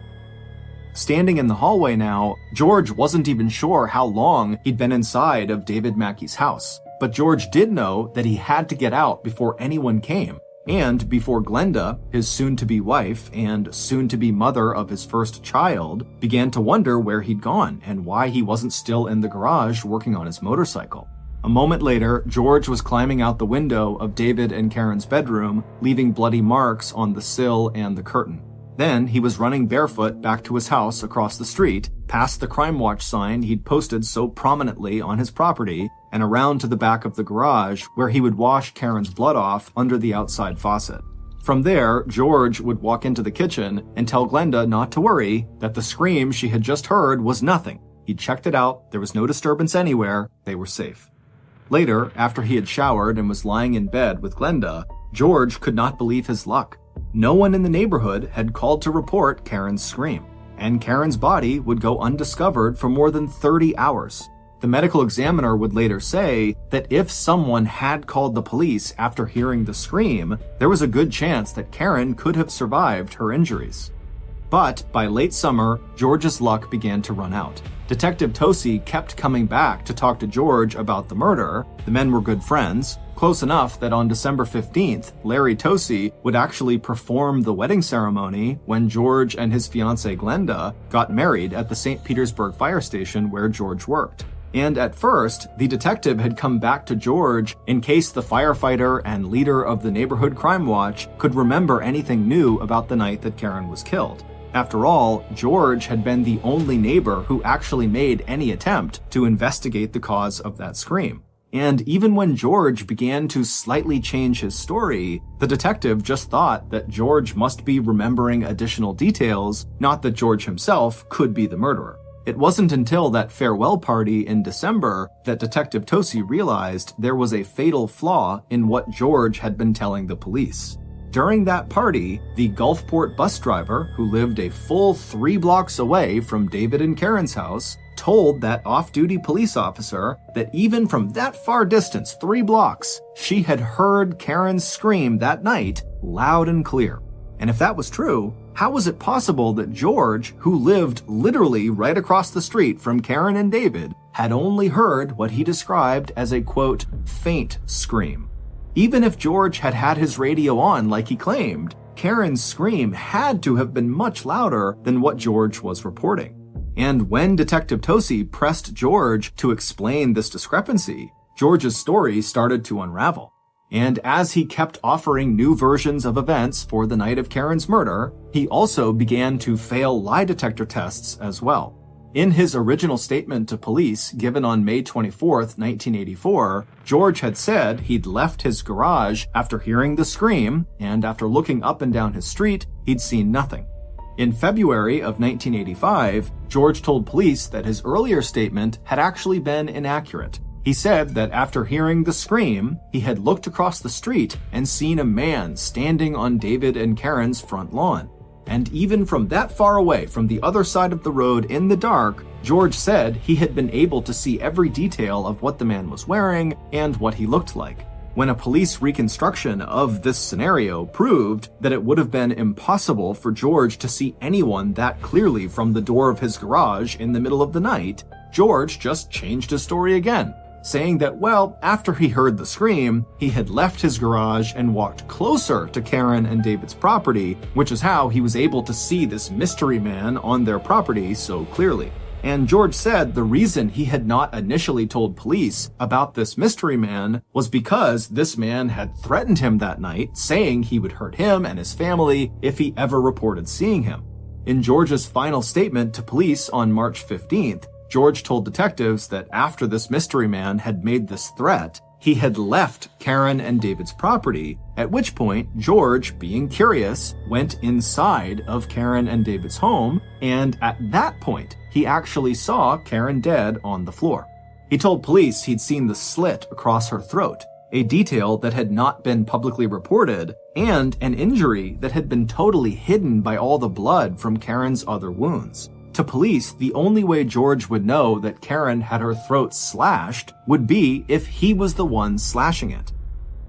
Standing in the hallway now, George wasn't even sure how long he'd been inside of David Mackey's house. But George did know that he had to get out before anyone came, and before Glenda, his soon-to-be wife and soon-to-be mother of his first child, began to wonder where he'd gone and why he wasn't still in the garage working on his motorcycle. A moment later, George was climbing out the window of David and Karen's bedroom, leaving bloody marks on the sill and the curtain. Then he was running barefoot back to his house across the street, past the Crime Watch sign he'd posted so prominently on his property, and around to the back of the garage where he would wash Karen's blood off under the outside faucet. From there, George would walk into the kitchen and tell Glenda not to worry, that the scream she had just heard was nothing. He'd checked it out, there was no disturbance anywhere, they were safe. Later, after he had showered and was lying in bed with Glenda, George could not believe his luck. No one in the neighborhood had called to report Karen's scream, and Karen's body would go undiscovered for more than 30 hours. The medical examiner would later say that if someone had called the police after hearing the scream, there was a good chance that Karen could have survived her injuries. But by late summer, George's luck began to run out. Detective Tosi kept coming back to talk to George about the murder. The men were good friends, close enough that on December 15th, Larry Tosi would actually perform the wedding ceremony when George and his fiancée Glenda got married at the St. Petersburg fire station where George worked. And at first, the detective had come back to George in case the firefighter and leader of the neighborhood crime watch could remember anything new about the night that Karen was killed. After all, George had been the only neighbor who actually made any attempt to investigate the cause of that scream. And even when George began to slightly change his story, the detective just thought that George must be remembering additional details, not that George himself could be the murderer. It wasn't until that farewell party in December that Detective Tosi realized there was a fatal flaw in what George had been telling the police. During that party, the Gulfport bus driver, who lived a full 3 blocks away from David and Karen's house, told that off-duty police officer that even from that far distance, 3 blocks, she had heard Karen's scream that night loud and clear. And if that was true, how was it possible that George, who lived literally right across the street from Karen and David, had only heard what he described as a, quote, faint scream? Even if George had had his radio on like he claimed, Karen's scream had to have been much louder than what George was reporting. And when Detective Tosi pressed George to explain this discrepancy, George's story started to unravel. And as he kept offering new versions of events for the night of Karen's murder, he also began to fail lie detector tests as well. In his original statement to police given on May 24th, 1984, George had said he'd left his garage after hearing the scream, and after looking up and down his street, he'd seen nothing. In February of 1985, George told police that his earlier statement had actually been inaccurate. He said that after hearing the scream, he had looked across the street and seen a man standing on David and Karen's front lawn. And even from that far away from the other side of the road in the dark, George said he had been able to see every detail of what the man was wearing and what he looked like. When a police reconstruction of this scenario proved that it would have been impossible for George to see anyone that clearly from the door of his garage in the middle of the night, George just changed his story again. saying that, well, after he heard the scream, he had left his garage and walked closer to Karen and David's property, which is how he was able to see this mystery man on their property so clearly. And George said the reason he had not initially told police about this mystery man was because this man had threatened him that night, saying he would hurt him and his family if he ever reported seeing him. In George's final statement to police on March 15th, George told detectives that after this mystery man had made this threat, he had left Karen and David's property, at which point George, being curious, went inside of Karen and David's home, and at that point, he actually saw Karen dead on the floor. He told police he'd seen the slit across her throat, a detail that had not been publicly reported, and an injury that had been totally hidden by all the blood from Karen's other wounds. To police, the only way George would know that Karen had her throat slashed would be if he was the one slashing it.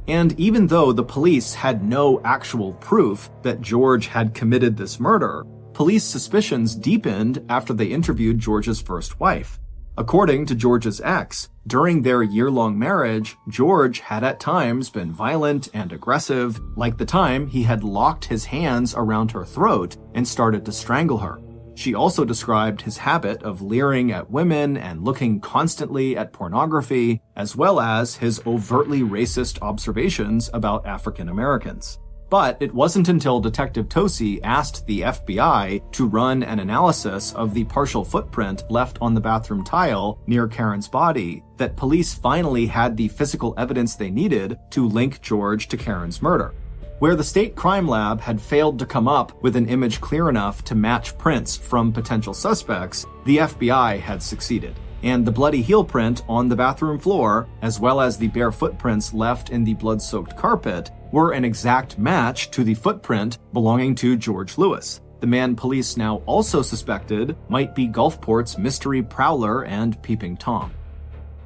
And even though the police had no actual proof that George had committed this murder, police suspicions deepened after they interviewed George's first wife. According to George's ex, during their year-long marriage, George had at times been violent and aggressive, like the time he had locked his hands around her throat and started to strangle her. She also described his habit of leering at women and looking constantly at pornography, as well as his overtly racist observations about African Americans. But it wasn't until Detective Tosi asked the FBI to run an analysis of the partial footprint left on the bathroom tile near Karen's body that police finally had the physical evidence they needed to link George to Karen's murder. Where the state crime lab had failed to come up with an image clear enough to match prints from potential suspects, the FBI had succeeded. And the bloody heel print on the bathroom floor, as well as the bare footprints left in the blood-soaked carpet, were an exact match to the footprint belonging to George Lewis, the man police now also suspected might be Gulfport's mystery prowler and peeping Tom.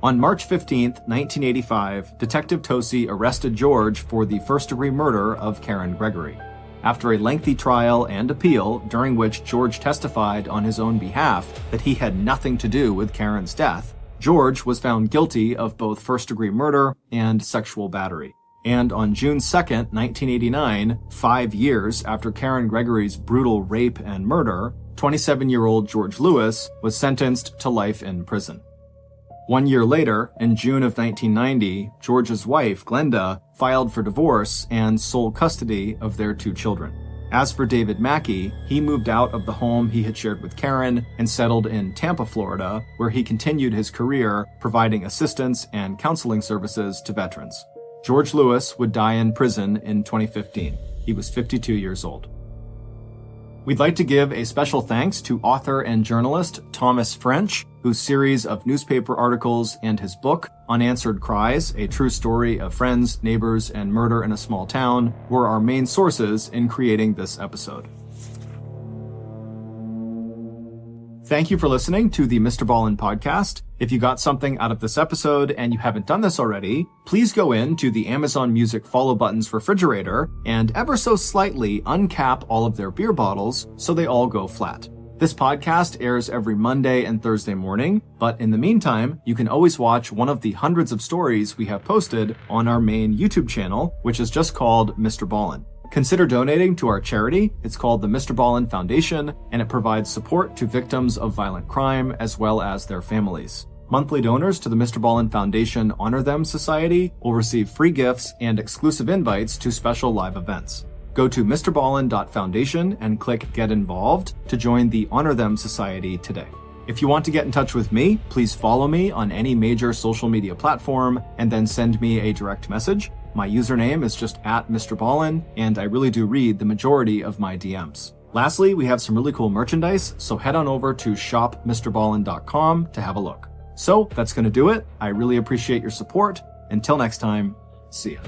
On March 15, 1985, Detective Tosi arrested George for the first-degree murder of Karen Gregory. After a lengthy trial and appeal, during which George testified on his own behalf that he had nothing to do with Karen's death, George was found guilty of both first-degree murder and sexual battery. And on June 2, 1989, 5 years after Karen Gregory's brutal rape and murder, 27-year-old George Lewis was sentenced to life in prison. 1 year later, in June of 1990, George's wife, Glenda, filed for divorce and sole custody of their 2 children. As for David Mackey, he moved out of the home he had shared with Karen and settled in Tampa, Florida, where he continued his career providing assistance and counseling services to veterans. George Lewis would die in prison in 2015. He was 52 years old. We'd like to give a special thanks to author and journalist Thomas French, whose series of newspaper articles and his book, Unanswered Cries, A True Story of Friends, Neighbors, and Murder in a Small Town, were our main sources in creating this episode. Thank you for listening to the MrBallen podcast. If you got something out of this episode and you haven't done this already, please go into the Amazon Music follow button's refrigerator and ever so slightly uncap all of their beer bottles so they all go flat. This podcast airs every Monday and Thursday morning, but in the meantime, you can always watch one of the hundreds of stories we have posted on our main YouTube channel, which is just called MrBallen. Consider donating to our charity. It's called the MrBallen Foundation, and it provides support to victims of violent crime as well as their families. Monthly donors to the MrBallen Foundation Honor Them Society will receive free gifts and exclusive invites to special live events. Go to mrballen.foundation and click Get Involved to join the Honor Them Society today. If you want to get in touch with me, please follow me on any major social media platform and then send me a direct message. My username is just @MrBallen, and I really do read the majority of my DMs. Lastly, we have some really cool merchandise, so head on over to shopmrballen.com to have a look. So that's going to do it. I really appreciate your support. Until next time, see ya.